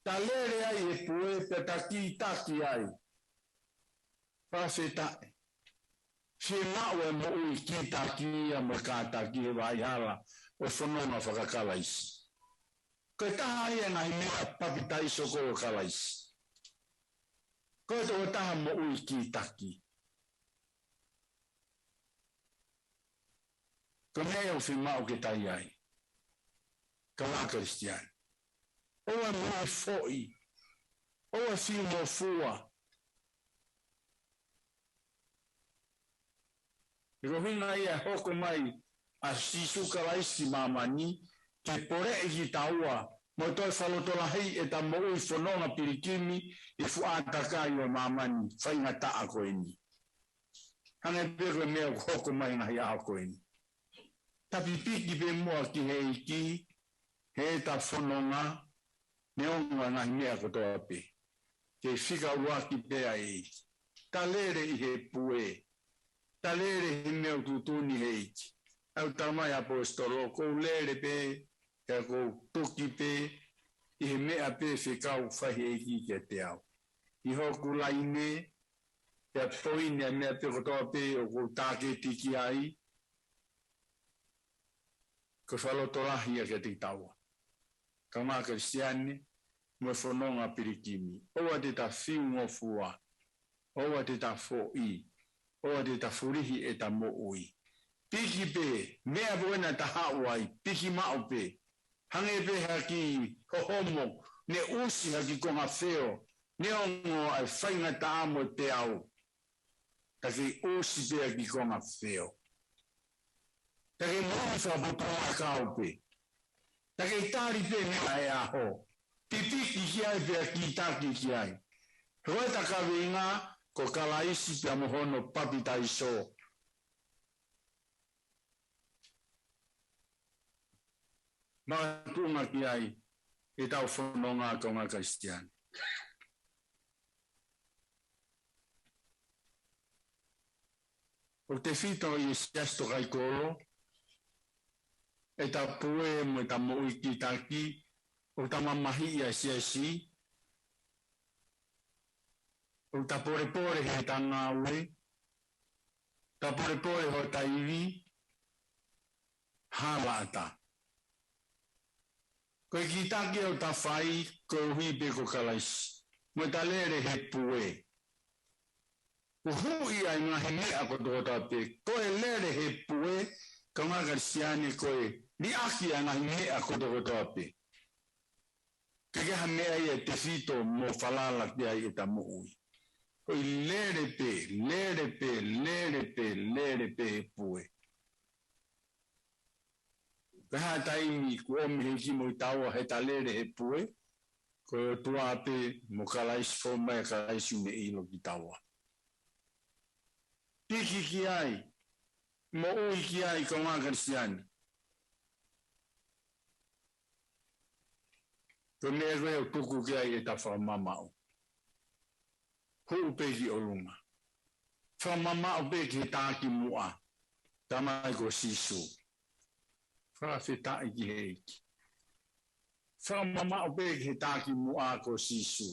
Ta lere ai e pue pe ta ki taki ai. Whawhetae. Se maue mo ui ki taki a mo ka taki e vai hala o whanonga whakakalaisi. Ko taha ia ngai mea papitai soko o kalaisi. Ko te o taha mo ui ki taki. Ko mea o whimau ke tai ai. Ka wā Kristian. Oa mo foi. Oa whiu mo fua. Iko hinga ia hoko mai a sisu kalaisi mamani ke pore e ki taua mo toi whalotola hei e ta mo ui whanonga pirikimi e fuataka i o mamani whainga taa ko eni. Hane peko mea hoko mai ngahi a ko eni. Tapi piki pe mua ki he iki he ta whanonga neonga ngahi mea kotoa pe. Ke whika uaki pe a e. Ta lere i he pue. Ta lere he mea tutuni he iki. Au tamai apostolo ko lere pe ka ko toki pe i he mea pe whikau whahi eiki ke te au. I hoku laine te apoine a mea pe kotoa pe o ko tāke tiki ai ko whalotolahi a ke te taua. Ka mā Kristiane mo whanonga pirikimi. Oa te ta whiu ngofua. Oa te ta fōi. Oa te ta furihi e ta mo ui. Piki pe, mea buena ta hauai, piki mao pe. Hange pe haki hohomo, ne usi haki konga feo, ne ongo ai whainga ta amo te au. Taki usi pe haki konga feo. Taki mwawha butoa kau pe. Taki tari pe mea e aho. Pipiki ki ai pe haki taki ki ai. Hoi taka winga, ko kalaisi pe amohono papita iso. Mātunga ki ai, e tau whanonga ko ngā Kristian. O te whito i Siasi Tokaikolo, e ta pue mo ta mo iki taki, o ta mamahi i a Siasi, o ta pore he ta ngāwe, ta pore ho ta iwi, hāwata. Ko ki taki o ta whai, ko hui pe ko kalaisi. Mo ta lere he pue. Ko hui ai ngahi mea ko tōta pe. Ko e lere he pue, ka ngā Kristiane ko e ni aki a ngahi mea ko tōta pe. Ka keha mea i e te whito mo whalala te ai e ta mo ui. Ko i lere pe he pue. Kaha taimi ku omi he ki mo i taua he ta lere he pue, ko e tua pe mo kalaisi fo mai kalaisi me ilo ki taua. Piki ki ai, mo ui ki ai ko ngā Kristiani. Ko mea reo tuku ki ai e ta whamamau. Hu pe ki o lunga. Whamamau pe ki he tāki mua, tamai ko sisu. Whawhetai ki he iki. Whamamau pe ki he tāki mua ko sisu.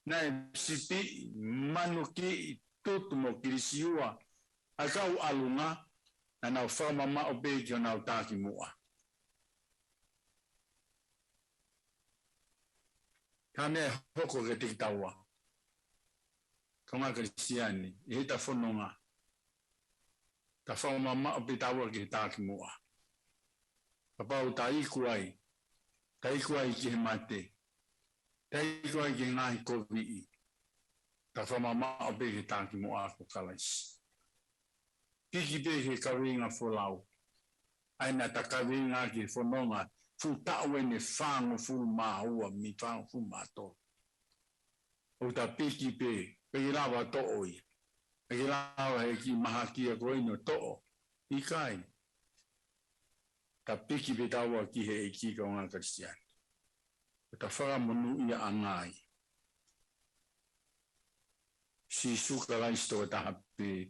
Nei sipi manu ki tutu mo kirisiua. A kau alunga, na nau whamamau pe ki o nau tāki mua. Ka mea hoko ke te taua. Ka ngā Kristiani, i he ta whanonga. Ta whamamau pe taua ki he tāki mua. Ka pau ta iku ai ki he mate. Ta iku ai ki ngāhi kovii. Ta whamamau pe he tāki mua ko kalaisi. Piki pe he kawinga wholau. Aina ta kawinga ki whanonga. Fu tau e ne whango fu mahua mi whango fu mato. O ta piki pe i rawa to oi. I rawa he ki maha ki a koino to o. I kai. Ta piki pe taua ki he e ki ka o ngā Kristiani. O ta wharamonu ia angai. si suka la isto tahape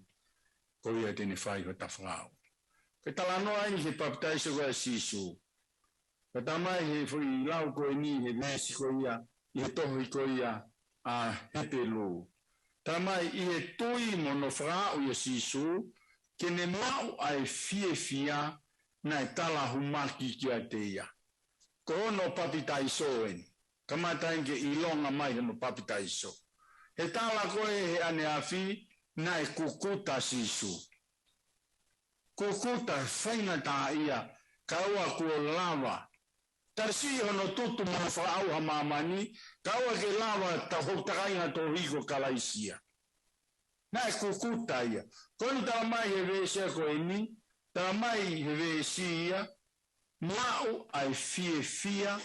ko ia tene fai ko tafrao ke talano ai he baptize ko sisu ko tamai he fui lau ko ni he nesi ko ia i tohi ko ia a hepelu tamai i tui mono frao ia sisu ke ne mau ai fia na tala humaki kia te ia ko no papitaiso en kamata inge ilonga mai no papitaiso he tala koe he ane afi na kukuta sisu kukuta faina ta ia kaua ko lava tarsi hono tutu mo frau ha mamani kaua ke lava ta hoktaina to higo kalaisia na kukuta ia kon ta mai he vese ko ini ta mai he vesia mau ai fia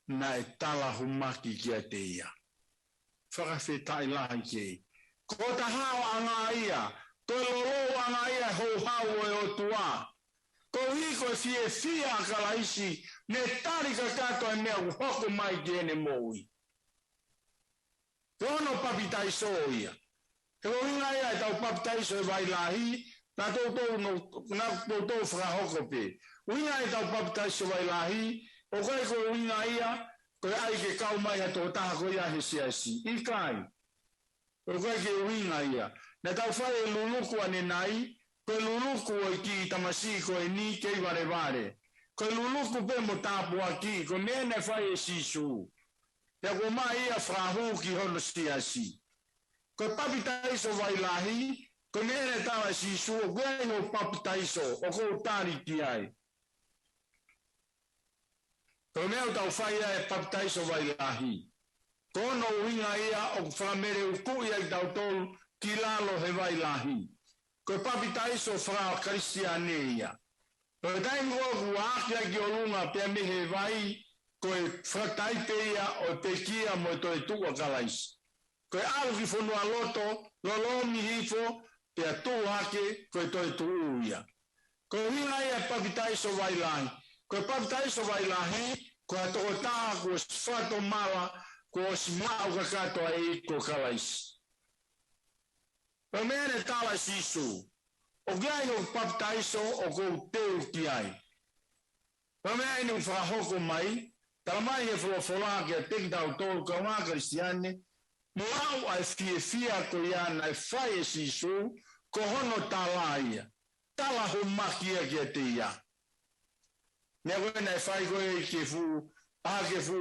na tala humaki kia te ia whakawhetai lahi ke. Ko ta hao anga ia, ko lolo anga ia ho hao e o tua. Ko hiko fia kalaisi, ne tarika kato e mea hoko mai ki ene moui. Kono papitai so ia. Ko inga ia e tau papitai so e vai lahi, na tōtou whakahoko pe. Uinga e tau papitai so vai lahi, o koe ko uinga ia, ko ai ke kau mai ato taha ko ia he siasi. I kai. O koe ke uinga ia. Na tau whae luluku ane nai, ko luluku o ki tamasi ko e ni kei vare. Ko luluku pe mo tapu aki, ko mene whae sisu. Ia ko mai ia whahu ki hono siasi. Ko papitaiso vai lahi, ko mene tawa sisu, o koe no papitaiso, o ko tari ki ai. Ko mea tau whaia e papitaiso vai lahi. Kono uinga ia o whamere uku ia i tau tolu ki lalo he vai lahi. Ko papitaiso whra Kristiane ia. Ko e taimi oku akia ki o lunga pia mehe vai, ko e whrataipe ia o te kia mo e toi tua kalaisi. Ko e alu ki whanua loto, lolomi hifo, pia tu hake, ko e toi tuu ia. Ko uinga ia papitaiso vai lahi. Ko papitaiso vai lahi, ko atoko taha ko sfato mala, ko si mau kakato ai ko kalaisi. Ko mene tala sisu, o gai o papitaiso o ko teu ki ai. Ko mene ni whahoko mai, tala mai e wholofola ki a teki tau tolu ka wā Kristiane, mau ai fia ko ia na whai e sisu, ko hono tala ia, tala ho makia ki a te ia. Nea koe nei whai koe ke fu, ke fu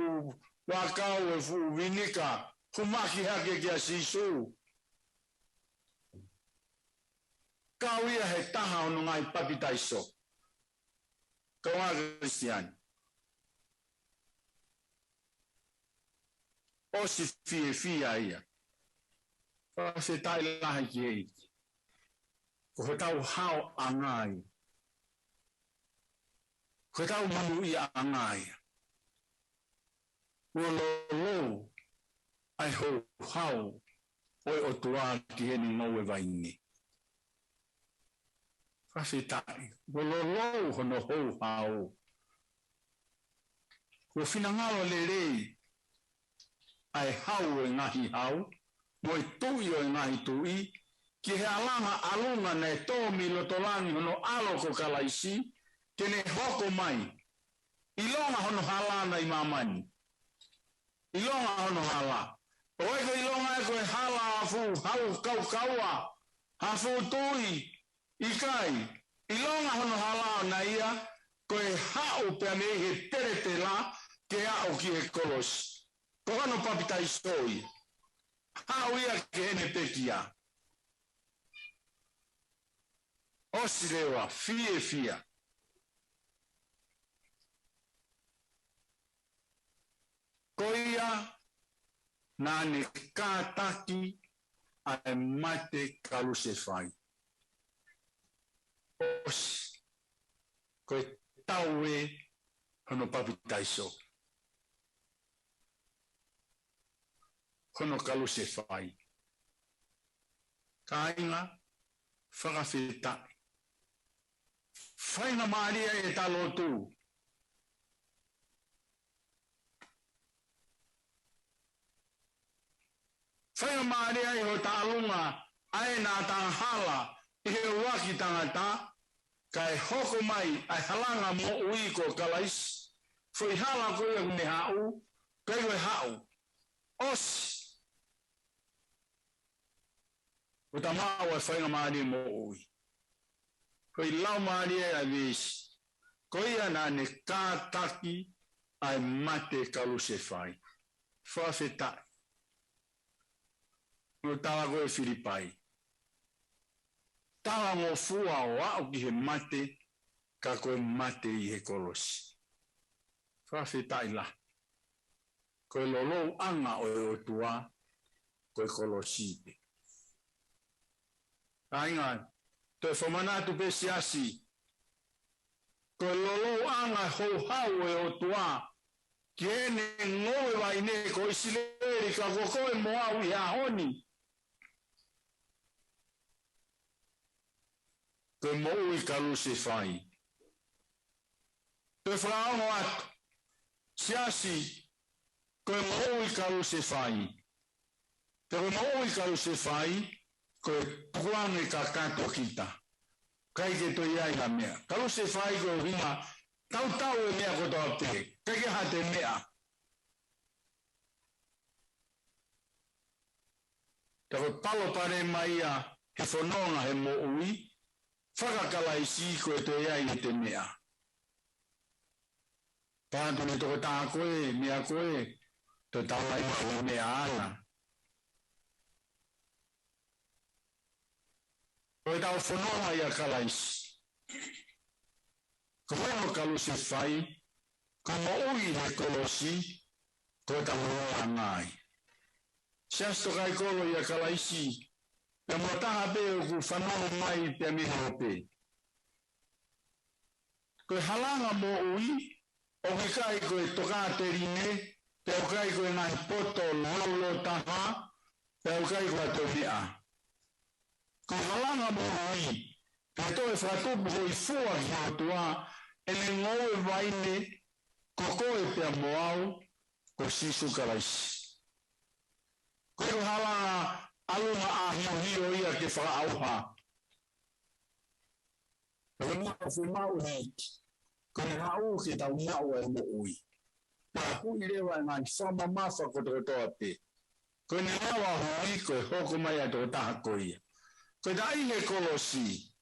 wakau e fu vinika, humaki hake ki a sisu. Kau ia he taha ono ngai papitaiso. Ka wā Kristiani. O si fia ia. Ka se tai lahi ki eiki. Ko he tau hao angai. Ko tau manu i angai. Lolo ai ho hao oi o tua ki heni ngau e vaini. Whawhetai. Lolo hono ho hao. Ko whinangalo le rei ai hao e ngahi hao, mo e tui o e ngahi tui, ki he alanga alunga ne tōmi lotolangi hono alo ko kalaisi, tene hoko mai. Ilonga hono halana i mamani. Ilonga hono hala. Oe ko ilonga e koe hala afu, hau kaua, hafu tui, ikai. Ilonga hono hala na ia, koe hau pia me he terete la, ke au ki he kolosi. Ko hono papitai soi. Hau ia ke hene pekia. Osi lewa, fia. Koia na ne kātaki ai mate kaluse whai. Osi, koe taue hono papitaiso. Hono kaluse whai. Kāinga, whakawhetai. Whainga maaria e talotu. Whainga maare ai ho tālunga ai nā tāhala i he waki tangata kai hoko mai ai halanga mo ui ko kalais. Fui hala koe ne hau, kai koe hau. Osi. O ta maa wa whainga maare mo ui. Koi lau maare ai vesi. Koi ana ne kātaki ai mate kalu se whai. Whawhetai. No tawa koe Filipai. Tawa ngō fua o au ki he mate, ka koe mate i he kolosi. Whawhetai la. Koe lolo anga o tua, koe kolosi te. Ainga, toi whamanatu pe Siasi. Koe lolo anga hou hau o tua, ki ene ngoe wai ne koe sileri ka kokoe mo au i hahoni. Koe mo ui kalu se whai. Koe whaongo atu. Siasi, koe mo ui kalu se whai. Koe mo ui kalu se whai, koe pukuange ka kato kita. Kai ke to iai la mea. Kalu se whai koe hima, tau e mea koto a pe. Kai ke hate mea. Te koe palo pare mai a he whanonga he mo ui, whakakalaisi koe to iai ni te mea. Pātu ne toko tā koe, mea koe, to tawai koe mea ana. Koe tau whanonga ia kalaisi. Ko whanonga kalu se whai, ko mo ui he kolosi, koe tau whanonga ngai. Siasi Tokaikolo ia kalaisi, pe mo taha pe o ku whanonga mai te amiha o pe. Koe halanga mo ui, o ke kai koe toka te rine, pe o kai koe ngai poto lolo taha, pe o kai koe to mea. Koe halanga mo ui, pe toi whatupu hoi fua ki o tua, ene ngoe waine, ko koe pia moau, ko sisu kalaisi. Koe halanga alunga a hio ia ke whakaauha. Koe mga whumau heki. Koe hau ke tau mau e mo ui. Pā hui rewa ngā whama mawha koto pe. Koe ni awa hui koe hoko mai a tō taha koia. Koe tai he kolosi,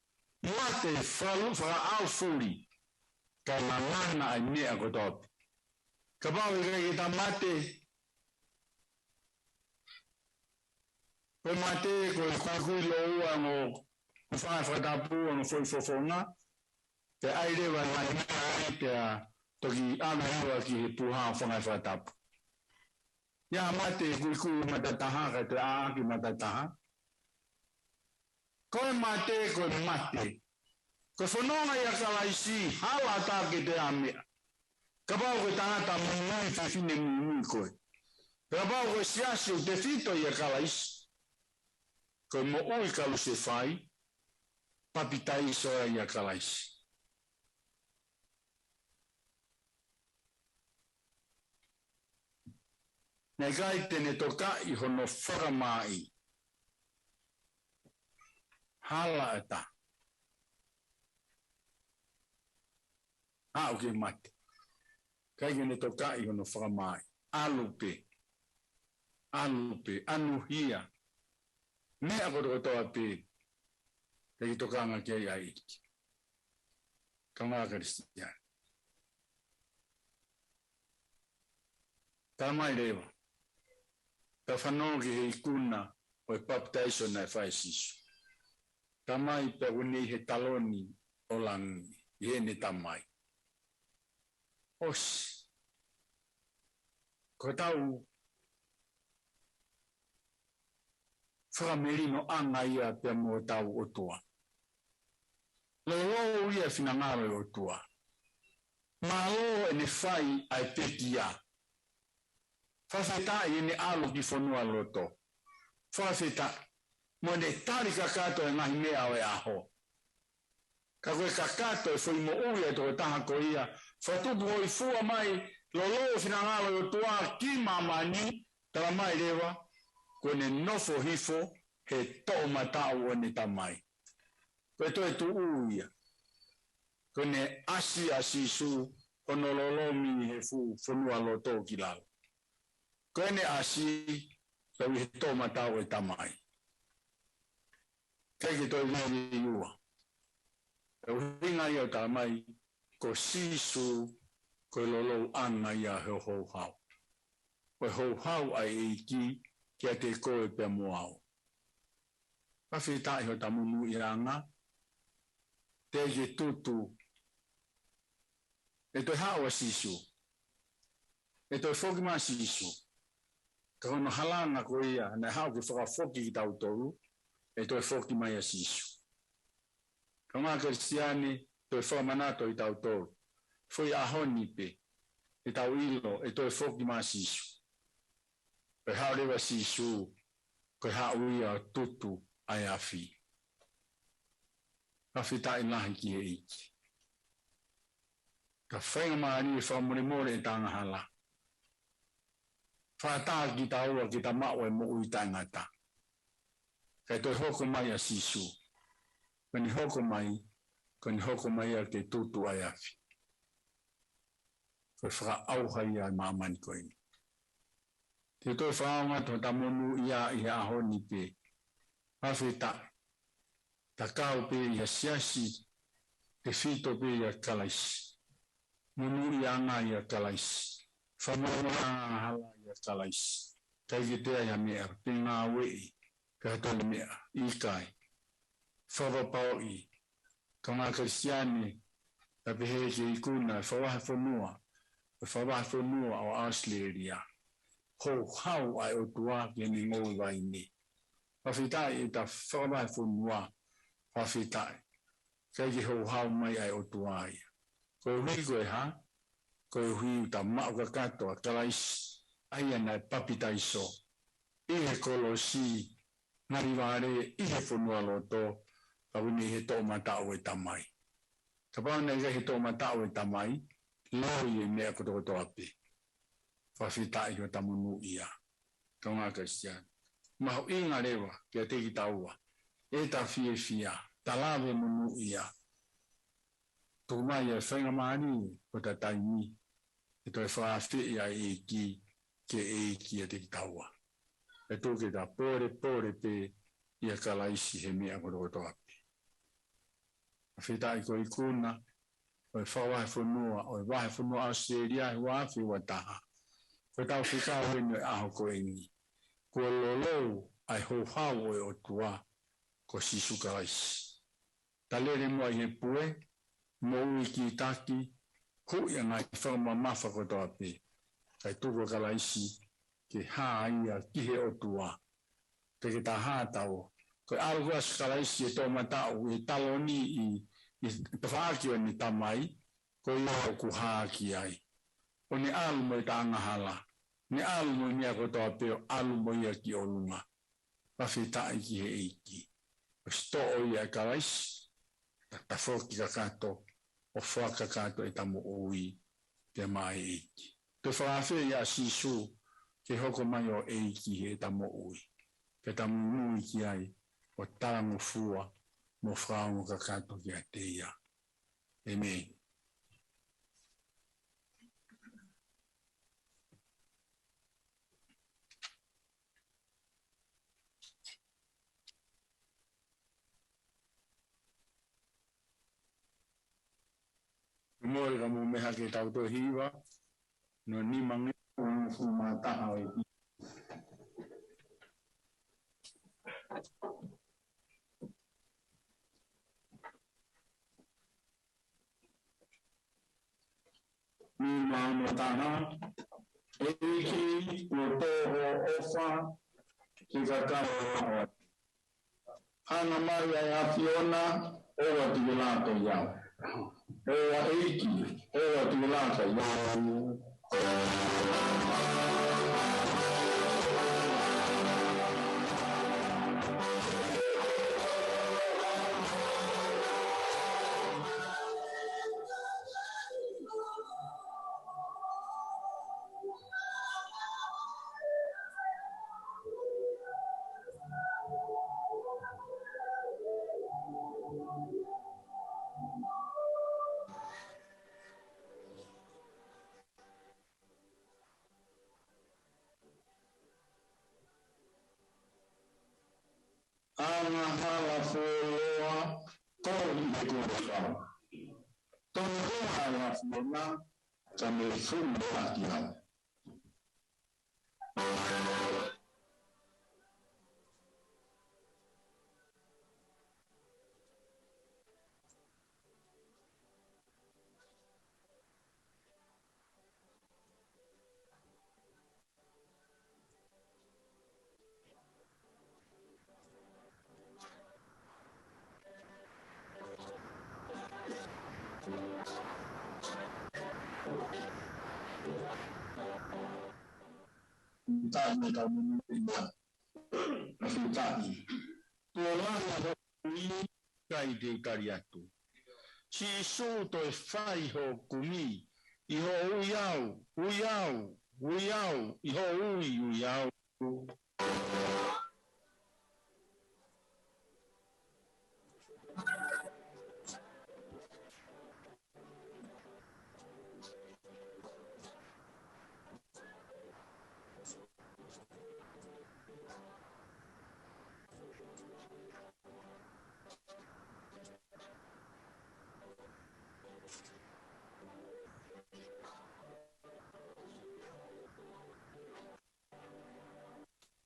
mate whakaau furi, ka ngana ai mea koto pe. Ka pau i kai ta mate, koe mate koe kui lo ua ngō whakatapu ngō whoifofonga, te aire wa ngai mea te a toki ame hua ki he puha o whangai whakatapu. Ia mate kui matataha kai te aaki matataha. Koe mate koe mate. Koe whanonga ia kalaisi hala tā ke te amea. Ka pau koe tangata munui whiwhine munui koe. Ka pau koe Siasi o te whito ia kalaisi. Koe mo ui kalu se whai, papitai soa ia kalaisi. Nei kai tene toka i hono whakamai. Hala e ta. Hau ke mate. Kai tene toka i hono whakamai. Alupe. Anuhia. Mea koto toa pe, te ki tokanga ki ai aiki. Ka ngā Kristiani. Tā mai rewa. Ka whanau ki hei kuna o e baptization na e whai sisu. Tā mai pe unei he taloni o langi, i hene tā mai. Osi. Ko tau whakamerino anga ia pe mo tau o tua. Lolo ia whinangaro o tua. Malo e ne whai ai petia. Whawheta i ne alo ki whanua loto. Whawheta. Mo ne tari kakato e ngahi mea o e aho. Ka koe kakato e whai mo ui e toko taha ko ia. Whatupu hoi fua mai. Lolo whinangaro o tua ki mamani. Tala mai rewa. kone nofo hifo he to matao o ne tamai. Koe toi tu uia. Kone asi su onololomi he funua lo tō ki lau. Koe ne asi tau he to matao e tamai. Kei toi vini iua. Tau hinga i o tamai ko sisu koe lolo anga ia he hou hau. Koe hou hau ai eiki kia te koe pia moao. Pawhi tai ho tamunu i anga. Te ke tutu. E toi hao a sisu. E toi whoki maa sisu. Ka hono halanga ko ia. Na hao ke whakafoki ki tau toru. E toi whoki mai a sisu. Ka ngā kristiani toi whamanato i tau toru. Fui ahoni pe. E tau ilo. E toi whoki maa sisu. Koe hao rewa sisu. Koe hao ia tutu ai afi. Pawhi tai nahi ki e iki. Ka whainga maari e whamuremore e tanga hala. Whātaa ki ta ua ki ta maua e mo ui tangata. Kai toi hoko mai a sisu. Kani hoko mai a ke tutu ai afi. Koe whaka auhai ai mamani koini. Te toi whaonga to ta monu ia i ahoni pe. Pawhi tai. Ta kau pe ia siasi. Te fito pe ia kalaisi. Munuri anga ia kalaisi. Whamona hala ia kalaisi. Kai ki tea ia mea. Te ngā wei. Ka tole mea. Ikai. Whawapau i. Ka ngā kristiani. Ta pehe ke ikuna. Whawaha whanua. Whawaha whanua o Aositelelia. Ho hau ai o tua ke ni ngōi vai ni. Whawhitai e ta whawaha whanua. Whawhitai. Kai ki ho hau mai ai o tua ia. Koe hui koe ha, koe hui ta mauka katoa kalaisi, aia nai papitaiso, ihe kolosi, ngari wāre, ihe whanua loto, ka wini he tō matao e tamai. Ka pāna ika he tō matao e tamai, loi e mea koto ape. Whawhitai o tamunu ia, ka ngā kristiani. Maho inga rewa, kia teki taua, e ta fia, talawe munu ia, tō mai e whainga maari o ta taimi e toi whaafi ia e ki ke e ki a te ki taua. E tō ke ta pōre pe ia kalaisi he mea koro ape. A whitai ko i kuna o e whawahe whanua o e wahe whanua Aositelelia he wafi wa taha. Ko tau whikau enu e aho ko ingi. Ko lolo ai ho hau o e o tua ko sisu kalaisi. Ta lere mua i he pue mo ki taki ho ia ngai whama mafa ko toa pe. Kai tuko kalaisi ke haa ia ki he o tua. Te ke ta haa tau. Koe aru kuas kalaisi e tō matau e taloni i tawhaaki o ni tamai ko ia o ku haa ki ai. O ni alu mo i ta angahala. Ni alu mo i mea ko toa pe o alu mo ia ki o lunga. Pawhi tai ki he eiki. O sto o ia kalaisi. Ta whoki ka kato. O whaka kato e tamu ui te mai eiki. Te whawhawhi ia sisu ke hoko mai o eiki he tamu ui. Ke tamu nui ki ai o tarangu fua mo whaongo ka kato ki a te ia. Amen. Moi ka mo meha ke tau to hiwa no ni mangi o fu mata o i ni ma tana e ki o to ofa ki ka ka ana mai a Fiona o wa ti la to ya. Ewa eiki, ewa tūlaka iau. Anga hala foloa koli e kua. Tono hala foloa kame fundo akiau. Tani kamu tidak, tani. Tuolana ini kaide kariatu. Si suto e fai ho kumi, iho uyau, iho uyau.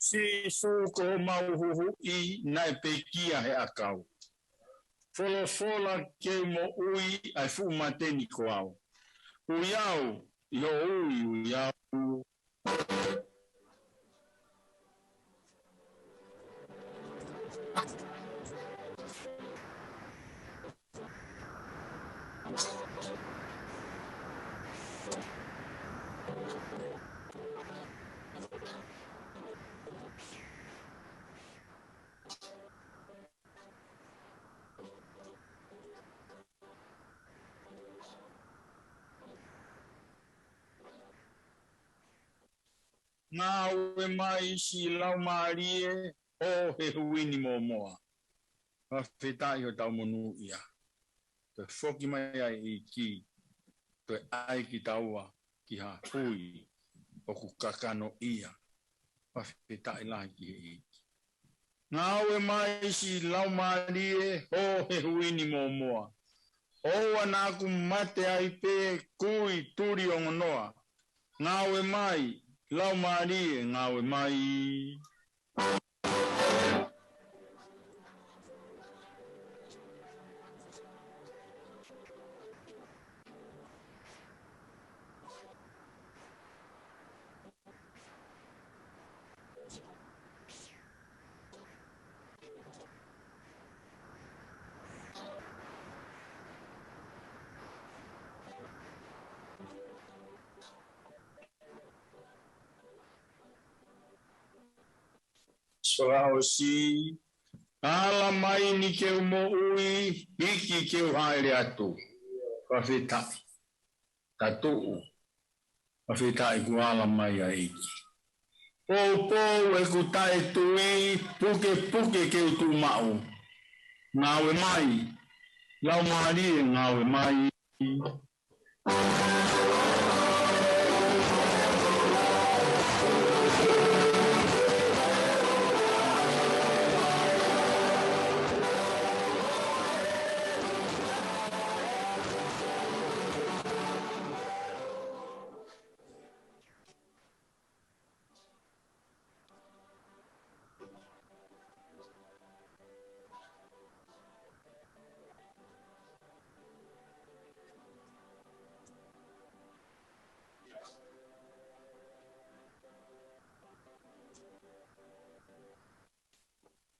Si suko mauhuhu I nai pekia he akau. Fola ke mo ui ai fu mateni ko au. Uyau, iho uyau. Ngā mai si lau marie o he huini momoa. Wa whetai ho tau monu ia. Te whoki mai ai I ki. Te ai ki taua ki ha hui. O ku kakano ia. Wa whetai lahi ki he iki. Ngā mai si lau marie o he huini momoa. O anāku mate ai pe kui turi o ngonoa. Ngā mai lau mari ngawe mai. Aositelelia, ala mai ni ke mo ui, iki ke haere atu. Whawhetai, tatu, whawhetai ku ala mai a iki. Pō e ku tae tui, puke ke utu mau. Ngawe mai, lau maari ngawe mai.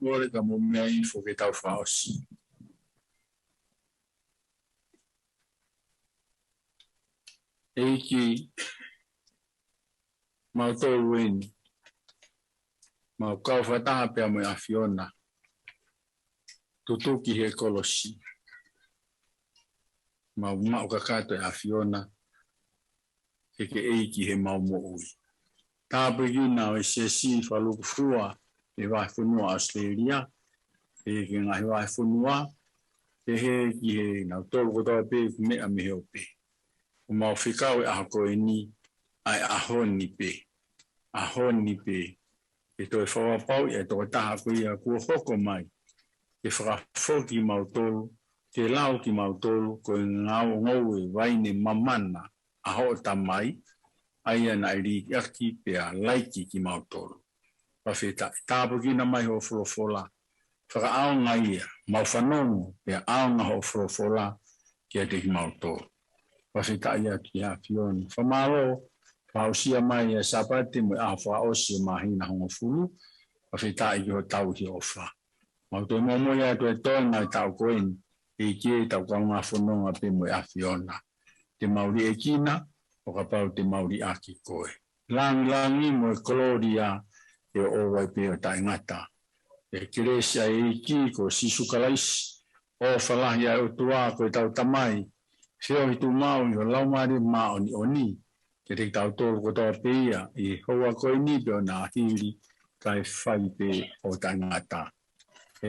Ore ka mo mea info ke tau whaosi. Eiki mau tōru eni. Mau kau whataha pia mo a Fiona. Tutuki he kolosi. Mau kakato e a Fiona. Ke eiki he mau mo ui. Tāpeki nao e Siasi whaluku fua. E vai whunua Aositelelia, e ke ngahi vai whunua, e he ki he nau tolu kotoa pe ku mea me heo pe. O mau whikau e aho koe ni, ai ahoni pe, e toi whawapau e toi taha kui a kua hoko mai ke whakafo ki mautolu ke lau ki mautolu ko ngau ngau e waine mamana a ho tamai ai ana iri aki pe a laiki ki mautolu pawheta tāpu ki na mai ho wholofola whakaao ngai ia mau whanongo pe a ao nga ho wholofola ki a te ki mautolu pawheta ia ki a fioni whamalo Pausia mai e sapati mo a fa osi mahina hongo fulu a fita i ho tau hi ofa ma to mo ya to na tau koin e ki tau ka nga fono nga pe mo a fiona te mauri e kina o ka pau te mauri a ki koe langi mo Gloria e o wai pe o tai ngata e kiresia e ki ko sisukalais o falahi a o tua ko tau tamai feo i tu mau i o laumari ma oni ke te tau tōru ko tō pēia i hoa koe ni peo nā hiri kai whai pē o tangata.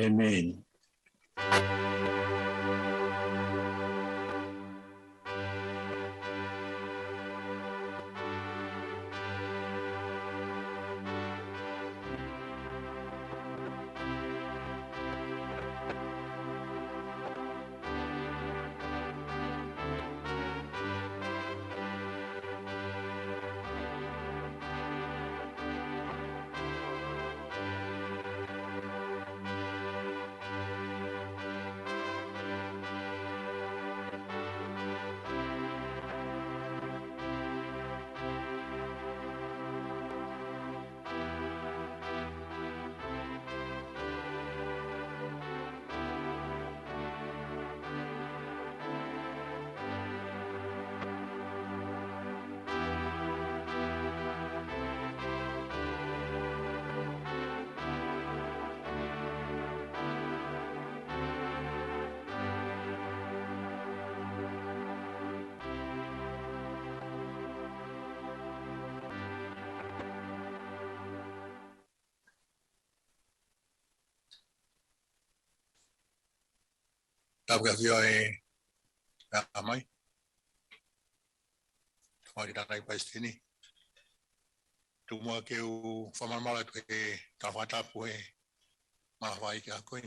Amen. Tau ka fio e a mai. Tau di takai paistini. Tu mua ke u whamarmala tu e tawhatapu e malawai ki a koe.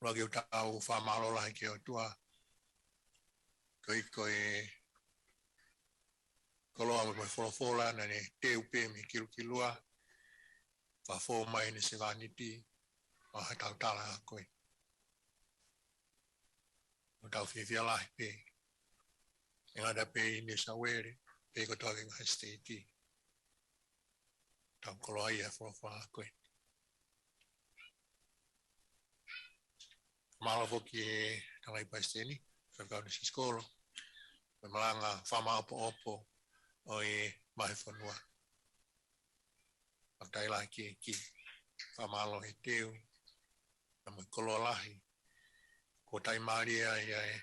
Ragi u tau whamalola ke o tua. Koe koloa mo wholofola na ne te upe mi kilua. Whafo mai ni se vaniti. Waha tau tala a koe. O tau whiwhia lahi pe. E ngada pe i ni sa were. Pe ko tau inga steti. Tau koloa ia wholofola a koe. Malavo ki e tangai paisteni. Whakau ni si skolo. Me Malanga whama opo o e mahi whanua. Whaktaila ki whamalo he teo. Na mo koloa lahi. Ko tai maria ia e